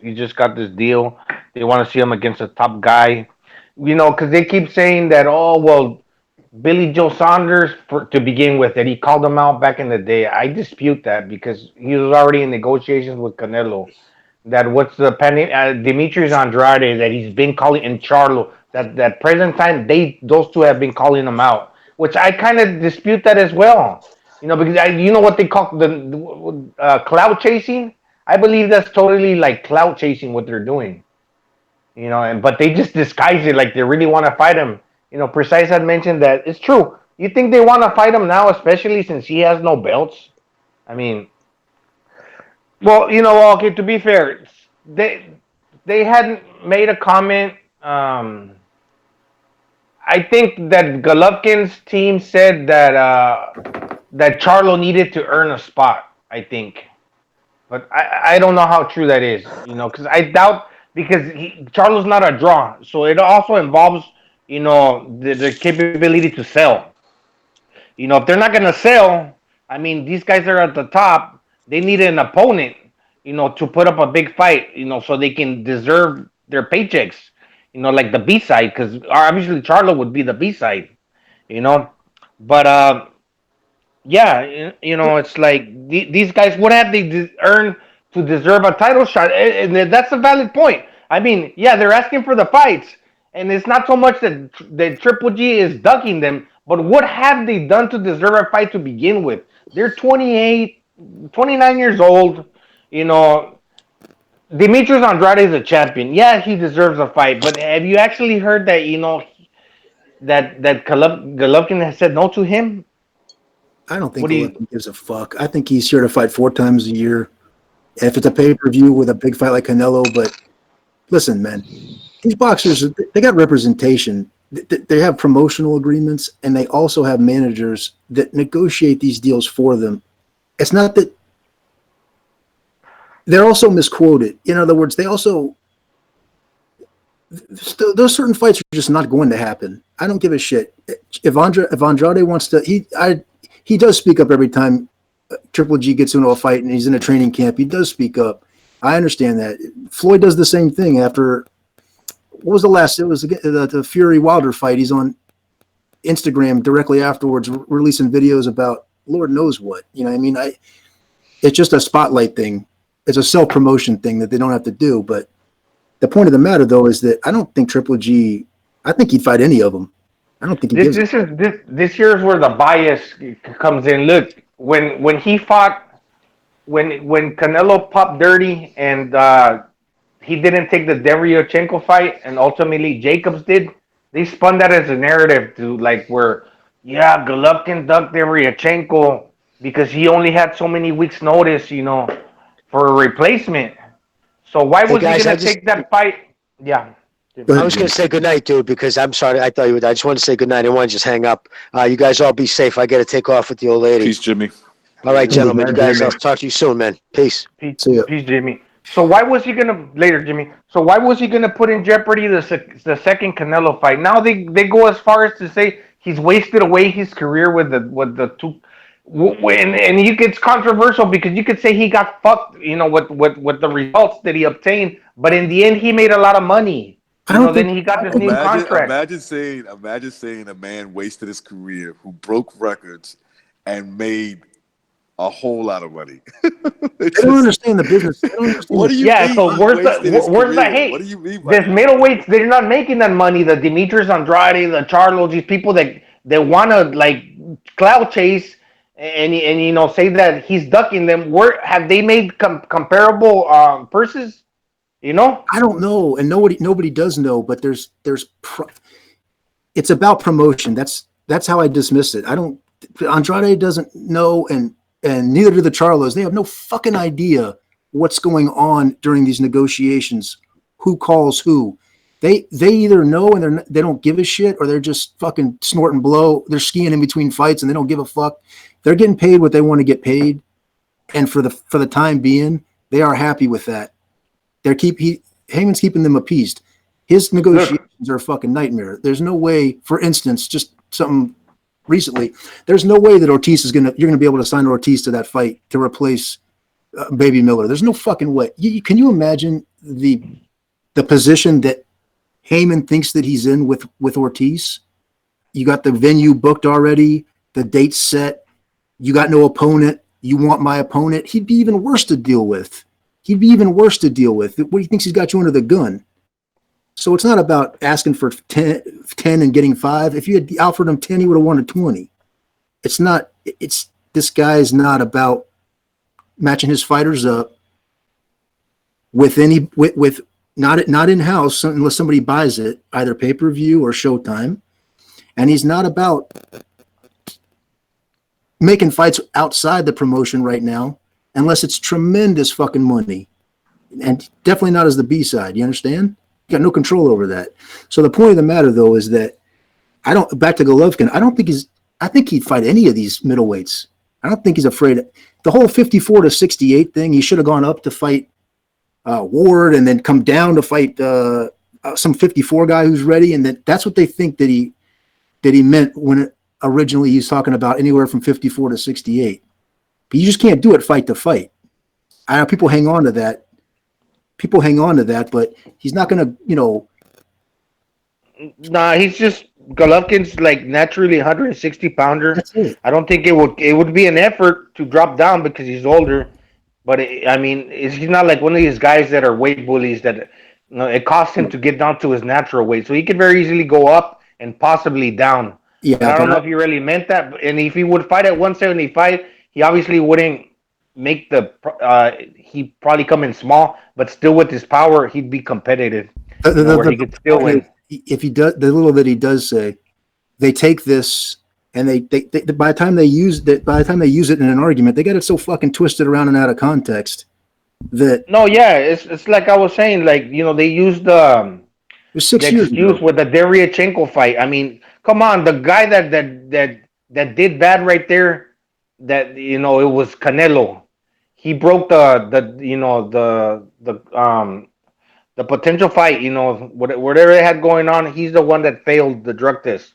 he just got this deal. They want to see him against a top guy, because they keep saying that, Billy Joe Saunders, to begin with, that he called him out back in the day. I dispute that because he was already in negotiations with Canelo. That Demetrius Andrade, that he's been calling, and Charlo, that present time, those two have been calling him out, which I kind of dispute that as well. Because what they call the clout chasing. I believe that's totally like clout chasing what they're doing. But they just disguise it like they really want to fight him. Precise had mentioned that it's true. You think they want to fight him now, especially since he has no belts? I mean, okay. To be fair, they hadn't made a comment. I think that Golovkin's team said that Charlo needed to earn a spot, I think. But I don't know how true that is, because I doubt, because Charlo's not a draw. So it also involves, the capability to sell. If they're not going to sell, I mean, these guys are at the top. They need an opponent, to put up a big fight, so they can deserve their paychecks, like the B side, because obviously Charlo would be the B side, But, it's like these guys, what have they earned to deserve a title shot? And that's a valid point. I mean, they're asking for the fights, and it's not so much that Triple G is ducking them, but what have they done to deserve a fight to begin with? They're 28, 29 years old. Demetrius Andrade is a champion. Yeah, he deserves a fight, but have you actually heard that, that Golovkin has said no to him? I don't think Golovkin gives a fuck. I think he's here to fight 4 times a year. if it's a pay-per-view with a big fight like Canelo. But listen, man, these boxers, they got representation. They have promotional agreements, and they also have managers that negotiate these deals for them. It's not that they're also misquoted. In other words, they also those certain fights are just not going to happen. I don't give a shit. If Andrade wants to, he does speak up every time Triple G gets into a fight and he's in a training camp. He does speak up. I understand that. Floyd does the same thing after. What was the last? It was the Fury Wilder fight. He's on Instagram directly afterwards, releasing videos about Lord knows what. You know what I mean? It's just a spotlight thing. It's a self-promotion thing that they don't have to do. But the point of the matter, though, is that I don't think Triple G. I think he'd fight any of them. I don't think he gives. This year's where the bias comes in. Look, when he fought, when Canelo popped dirty and he didn't take the Deryochenko fight, and ultimately Jacobs did. They spun that as a narrative to like where, yeah, Golovkin ducked Deryochenko because he only had so many weeks' notice, you know, for a replacement. So why was he gonna take that fight? Yeah. I was going to say goodnight, dude, because I'm sorry. I thought you would. I just want to say goodnight. I didn't want to just hang up. You guys all be safe. I got to take off with the old lady. Peace, Jimmy. All right, gentlemen. You guys, I'll talk to you soon, man. Peace. Peace, Jimmy. So why was he gonna later, Jimmy? So why was he gonna put in jeopardy the second Canelo fight? Now they go as far as to say he's wasted away his career with the two. And it's controversial because you could say he got fucked, you know, with the results that he obtained, but in the end he made a lot of money. Then he got this new contract. Imagine saying a man wasted his career who broke records and made a whole lot of money. They don't understand the business. What do you mean? So where's the hate? What do you mean? There's middleweights. They're not making that money. The Demetrius Andrade, the Charlos, these people that want to like clout chase and you know say that he's ducking them. Have they made comparable purses? You know, I don't know, and nobody does know. But it's about promotion. That's how I dismiss it. Andrade doesn't know, and neither do the Charlos. They have no fucking idea what's going on during these negotiations. Who calls who? They either know and they don't give a shit, or they're just fucking snorting blow. They're skiing in between fights and they don't give a fuck. They're getting paid what they want to get paid, and for the time being, they are happy with that. Heyman's keeping them appeased. His negotiations are a fucking nightmare. There's no way. For instance, just something recently, there's no way that you're gonna be able to sign Ortiz to that fight to replace Baby Miller. There's no fucking way. Can you imagine the position that Heyman thinks that he's in with Ortiz? You got the venue booked already, the date's set. You got no opponent. You want my opponent? He'd be even worse to deal with. What do you think he's got you under the gun? So it's not about asking for 10 and getting 5. If you had offered him 10, he would have wanted 20. This guy is not about matching his fighters up with not in-house unless somebody buys it, either pay-per-view or Showtime. And he's not about making fights outside the promotion right now unless it's tremendous fucking money. And definitely not as the B-side. You understand? You got no control over that. So the point of the matter, though, is that back to Golovkin, I think he'd fight any of these middleweights. I don't think he's afraid. The whole 54 to 68 thing, he should have gone up to fight Ward and then come down to fight some 54 guy who's ready. And that's what they think that he meant when originally he's talking about anywhere from 54 to 68. But you just can't do it fight to fight. I know people hang on to that. But he's not going to, Nah, he's just Golovkin's like naturally 160 pounder. That's it. I don't think it would be an effort to drop down because he's older. But he's not like one of these guys that are weight bullies that it costs him to get down to his natural weight. So he could very easily go up and possibly down. Yeah, I don't know if he really meant that. And if he would fight at 175, he obviously wouldn't make he'd probably come in small, but still with his power, he'd be competitive. Where he could still win. If he does the little that he does say, they take this and they by the time they use it in an argument, they got it so fucking twisted around and out of context That No, yeah, it's like I was saying, like they used it was 6 the years excuse ago. with the Deryachenko fight. I mean, come on, the guy that did bad right there, that it was Canelo. He broke the potential fight. Whatever they had going on, he's the one that failed the drug test.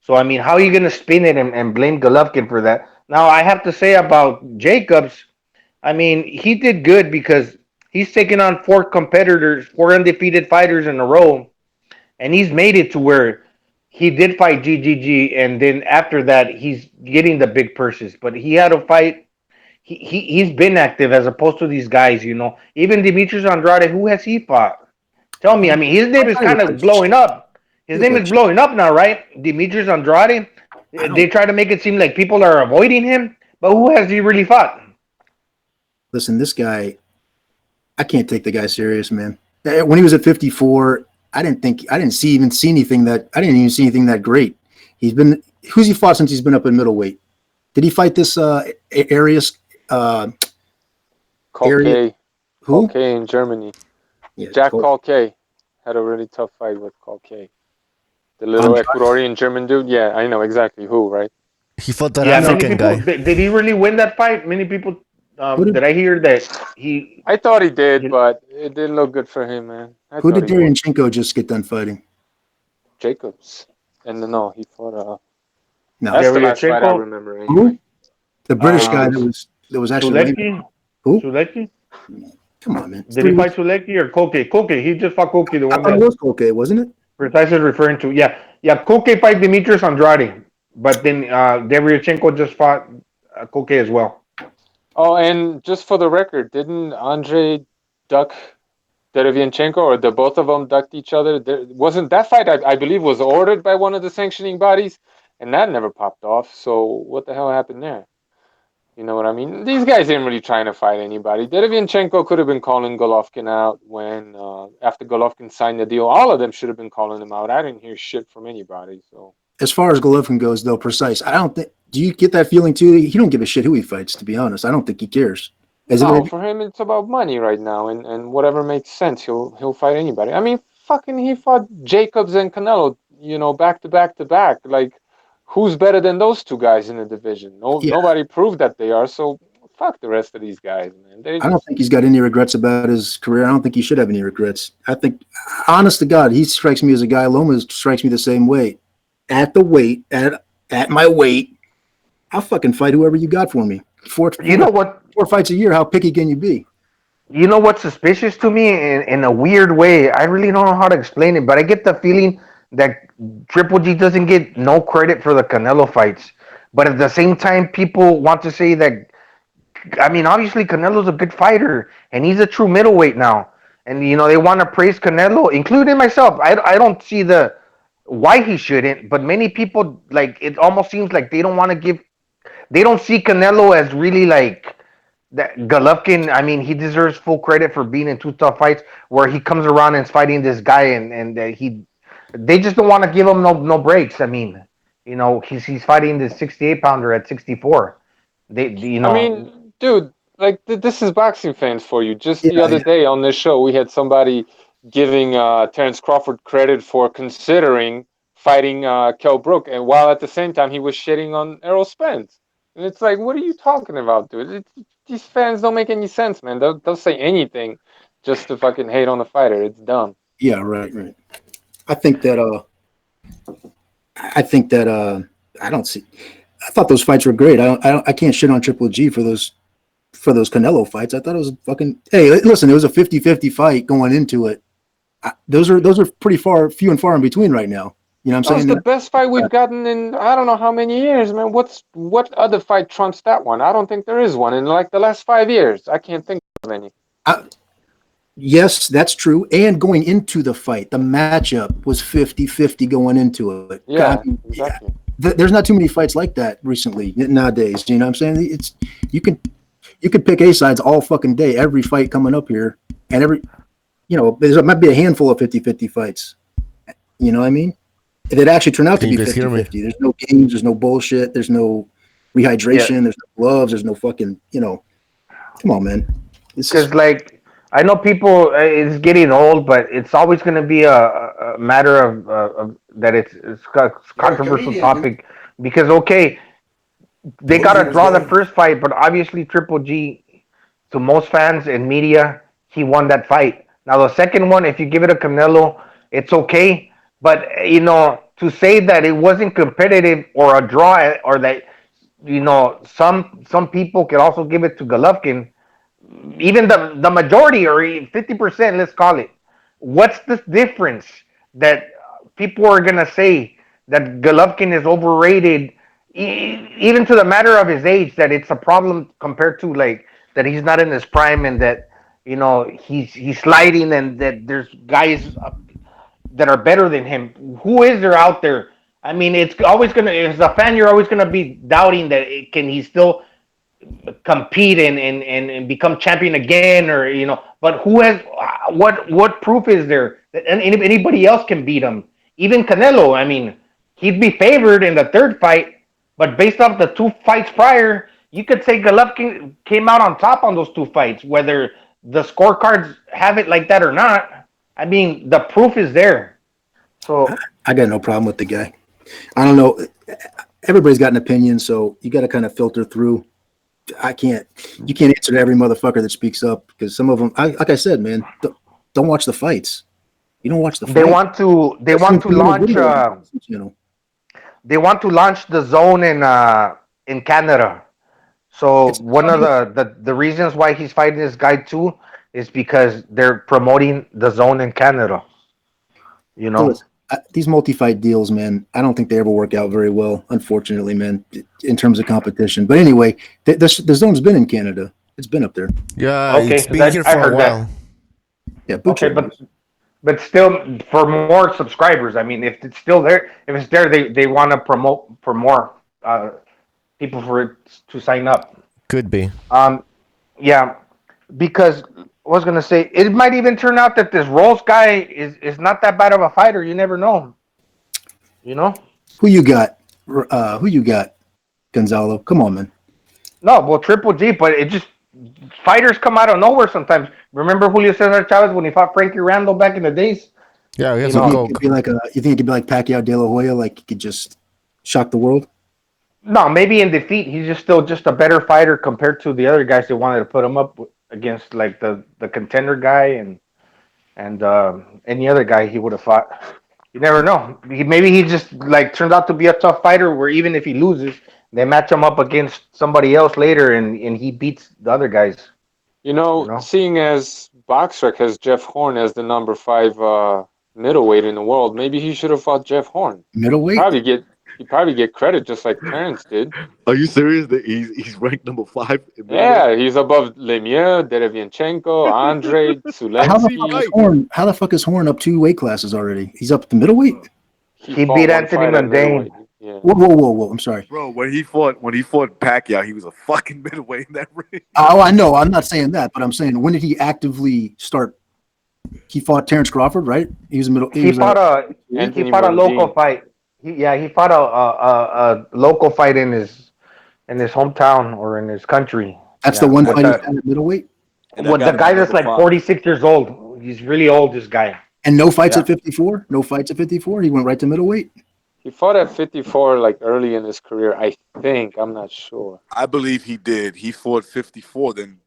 So I mean, how are you gonna spin it and blame Golovkin for that? Now I have to say about Jacobs. I mean, he did good because he's taken on four competitors, four undefeated fighters in a row, and he's made it to where he did fight GGG, and then after that, he's getting the big purses. But he had to fight. He's been active as opposed to these guys. Even Demetrius Andrade, who has he fought? Tell me. I mean, his name is kind of blowing up. His name is blowing up now, right? Demetrius Andrade. They try to make it seem like people are avoiding him, but who has he really fought? Listen, this guy, I can't take the guy serious, man. When he was at 54, I didn't even see anything that great. Who's he fought since he's been up in middleweight? Did he fight this Arias? Colkay. Who? Colkay in Germany. Yeah, Jack Colkay had a really tough fight with Colkay. The little Ecuadorian German dude. Yeah, I know exactly who, right? He fought that African guy. Did he really win that fight? Many people did I hear that he? I thought he did, but it didn't look good for him, man. Who did Deryachenko just get done fighting? Jacobs. And no, he fought. No, that's the last fight I remember. Anyway. Who? The British guy that was actually. Sulecki? Who? Sulecki? Come on, man. Did he fight Sulecki or Koke? Koke. He just fought Koke. The one that was Koke, wasn't it? Precise is referring to. Yeah. Koke fight Demetrius Andrade, but then Deryachenko just fought Koke as well. Oh, and just for the record, didn't Andre duck Derevianchenko, or the both of them ducked each other? Wasn't that fight? I believe was ordered by one of the sanctioning bodies, and that never popped off. So what the hell happened there? You know what I mean? These guys ain't really trying to fight anybody. Derevianchenko could have been calling Golovkin out when after Golovkin signed the deal. All of them should have been calling him out. I didn't hear shit from anybody. So as far as Golovkin goes, though, Precise, I don't think. Do you get that feeling too? He don't give a shit who he fights. To be honest, I don't think he cares. No, for him it's about money right now, and whatever makes sense, he'll fight anybody. I mean, fucking, he fought Jacobs and Canelo, back to back to back. Like, who's better than those two guys in the division? Nobody proved that they are. So fuck the rest of these guys, man. I don't think he's got any regrets about his career. I don't think he should have any regrets. I think, honest to God, he strikes me as a guy. Loma strikes me the same way. At the weight, at my weight, I'll fucking fight whoever you got for me. Four fights a year. How picky can you be? You know what's suspicious to me in a weird way? I really don't know how to explain it, but I get the feeling that Triple G doesn't get no credit for the Canelo fights. But at the same time, people want to say that, I mean, obviously Canelo's a good fighter, and he's a true middleweight now. And, they want to praise Canelo, including myself. I don't see why he shouldn't, but many people, like, it almost seems like they don't see Canelo as really like that. Golovkin, I mean, he deserves full credit for being in two tough fights where he comes around and is fighting this guy, and they just don't want to give him no breaks. I mean, he's fighting this 68-pounder at 64. I mean, dude, like this is boxing fans for you. Just the other day on this show, we had somebody giving Terrence Crawford credit for considering fighting Kell Brook, and while at the same time he was shitting on Errol Spence. And it's like, what are you talking about, dude? These fans don't make any sense, man. They'll say anything just to fucking hate on the fighter. It's dumb. Yeah, right. I think that I don't see. I thought those fights were great. I can't shit on Triple G for those Canelo fights. I thought it was fucking. Hey, listen, it was a 50-50 fight going into it. Those are pretty few and far in between right now. You know what I'm saying? That's the best fight we've gotten in I don't know how many years, man. What other fight trumps that one? I don't think there is one in like the last 5 years. I can't think of any. Yes, that's true. And going into the fight, the matchup was 50-50 going into it. Yeah, exactly. There's not too many fights like that recently nowadays. You know what I'm saying? You could pick A sides all fucking day, every fight coming up here, and there might be a handful of 50-50 fights. You know what I mean? It actually turned out to be 50-50. There's no games, there's no bullshit, there's no rehydration, there's no gloves, there's no fucking, come on, man. Because like I know people, it's getting old, but it's always going to be a matter of that it's a controversial topic. Because okay, they got to draw the first fight, but obviously Triple G, to most fans and media, he won that fight. Now the second one, if you give it a Canelo, it's okay. But to say that it wasn't competitive or a draw, or that some people could also give it to Golovkin, even the majority or 50%, let's call it. What's the difference that people are gonna say that Golovkin is overrated, even to the matter of his age, that it's a problem compared to like that he's not in his prime, and that he's sliding, and that there's guys that are better than him. Who is there out there? I mean, it's always gonna, as a fan, you're always gonna be doubting that can he still compete and become champion again, or but who has what proof is there that anybody else can beat him? Even Canelo, I mean, he'd be favored in the third fight, but based off the two fights prior, you could say Golovkin came out on top on those two fights, whether the scorecards have it like that or not. I mean, the proof is there. So I got no problem with the guy. I don't know. Everybody's got an opinion, so you got to kind of filter through. You can't answer to every motherfucker that speaks up, because some of them, like I said, man, don't watch the fights. You don't watch the fight. They want to launch the zone in Canada. So one of the reasons why he's fighting this guy too is because they're promoting the zone in Canada. So listen, these multi-fight deals, man, I don't think they ever work out very well, unfortunately, man, in terms of competition. But anyway, the zone's been in Canada. It's been up there. Yeah, okay, it's been here for a while. Yeah, okay, but still, for more subscribers. I mean, if it's still there, they want to promote for more people for it to sign up. Could be. Yeah, because I was gonna say it might even turn out that this Rolls guy is not that bad of a fighter. You never know. Who you got? Gonzalo? Come on, man. No, well, Triple G, but it just fighters come out of nowhere sometimes. Remember Julio Cesar Chavez when he fought Frankie Randall back in the days? Yeah, he has you think it could be like Pacquiao De La Hoya, like he could just shock the world? No, maybe in defeat he's still a better fighter compared to the other guys that wanted to put him up against, like the contender guy and any other guy he would have fought. You never know. Maybe he just like turns out to be a tough fighter, where even if he loses, they match him up against somebody else later, and he beats the other guys. Seeing as BoxRec has Jeff Horn as the number 5 middleweight in the world, maybe he should have fought Jeff Horn. Middleweight? He'd probably get credit just like Terrence did. Are you serious that he's ranked number 5? Yeah, he's above Lemieux, Derevianchenko, Andre, Sulenski. How the fuck is Horn up 2 weight classes already? He's up to middleweight? He beat Anthony Mundane. Yeah. Whoa! I'm sorry, bro. When he fought Pacquiao, he was a fucking middleweight in that ring. Oh, I know. I'm not saying that, but I'm saying, when did he actively start? He fought Terrence Crawford, right? He was middle. He fought a local fight. He fought a local fight in his hometown or in his country. That's the one fight he had at middleweight. With the guy that's like 46 years old. He's really old, this guy. And no fights at 54. No fights at 54. He went right to middleweight. He fought at 54 like early in his career, I think. I'm not sure. I believe he did. He fought 54, then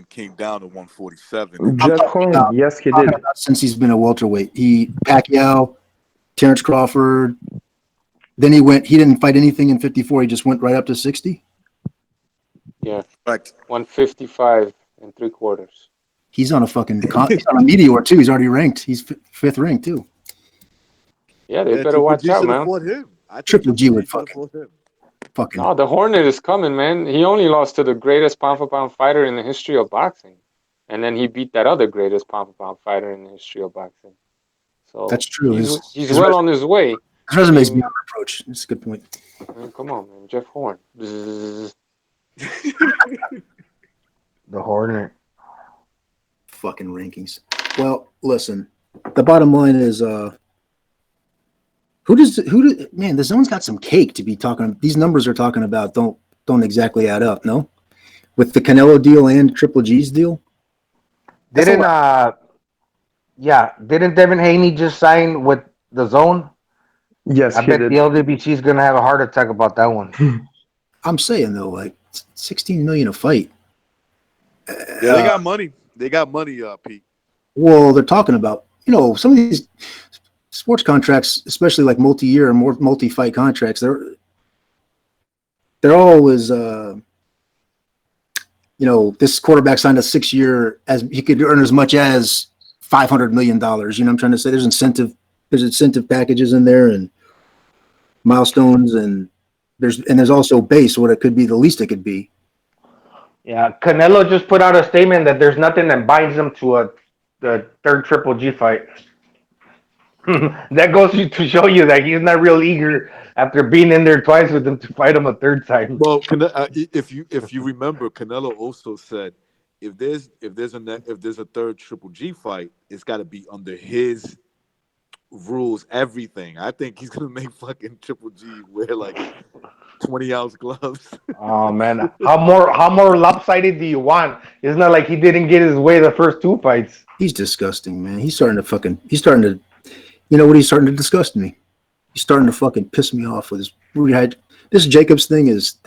came down to 147. Jeff Horn, yes, he did. Since he's been a welterweight, Pacquiao, Terrence Crawford. Then he didn't fight anything in 54. He just went right up to 60. Yeah, correct. 155 3/4. He's on a fucking he's on a meteor too. He's already ranked. He's 5th ranked too. Yeah, they better watch out, man. Triple G would fucking. No, the Hornet is coming, man. He only lost to the greatest pound-for-pound fighter in the history of boxing, and then he beat that other greatest pound-for-pound fighter in the history of boxing. So that's true. He's well on his way. His resume is beyond reproach. That's a good point. Come on, man. Jeff Horn. The Hornet. Fucking rankings. Well, listen. The bottom line is, man, the zone's got some cake to be talking. These numbers are talking about don't exactly add up, no? With the Canelo deal and Triple G's deal. Didn't didn't Devin Haney just sign with the Zone? Yes, I he bet did. the LWBC is gonna have a heart attack about that one. I'm saying though, like 16 million a fight. Yeah, they got money. They got money, Pete. Well, they're talking about, some of these sports contracts, especially like multi-year and more multi-fight contracts, they're always, this quarterback signed a 6-year, as he could earn as much as $500 million. You know what I'm trying to say? There's incentive packages in there and milestones, and there's also base, what it could be, the least it could be. Yeah, Canelo just put out a statement that there's nothing that binds him to the third Triple G fight. That goes to show you that he's not real eager after being in there twice with him to fight him a third time. Well, if you remember, Canelo also said if there's a third Triple G fight, it's got to be under his rules. Everything. I think he's gonna make fucking Triple G wear like 20-ounce gloves. Oh man, how more lopsided do you want? It's not like he didn't get his way the first 2 fights. He's disgusting, man. He's starting to you know what, he's starting to disgust me. He's starting to fucking piss me off with his this Jacobs thing he's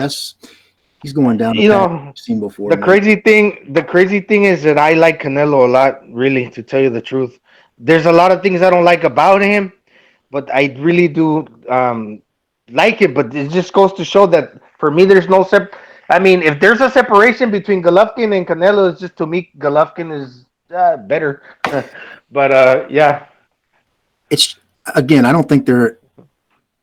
going down the path I've seen before. The crazy thing is that I like Canelo a lot, really, to tell you the truth. There's a lot of things I don't like about him, but I really do like it. But it just goes to show that for me, there's no I mean, if there's a separation between Golovkin and Canelo, it's just, to me, Golovkin is better. But yeah. It's, again, I don't think they're.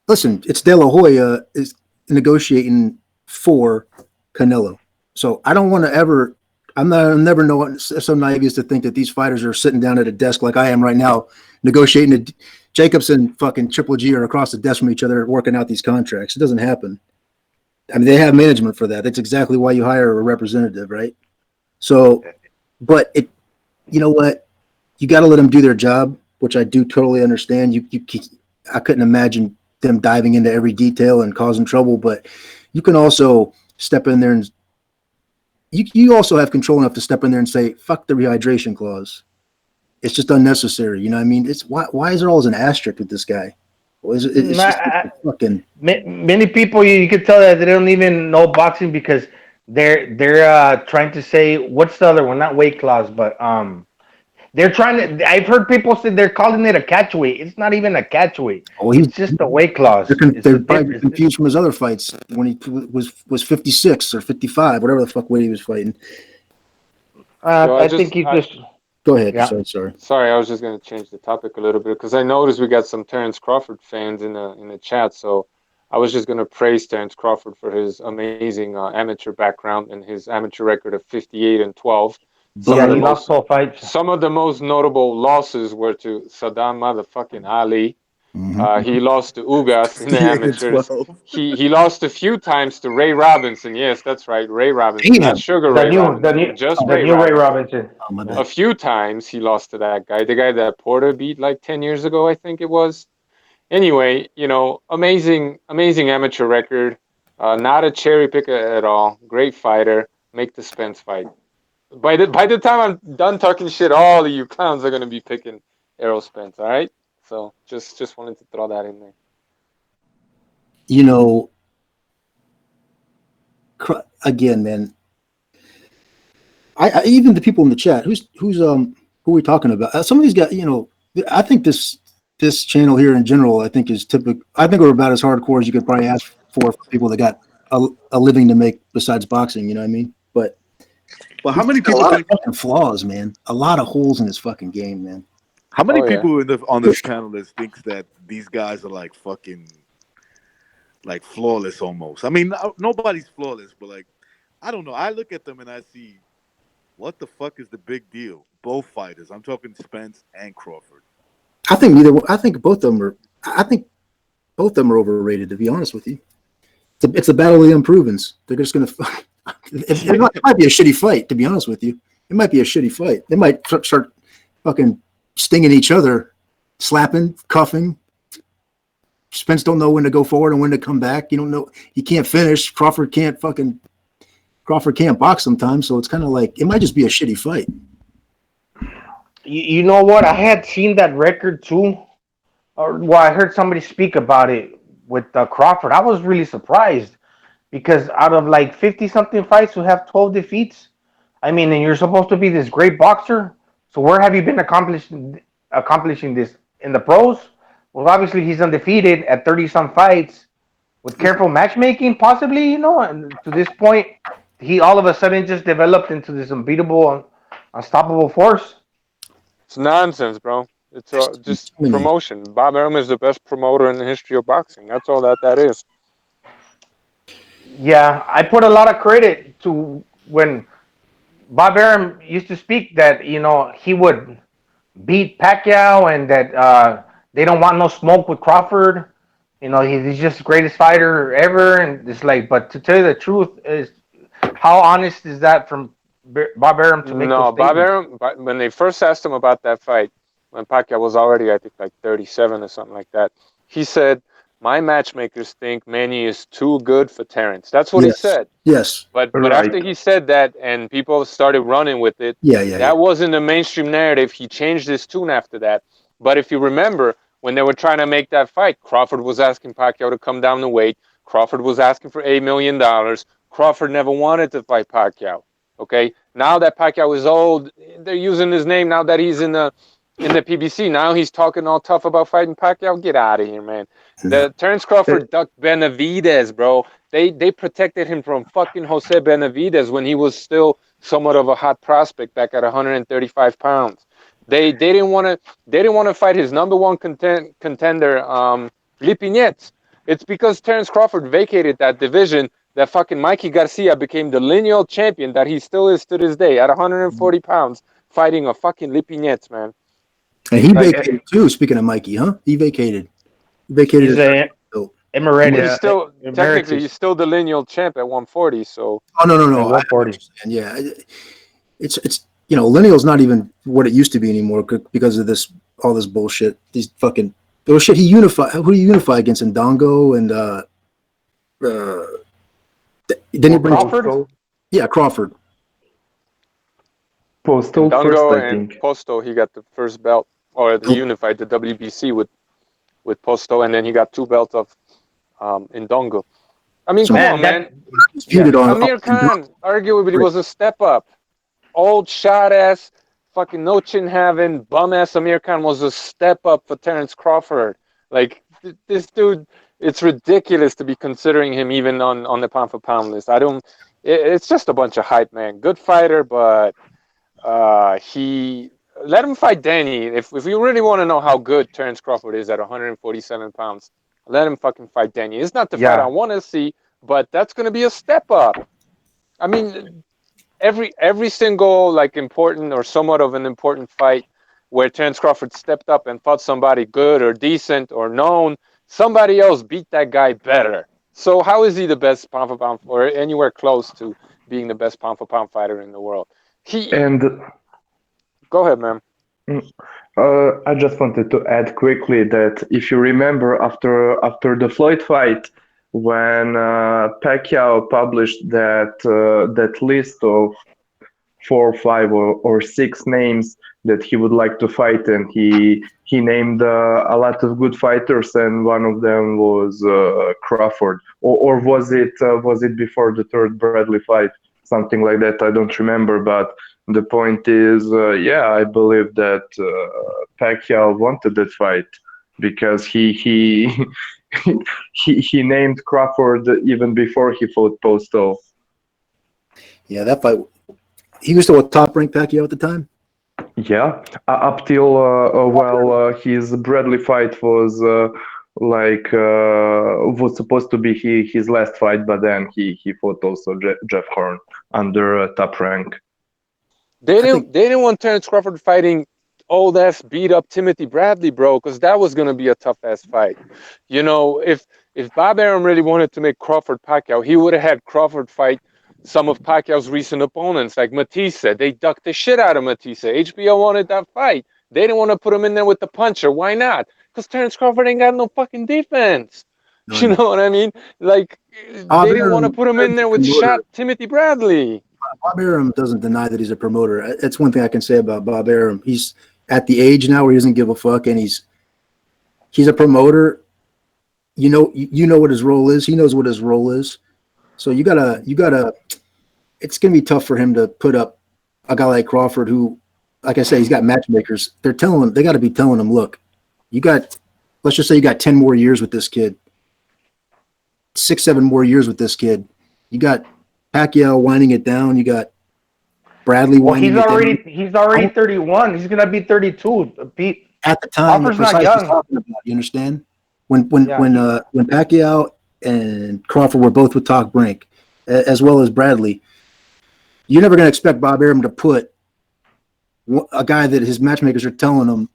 Listen, it's De La Hoya is negotiating for Canelo, so I don't want to ever. I'm never so naive as to think that these fighters are sitting down at a desk like I am right now, negotiating. Jacobs and fucking Triple G are across the desk from each other, working out these contracts. It doesn't happen. I mean, they have management for that. That's exactly why you hire a representative, right? So, but you know what? You got to let them do their job, which I do totally understand. I couldn't imagine them diving into every detail and causing trouble, but you can also step in there and you also have control enough to step in there and say, fuck the rehydration clause. It's just unnecessary. You know what I mean? It's why is there always an asterisk with this guy? Well, it's just fucking. Many people, you could tell that they don't even know boxing because they're trying to say, what's the other one? Not weight clause, but they're trying to. I've heard people say they're calling it a catch weight. It's not even a catch weight. Oh, it's just a weight clause. They're probably confused from his other fights when he was 56 or 55, whatever the fuck weight he was fighting. I think he just. Go ahead. Yeah. Sorry, I was just going to change the topic a little bit because I noticed we got some Terrence Crawford fans in the chat. So I was just going to praise Terrence Crawford for his amazing amateur background and his amateur record of 58-12. He lost 12 fights. Some of the most notable losses were to Saddam motherfucking Ali. Mm-hmm. He lost to Ugas in the amateurs. He lost a few times to Ray Robinson. Yes, that's right, Ray Robinson. Not Sugar Ray Robinson. Just Ray Robinson. A few times he lost to that guy. The guy that Porter beat like 10 years ago, I think it was. Anyway, amazing amateur record. Not a cherry picker at all. Great fighter. Make the Spence fight. By the time I'm done talking shit, all of you clowns are going to be picking Errol Spence, all right? So just wanted to throw that in there. Again, man. I even the people in the chat. Who are we talking about? Some of these guys. I think this channel here in general, I think is typical. I think we're about as hardcore as you could probably ask for people that got a living to make besides boxing. You know what I mean? But how many people think fucking flaws, man? A lot of holes in this fucking game, man. How many people on this channel that thinks that these guys are like fucking like flawless almost? I mean, nobody's flawless, but like, I don't know. I look at them and I see, what the fuck is the big deal? Both fighters. I'm talking Spence and Crawford. I think both of them are. I think both of them are overrated. To be honest with you, it's a battle of the unprovens. They're just gonna. It might be a shitty fight. To be honest with you, it might be a shitty fight. They might start fucking stinging each other, slapping, cuffing. Spence don't know when to go forward and when to come back. You don't know. He can't finish. Crawford can't box sometimes. So it's kind of like it might just be a shitty fight. You know what? I had seen that record too. Or well, I heard somebody speak about it with Crawford. I was really surprised because out of like 50 something fights to have 12 defeats, I mean, and you're supposed to be this great boxer. So where have you been accomplishing this in the pros? Well, obviously he's undefeated at 30 some fights with careful matchmaking, possibly. And to this point, he all of a sudden just developed into this unbeatable, unstoppable force. It's nonsense, bro. It's just Too many. promotion. Bob Arum is the best promoter in the history of boxing. That's all that is. Yeah, I put a lot of credit to when Bob Arum used to speak that he would beat Pacquiao and that they don't want no smoke with Crawford. He's just the greatest fighter ever, and it's like. But to tell you the truth, is how honest is that from Bob Arum to make No, those Bob statements? Arum, when they first asked him about that fight, when Pacquiao was already, I think, like 37 or something like that, he said, my matchmakers think Manny is too good for Terrence. That's what he Yes. said. Yes. But Right. after he said that and people started running with it, Yeah. Yeah. that wasn't the mainstream narrative. He changed his tune after that. But if you remember, when they were trying to make that fight, Crawford was asking Pacquiao to come down the weight. Crawford was asking for $8 million. Crawford never wanted to fight Pacquiao. Okay, now that Pacquiao is old, they're using his name now that he's in the PBC. Now he's talking all tough about fighting Pacquiao. Get out of here, man. The Terrence Crawford ducked Benavidez, bro. They protected him from fucking Jose Benavidez when he was still somewhat of a hot prospect back at 135 pounds. They didn't want to fight his number one contender, Lipinets. It's because Terrence Crawford vacated that division that fucking Mikey Garcia became the lineal champion that he still is to this day at 140 pounds, fighting a fucking Lipinets, man. And he vacated too. Speaking of Mikey, huh? He vacated. He vacated. He's a emeritus. He's still technically he's still the lineal champ at 140. So Oh no. 140. And yeah, it's lineal's not even what it used to be anymore because of all this bullshit. These fucking bullshit. He unified. Who do you unify against? Ndongo and then he brings Crawford? Yeah, Crawford. Postal first, Dungo I and think. Posto, he got the first belt, or he unified the WBC with Posto, and then he got 2 belts of Ndongo. I mean, So- come on, man. Disputed on Amir Khan arguably was a step up. Old shot ass, fucking no chin having, bum ass Amir Khan was a step up for Terrence Crawford. Like this dude, it's ridiculous to be considering him even on the pound for pound list. It's just a bunch of hype, man. Good fighter, but he let him fight Danny. If you really want to know how good Terrence Crawford is at 147 pounds, let him fucking fight Danny. It's not the fight I want to see, but that's going to be a step up. I mean, every single like important or somewhat of an important fight where Terrence Crawford stepped up and fought somebody good or decent or known, somebody else beat that guy better. So how is he the best pound for pound or anywhere close to being the best pound for pound fighter in the world? Go ahead, man. I just wanted to add quickly that if you remember after the Floyd fight, when Pacquiao published that list of 4, 5, or 6 names that he would like to fight, and he named a lot of good fighters, and one of them was Crawford, or was it before the third Bradley fight, something like that? I don't remember, but the point is, I believe that Pacquiao wanted that fight because he named Crawford even before he fought Posto. Yeah, that fight. He was still a top-ranked Pacquiao at the time. Yeah, up till his Bradley fight was was supposed to be his last fight, but then he fought also Jeff Horn under top rank. They didn't want Terrence Crawford fighting old ass beat up Timothy Bradley, bro, because that was gonna be a tough ass fight. You know, if Bob Arum really wanted to make Crawford Pacquiao, he would have had Crawford fight some of Pacquiao's recent opponents, like Matisse. They ducked the shit out of Matisse. HBO wanted that fight. They didn't want to put him in there with the puncher. Why not? Because Terrence Crawford ain't got no fucking defense. No, You know what I mean? Like, they didn't want to put him in there with shot Timothy Bradley. Bob Arum doesn't deny that he's a promoter. That's one thing I can say about Bob Arum. He's at the age now where he doesn't give a fuck, and he's a promoter. You know what his role is. He knows what his role is. So you gotta. It's gonna be tough for him to put up a guy like Crawford, who, like I said, he's got matchmakers. They got to be telling him, look, let's just say you got 10 more years with this kid, 6-7 more years with this kid. You got Pacquiao winding it down. You got Bradley winding it down. He's already 31. He's gonna be 32. Pete. At the time, Crawford's not young. Talking about, you understand? When Pacquiao and Crawford were both with Top Rank, as well as Bradley, you're never going to expect Bob Arum to put a guy that his matchmakers are telling him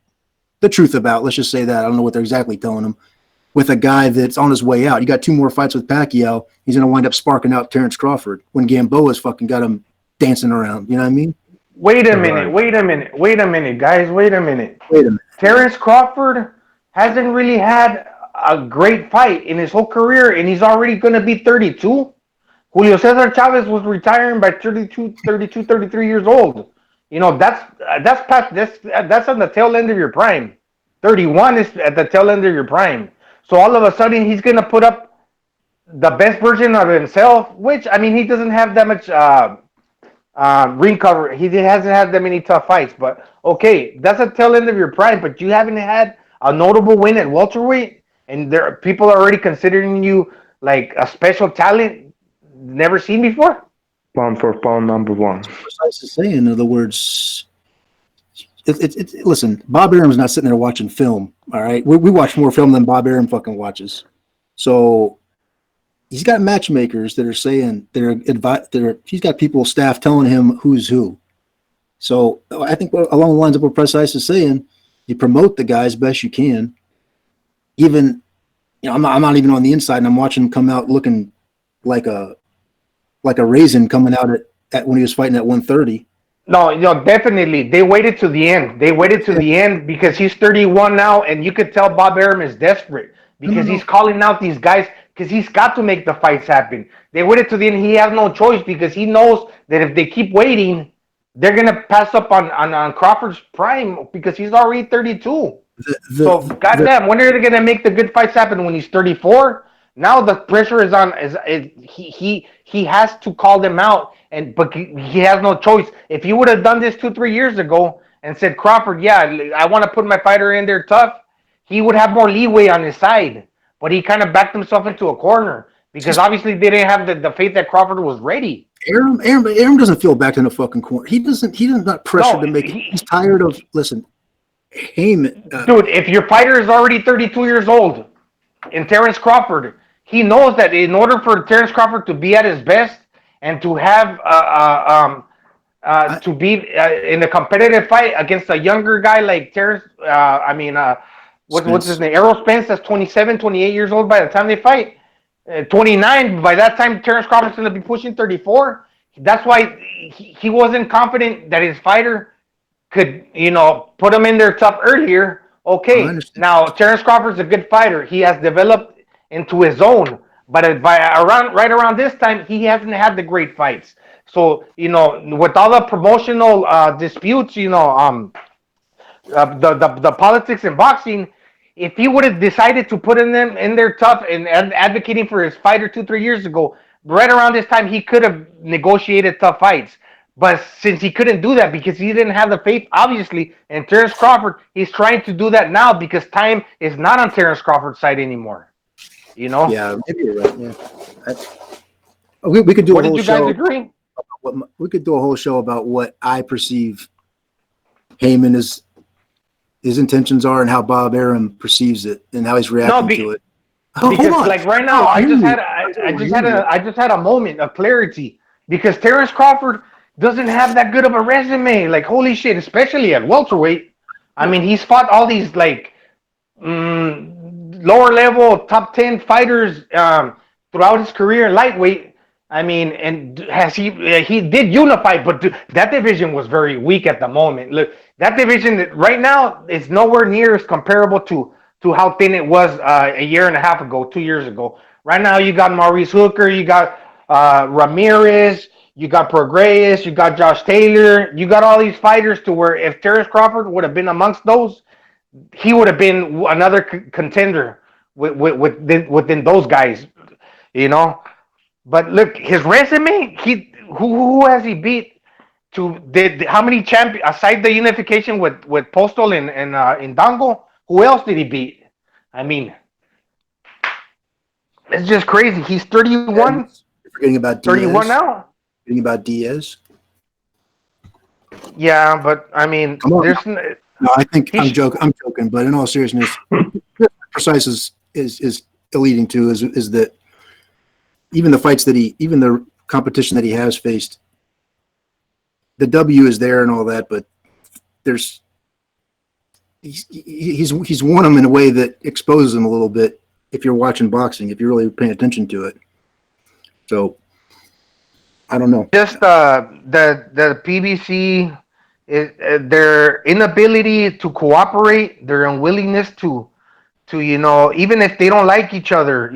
the truth about. Let's just say that. I don't know what they're exactly telling him. With a guy that's on his way out. You got 2 more fights with Pacquiao. He's going to wind up sparking out Terrence Crawford when Gamboa's fucking got him dancing around. You know what I mean? Wait a minute, guys. Wait a minute. Terrence Crawford hasn't really had a great fight in his whole career, and he's already going to be 32. Julio Cesar Chavez was retiring by 33 years old. You know, that's on the tail end of your prime. 31 is at the tail end of your prime. So all of a sudden he's going to put up the best version of himself, which, I mean, he doesn't have that much ring cover. He hasn't had that many tough fights, but okay, that's a tail end of your prime, but you haven't had a notable win at welterweight, and people are already considering you like a special talent never seen before. Pound for pound, number one. Precise to say, in other words, listen, Bob Arum's not sitting there watching film. All right, we watch more film than Bob Arum fucking watches. So he's got matchmakers that are saying he's got people, staff telling him who's who. So I think along the lines of what Precise is saying, you promote the guy as best you can. Even, you know, I'm not even on the inside, and I'm watching him come out looking like a raisin coming out at when he was fighting at 130. No, definitely. They waited to the end. Because he's 31 now, and you could tell Bob Arum is desperate because he's calling out these guys because he's got to make the fights happen. They waited to the end. He has no choice because he knows that if they keep waiting, they're going to pass up on Crawford's prime because he's already 32. So, goddamn, when are they going to make the good fights happen? When he's 34? Now the pressure is on. He has to call them out, but he has no choice. If he would have done this 2-3 years ago and said, Crawford, yeah, I want to put my fighter in there tough, he would have more leeway on his side. But he kind of backed himself into a corner because obviously they didn't have the faith that Crawford was ready. Arum doesn't feel backed in a fucking corner. He doesn't not pressure to make it. He's tired of Heyman. Dude, if your fighter is already 32 years old in Terrence Crawford, he knows that in order for Terrence Crawford to be at his best and to have to be in a competitive fight against a younger guy like Terrence, what's his name? Errol Spence, that's 27, 28 years old by the time they fight. 29, by that time, Terrence Crawford's going to be pushing 34. That's why he wasn't confident that his fighter could, put him in there tough earlier. Okay, now Terrence Crawford's a good fighter. He has developed into his own, but right around this time, he hasn't had the great fights. So, with all the promotional disputes, the politics in boxing, if he would have decided to put them in there tough and advocating for his fighter 2-3 years ago, right around this time, he could have negotiated tough fights. But since he couldn't do that because he didn't have the faith, obviously, in Terrence Crawford, he's trying to do that now because time is not on Terrence Crawford's side anymore. Yeah, maybe you're right. Yeah, we could do a whole show. What did you guys agree? We could do a whole show about what I perceive Heyman his intentions are and how Bob Arum perceives it and how he's reacting to it. Because like right now, I just had a moment of clarity because Terrence Crawford doesn't have that good of a resume. Like holy shit, especially at welterweight. I mean, he's fought all these like lower level top 10 fighters throughout his career in lightweight. I mean, and he did unify, but that division was very weak at the moment. Look, that division right now is nowhere near as comparable to how thin it was a year and a half ago, 2 years ago. Right now, you got Maurice Hooker, you got Ramirez, You got Prograis, you got Josh Taylor, you got all these fighters to where if Terrence Crawford would have been amongst those, he would have been another contender within those guys, you know. But look, his resume, who has he beat? How many champions aside the unification with Postal and Dango? Who else did he beat? I mean, it's just crazy. He's 31. You're forgetting about Diaz. 31 now. Forgetting about Diaz. Yeah, but I mean, there's no. I think I'm joking, but in all seriousness, Precise is alluding to is that even the fights that even the competition that he has faced, the W is there and all that, but he's won them in a way that exposes him a little bit. If you're watching boxing, if you're really paying attention to it, so I don't know. Just the PBC, their inability to cooperate, their unwillingness to even if they don't like each other,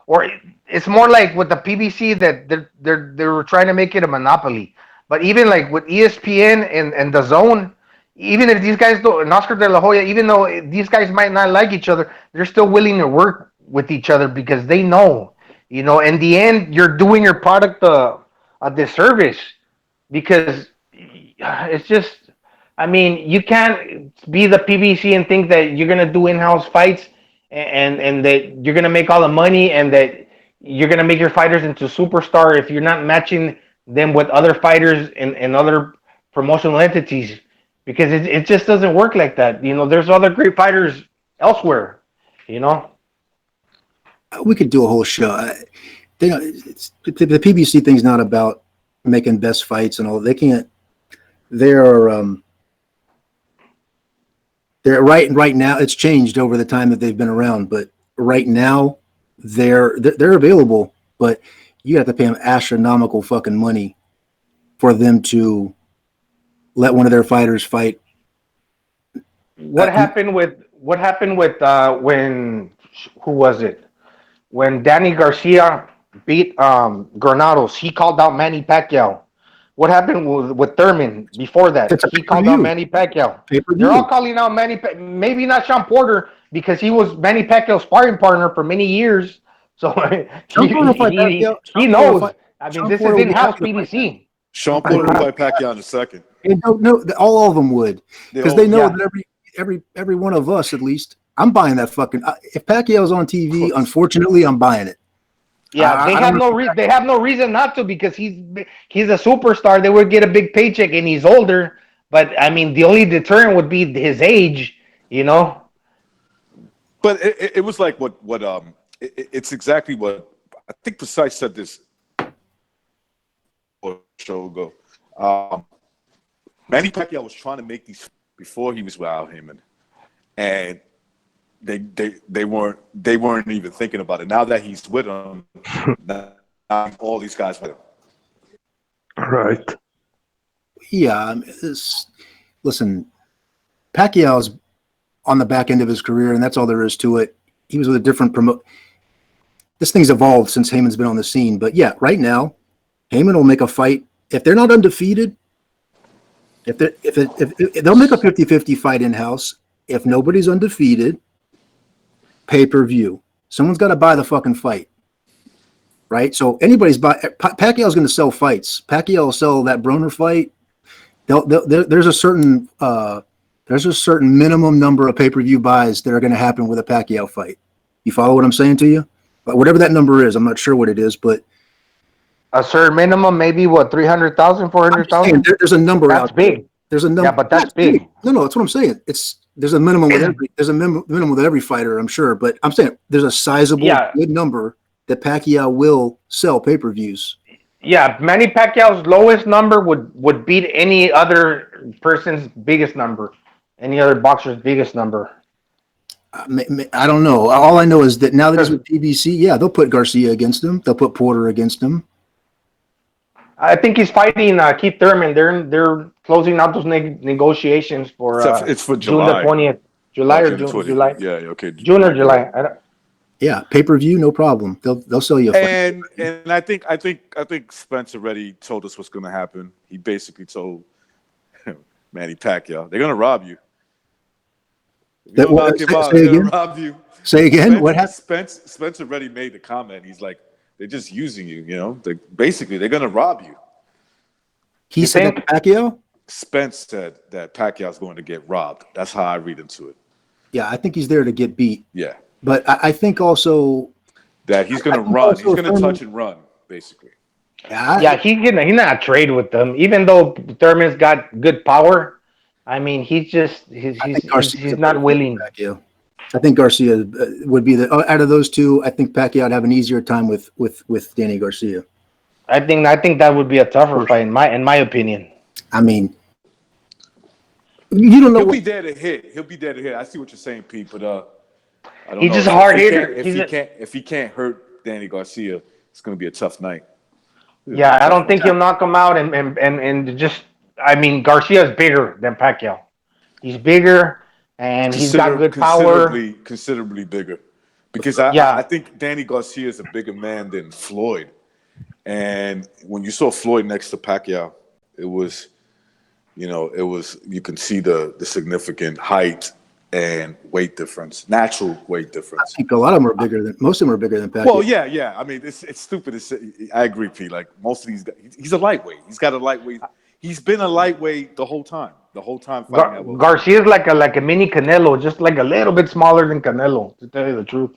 or it's more like with the PBC that they're trying to make it a monopoly. But even like with ESPN and the Zone, even if these guys don't, and Oscar De La Hoya, even though these guys might not like each other, they're still willing to work with each other because they know, in the end, you're doing your product a disservice because it's just, I mean, you can't be the PBC and think that you're going to do in-house fights and that you're going to make all the money and that you're going to make your fighters into superstar if you're not matching them with other fighters and other promotional entities. Because it just doesn't work like that. There's other great fighters elsewhere, We could do a whole show. The PBC thing's not about making best fights and all. They can't. They're right now. It's changed over the time that they've been around, but right now they're available. But you have to pay them astronomical fucking money for them to let one of their fighters fight. What happened with when who was it? When Danny Garcia beat Granados, he called out Manny Pacquiao. What happened with Thurman before that? He called out Manny Pacquiao. They're all calling out Manny. Maybe not Sean Porter because he was Manny Pacquiao's sparring partner for many years. So he knows. I mean, this is in-house PBC. Sean Porter would fight Pacquiao in a second. No, all of them would, because they know that every one of us, at least, I'm buying that fucking. If Pacquiao's on TV, unfortunately, I'm buying it. Yeah, they have no reason. They have no reason not to because he's a superstar. They would get a big paycheck, and he's older. But I mean, the only deterrent would be his age. But it was like what it's exactly what I think Precise said this show ago. Manny Pacquiao was trying to make these before he was with Al Heyman, and they weren't even thinking about it. Now that he's with him, now all these guys with him. Right. Yeah. Listen, Pacquiao's on the back end of his career, and that's all there is to it. He was with a different This thing's evolved since Heyman's been on the scene, but yeah, right now, Heyman will make a fight if they're not undefeated. If they'll make a 50-50 fight in-house, if nobody's undefeated, pay-per-view. Someone's got to buy the fucking fight, right? So Pacquiao's going to sell fights. Pacquiao will sell that Broner fight. There's a certain minimum number of pay-per-view buys that are going to happen with a Pacquiao fight. You follow what I'm saying to you? But whatever that number is, I'm not sure what it is, but a certain minimum, maybe what 300,000, 400,000. There's a number. That's big. There's a number. Yeah, but that's big. No, that's what I'm saying. There's a minimum with every fighter, I'm sure, but I'm saying there's a sizable good number that Pacquiao will sell pay-per-views. Yeah, Manny Pacquiao's lowest number would beat any other person's biggest number, any other boxer's biggest number. I don't know. All I know is that now that he's with PBC, they'll put Garcia against him. They'll put Porter against him. I think he's fighting Keith Thurman. They're closing out those negotiations for it's for July. June the 20th. July or June? July. Yeah, okay. June or July. Yeah, pay-per-view, no problem. They'll sell you a fight. And I think Spence already told us what's going to happen. He basically told Manny Pacquiao, they're going to rob you. They're going to rob you. Say again. What happened? Spence already made the comment. He's like, they're just using you. You know, they're going to rob you. He said that to Pacquiao? Spence said that Pacquiao's going to get robbed. That's how I read into it. Yeah, I think he's there to get beat. Yeah. But I think also that he's going to run. He's going to touch and run, basically. Yeah, he's not trade with them. Even though Thurman's got good power, I mean, he's not willing. I think Garcia would be out of those two. I think Pacquiao would have an easier time with Danny Garcia. I think that would be a tougher fight in my opinion. I mean, you don't know. He'll be there to hit. I see what you're saying, Pete, but I don't know. He's just a hard hitter. If he can't hurt Danny Garcia, it's going to be a tough night. Yeah, I don't think he'll knock him out and just. I mean, Garcia's bigger than Pacquiao. He's bigger and he's got good power. Considerably bigger, because I think Danny Garcia is a bigger man than Floyd. And when you saw Floyd next to Pacquiao, it was you can see the significant height and weight difference, natural weight difference. I think a lot of them are bigger than most of them are bigger than Pacquiao. Well, yeah. I mean, it's stupid to say. I agree, Pete. Like most of these guys, he's a lightweight. He's got a lightweight. He's been a lightweight the whole time. Garcia's like a mini Canelo, just like a little bit smaller than Canelo. To tell you the truth.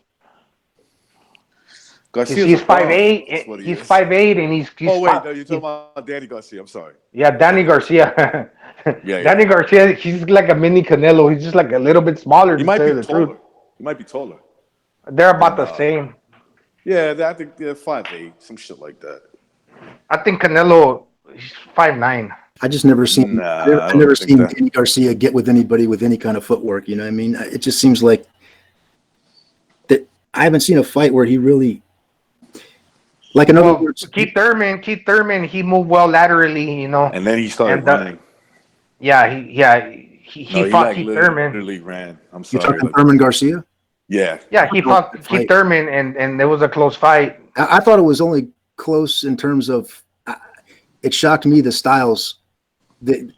He's 5'8". He's 5'8", and he's. Oh wait, no, you're talking about Danny Garcia. I'm sorry. Yeah, Danny Garcia. Danny Garcia, he's like a mini Canelo. He's just like a little bit smaller. He might be taller. He might be taller. They're about the same. Yeah, I think they're 5'8", some shit like that. I think Canelo, he's 5'9". I just never seen. I've never seen Danny Garcia get with anybody with any kind of footwork. You know what I mean? It just seems like that. I haven't seen a fight where he really. Like in other words, Keith Thurman, he moved well laterally, you know. And then he started running. He fought Keith Thurman. Literally ran. I'm sorry. You talking Thurman Garcia? Yeah. Yeah, he fought Keith Thurman, and there was a close fight. I thought it was only close in terms of. It shocked me the styles,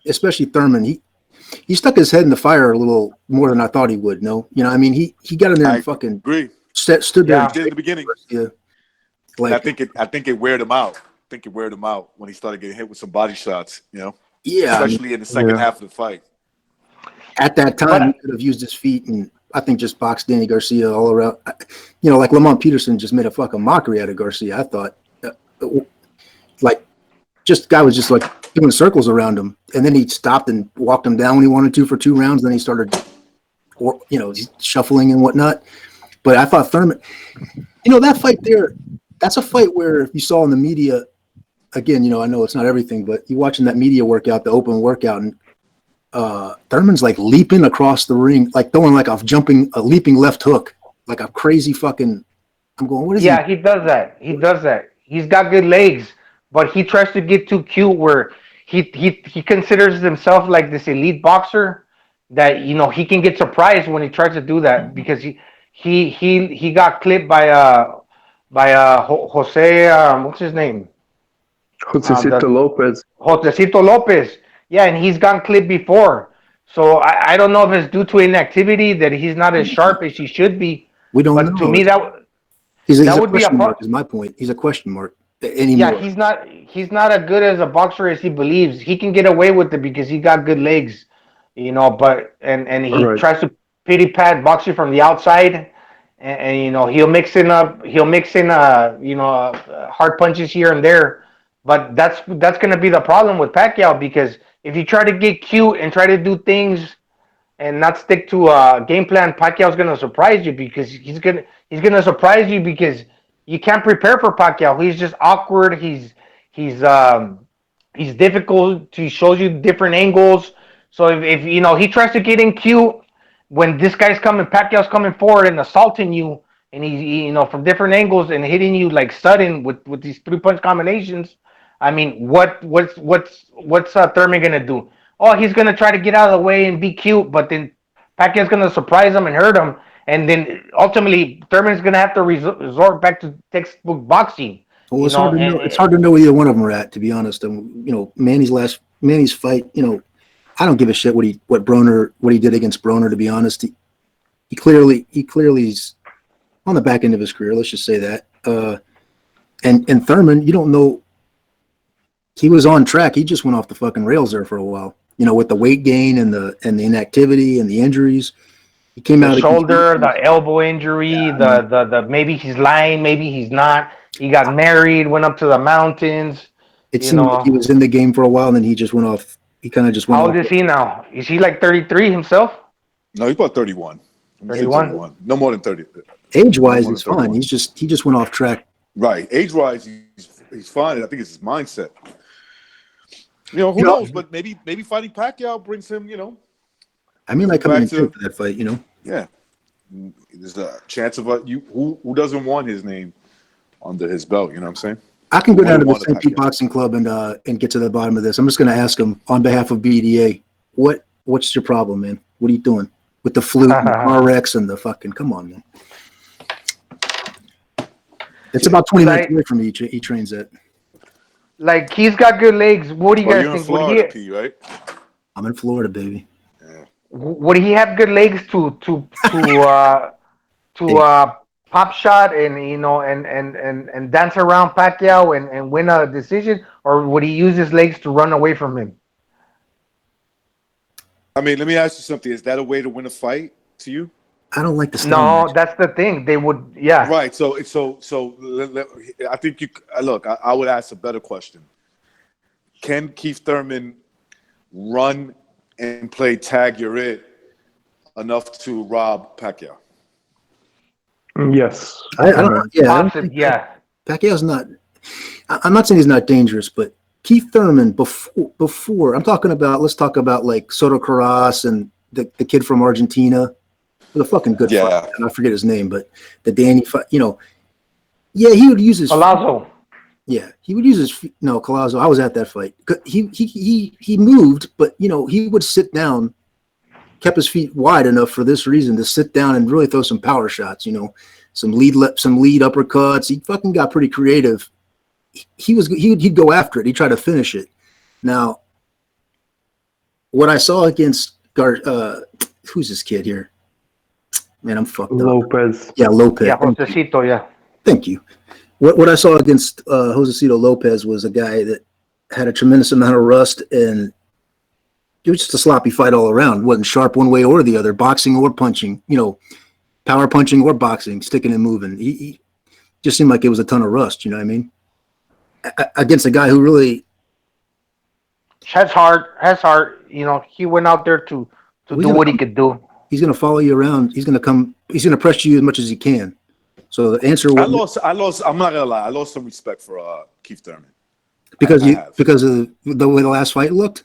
especially Thurman. He stuck his head in the fire a little more than I thought he would. No, you know, I mean, he got in there and fucking stood there. He did in the beginning. Yeah. Like, I think it weared him out. When he started getting hit with some body shots, you know. Yeah. Especially in the second half of the fight. At that time, he could have used his feet and I think just boxed Danny Garcia all around. You know, like Lamont Peterson just made a fucking mockery out of Garcia. I thought, guy was just like doing circles around him, and then he stopped and walked him down when he wanted to for 2 rounds. Then he started, shuffling and whatnot. But I thought Thurman, that fight there. That's a fight where you saw in the media, again, I know it's not everything, but you watching that media workout, the open workout, and Thurman's like leaping across the ring, like throwing like a leaping left hook, like a crazy fucking. I'm going, what is he? Yeah, he does that. He's got good legs, but he tries to get too cute where he considers himself like this elite boxer that he can get surprised when he tries to do that because he got clipped by Jose, what's his name? Josecito Lopez. Yeah, and he's gotten clipped before. So I don't know if it's due to inactivity that he's not as sharp as he should be. We don't know. To me, that would be a mark. Is my point. He's a question mark anymore. Yeah, he's not as good as a boxer as he believes. He can get away with it because he got good legs, But and he tries to pity pat box you from the outside. And he'll mix in hard punches here and there, but that's going to be the problem with Pacquiao because if you try to get cute and try to do things and not stick to a game plan, Pacquiao's going to surprise you because he's going to surprise you because you can't prepare for Pacquiao. He's just awkward. He's difficult. He shows you different angles. So if he tries to get in cute. When this guy's Pacquiao's coming forward and assaulting you, and he from different angles and hitting you like sudden with these 3-punch combinations. I mean, what's Thurman gonna do? Oh, he's gonna try to get out of the way and be cute, but then Pacquiao's gonna surprise him and hurt him, and then ultimately Thurman's gonna have to resort back to textbook boxing. Well, You it's know, hard to know. It's hard to know where either one of them are at, to be honest. And Manny's fight. I don't give a shit what he did against Broner. To be honest, he clearly is on the back end of his career. Let's just say that. And Thurman, you don't know. He was on track. He just went off the fucking rails there for a while. With the weight gain and the inactivity and the injuries. He came the out shoulder, the elbow injury, the maybe he's lying, maybe he's not. He got married, went up to the mountains. It seemed like he was in the game for a while, and then he just went off. He kind of just went How off. old is he now? Is he like 33 himself? No, he's about 31. 31? No more than 30. Age-wise, it's fine. He just went off track. Right. Age-wise, he's fine. I think it's his mindset. Who knows? But maybe fighting Pacquiao brings him, I mean, like coming in for that fight, Yeah. There's a chance of who doesn't want his name under his belt, you know what I'm saying? I can go down to the St. Pete Boxing Club and get to the bottom of this. I'm just going to ask him on behalf of BDA, what's your problem, man? What are you doing with the flute and the RX and the fucking, come on, man. It's about 20 minutes away from me. He trains at. Like, he's got good legs. What do you guys you're think? In Florida, P, right? I'm in Florida, baby. Yeah. Would he have good legs to pop shot and and dance around Pacquiao and win a decision, or would he use his legs to run away from him? I mean, let me ask you something. Is that a way to win a fight to you? I don't like the style. No, match. that's the thing. They would, yeah. Right. So I think I would ask a better question. Can Keith Thurman run and play tag you're it enough to rob Pacquiao? Yes. I don't. Yeah. Yeah. Pacquiao's not. I'm not saying he's not dangerous, but Keith Thurman before. Let's talk about like Soto Carras and the kid from Argentina. The fucking good fight. I forget his name, but the Danny fight. Yeah, he would use his. Palazzo. Yeah, he would use his. No, Collazo. I was at that fight. He moved, but he would sit down, kept his feet wide enough for this reason to sit down and really throw some power shots. Some lead uppercuts. He fucking got pretty creative. He'd go after it. He'd try to finish it. Now, what I saw against who's this kid here? Man, I'm fucked up. Lopez. Yeah, Lopez. Yeah, Josecito, yeah. Thank you. What I saw against Josecito Lopez was a guy that had a tremendous amount of rust, and it was just a sloppy fight all around. It wasn't sharp one way or the other, boxing or punching, power punching or boxing, sticking and moving. He just seemed like it was a ton of rust, you know what I mean? Against a guy who really has heart. He went out there to do what he could do. He's going to follow you around. He's going to press you as much as he can. So the answer was I lost. I'm not gonna lie. I lost some respect for Keith Thurman because of the way the last fight looked.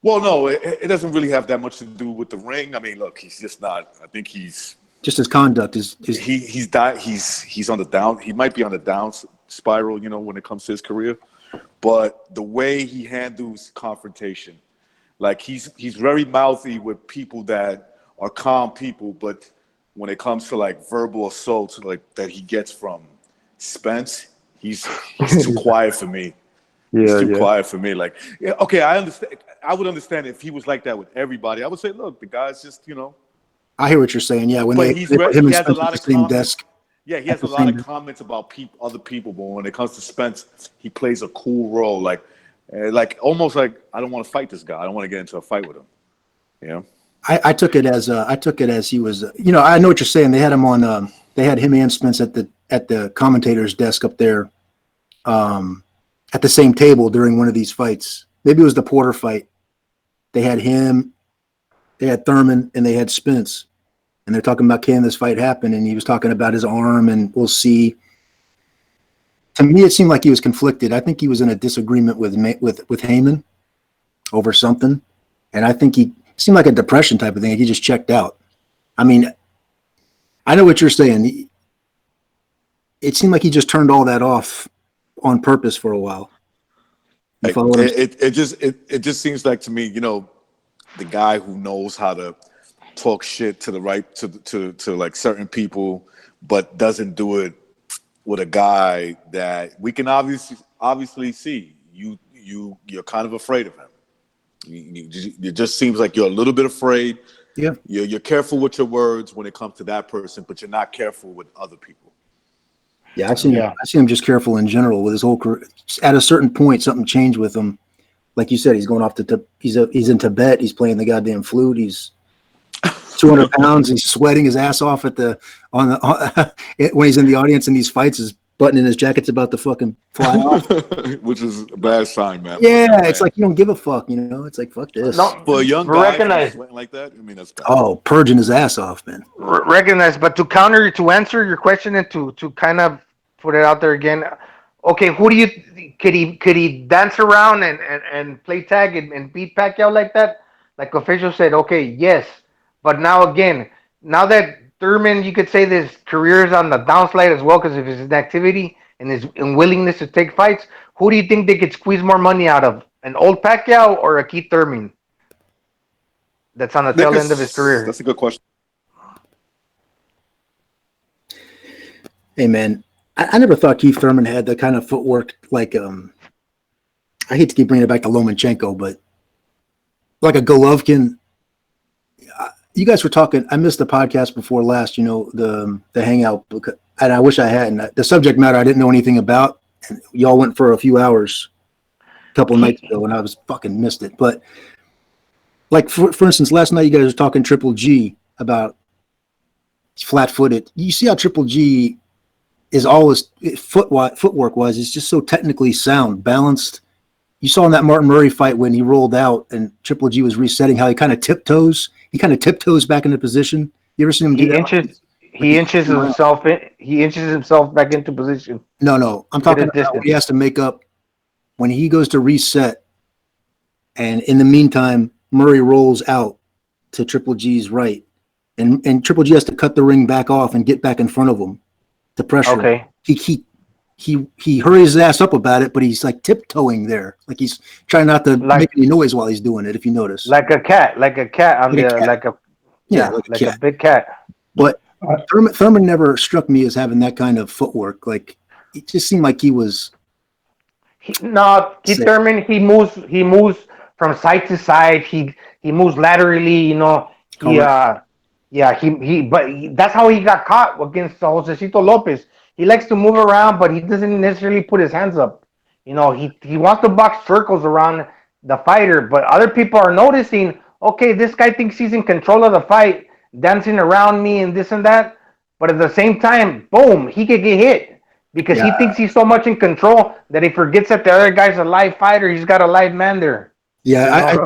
Well, no, it doesn't really have that much to do with the ring. I mean, look, he's just not. I think he's just his conduct is he's on the down. He might be on the down spiral, when it comes to his career. But the way he handles confrontation, like he's very mouthy with people that are calm people, but when it comes to like verbal assaults like that he gets from Spence, he's too quiet for me. He's too quiet for me. Like, yeah, okay, I understand. I would understand if he was like that with everybody. I would say, look, the guy's just, I hear what you're saying. Yeah, when they put him and Spence at the same desk. Yeah, he has a lot of comments about other people, but when it comes to Spence, he plays a cool role. Like almost like I don't want to fight this guy. I don't want to get into a fight with him. I took it as he was. I know what you're saying. They had him on. They had him and Spence at the commentator's desk up there, at the same table during one of these fights. Maybe it was the Porter fight. They had him, they had Thurman, and they had Spence, and they're talking about can this fight happen? And he was talking about his arm, and we'll see. To me, it seemed like he was conflicted. I think he was in a disagreement with Heyman over something, and I think he seemed like a depression type of thing. He just checked out. I mean, I know what you're saying. It seemed like he just turned all that off on purpose for a while. It just seems like to me, the guy who knows how to talk shit to the right to like certain people, but doesn't do it with a guy that we can obviously see you're kind of afraid of him. It just seems like you're a little bit afraid. Yeah. You're careful with your words when it comes to that person, but you're not careful with other people. Yeah, I see him just careful in general with his whole career. At a certain point, something changed with him. Like you said, he's going off to he's in Tibet. He's playing the goddamn flute. He's 200 pounds. He's sweating his ass off when he's in the audience in these fights. His button in his jacket's about to fucking fly off, which is a bad sign, man. Yeah, it's like you don't give a fuck. You know, it's like fuck this. No, For a young guy recognize sweating like that, I mean that's bad. Oh, purging his ass off, man. Recognize, but to answer your question and to kind of put it out there again. Okay, who do you could he dance around and play tag and beat Pacquiao like that? Like officials said, okay, yes, but now that Thurman, you could say this career is on the downslide as well because of his inactivity and his unwillingness to take fights. Who do you think they could squeeze more money out of, an old Pacquiao or a Keith Thurman? That's on the tail end of his career. That's a good question. Hey, man. I never thought Keith Thurman had the kind of footwork like I hate to keep bringing it back to Lomachenko, but like a Golovkin. You guys were talking. I missed the podcast before last. You know the hangout, and I wish I hadn't. The subject matter I didn't know anything about. And y'all went for a few hours a couple of nights ago, and I was fucking missed it. But like for instance, last night you guys were talking Triple G about flat-footed. You see how Triple G is always footwork wise, it's just so technically sound, balanced. You saw in that Martin Murray fight when he rolled out and Triple G was resetting, how he kind of tiptoes. He kind of tiptoes back into position. You ever seen him do that? He inches himself back into position. No. I'm talking about when he has to make up when he goes to reset, and in the meantime, Murray rolls out to Triple G's right, and Triple G has to cut the ring back off and get back in front of him. The pressure. Okay. He hurries his ass up about it, but he's like tiptoeing there, like he's trying not to make any noise while he's doing it. If you notice, like a cat a big cat. But Thurman never struck me as having that kind of footwork. Like it just seemed like he was. Thurman. He moves from side to side. He moves laterally. You know. But that's how he got caught against Josecito Lopez. He likes to move around, but he doesn't necessarily put his hands up. You know, he wants to box circles around the fighter, but other people are noticing, okay, this guy thinks he's in control of the fight, dancing around me and this and that. But at the same time, boom, he could get hit because he thinks he's so much in control that he forgets that the other guy's a live fighter. He's got a live man there. Yeah,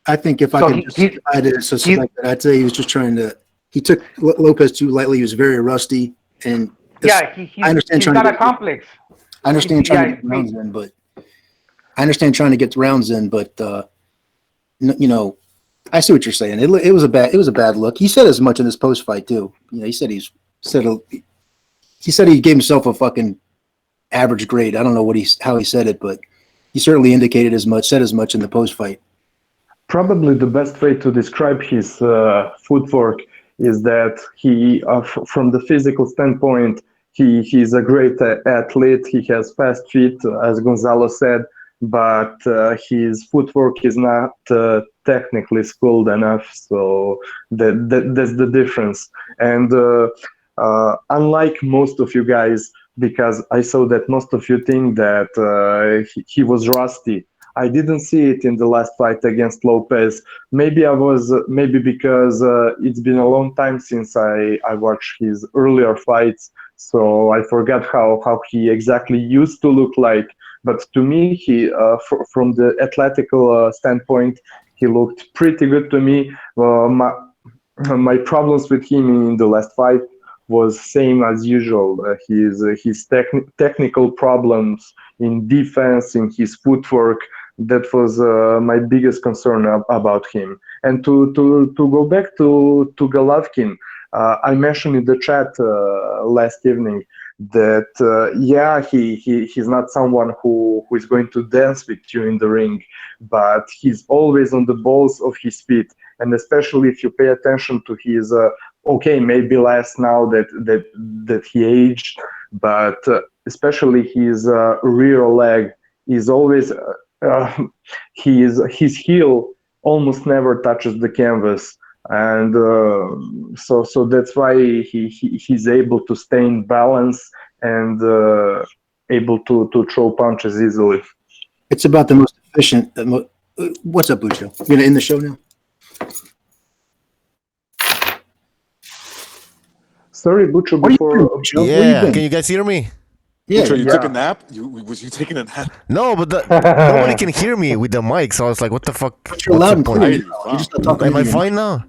I think if I could add it, I'd say he was just trying to. He took Lopez too lightly. He was very rusty, and I understand he's got a complex. I understand trying to get rounds in, but you know, I see what you're saying. It was a bad look. He said as much in his post fight too. You know, he said he gave himself a fucking average grade. I don't know how he said it, but he certainly indicated said as much in the post fight. Probably the best way to describe his footwork is that he, from the physical standpoint, he's a great athlete. He has fast feet, as Gonzalo said, but his footwork is not technically skilled enough. So that's the difference. And unlike most of you guys, because I saw that most of you think that he was rusty. I didn't see it in the last fight against Lopez. Maybe because it's been a long time since I watched his earlier fights, so I forgot how he exactly used to look like. But to me, he from the athletical standpoint, he looked pretty good to me. My problems with him in the last fight was same as usual. His technical problems in defense, in his footwork. That was my biggest concern about him. And to go back to Golovkin, I mentioned in the chat last evening that he's not someone who is going to dance with you in the ring, but he's always on the balls of his feet. And especially if you pay attention to his maybe less now that he aged, but especially his rear leg is always his heel almost never touches the canvas, and so that's why he's able to stay in balance and able to throw punches easily. It's about the most efficient. What's up, Bucho? You gonna end the show now? Sorry, Bucho. What are you Before doing, Bucho? Where you Yeah, been? can you guys hear me? Yeah, So you yeah. took a nap? Was you taking a nap? No, but nobody can hear me with the mic, so I was like, what the fuck? but you're What's loud the and point? clear. I- You're just not talking. Am I into your fine now?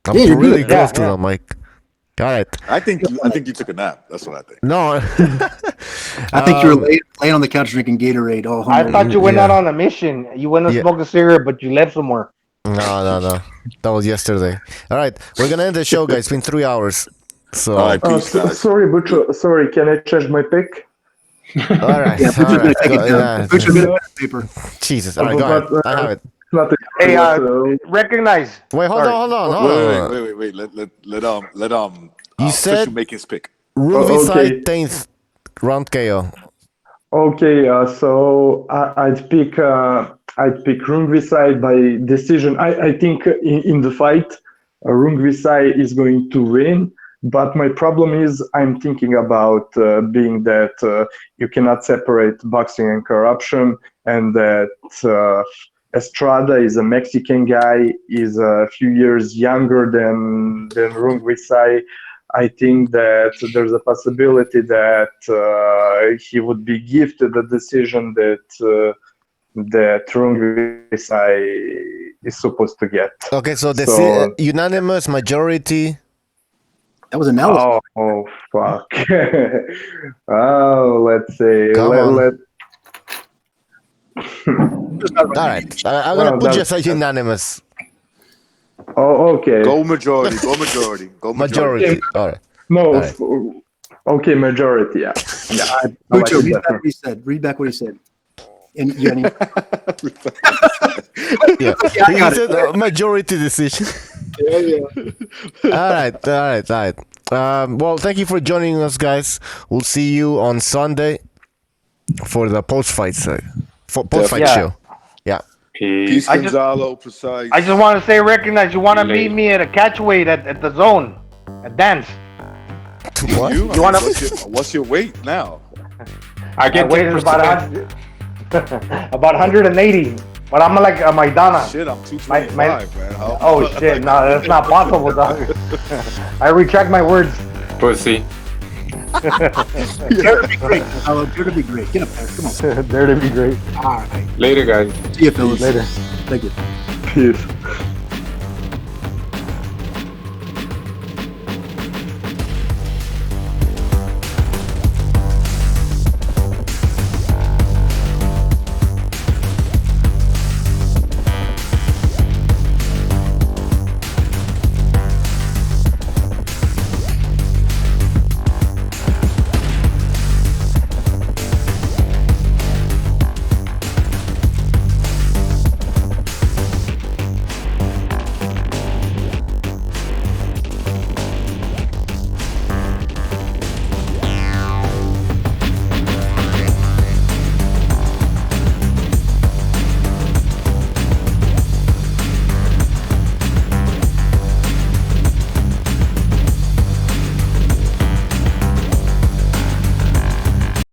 I'm Yeah, you're really good. close to Yeah. the mic. All right. I think you took a nap. That's what I think. No. I think you were laying on the couch drinking Gatorade all I hungover. thought you went Yeah. out on a mission. You went to Yeah. smoke a cigarette, but you left somewhere. No. That was yesterday. All right. We're going to end the show, guys. It's been 3 hours. So, All right, peace, guys. Sorry, Bucho. Sorry, can I change my pick? all right. Yeah, all Bucho's gonna right. take it down. Yeah, Bucho's gonna put it on paper. Jesus. All right, go ahead. I have it. Not a, Hey, but, recognize. Wait, hold Sorry. on. Wait. Let You Fisher said make his pick. Rungvisai okay. 10th round KO. Okay, so I'd pick Rungvisai by decision. I think in the fight, Rungvisai is going to win. But my problem is I'm thinking about being that you cannot separate boxing and corruption, and that Estrada is a Mexican guy, is a few years younger than Rungvisai. I think that there's a possibility that he would be gifted a decision that Rungvisai is supposed to get. Okay, so the So- unanimous majority. That was analysis. Oh fuck! Oh, let's say Come on. let All right. I'm going to Well, put that- just a unanimous Oh, okay. Go majority. Go majority. All right. No. All right. Okay, majority. Yeah. Yeah. I like Bucho, it read back better. what he said. Read back what he said. And you got any- Yeah. Yeah, I He got said majority decision. All right. Well, thank you for joining us, guys. We'll see you on Sunday for the post-fight post-fight Yeah. show. Yeah. Peace, I just- Gonzalo. Precise. I just want to say, recognize. You want to Late. meet me at a catch weight at the zone, at dance. What? You wanna- What's your weight now? I My get weight is about 180, but I'm like a Maidana. Shit, I'm 225, man. How- Oh shit, no, that's not possible, dog. I retract my words. pussy. Dare to be great. Oh, dare to be great. Get up there. Come on. There to be great. All right. Later, guys. See you, fellas. Later. Thank you. Peace.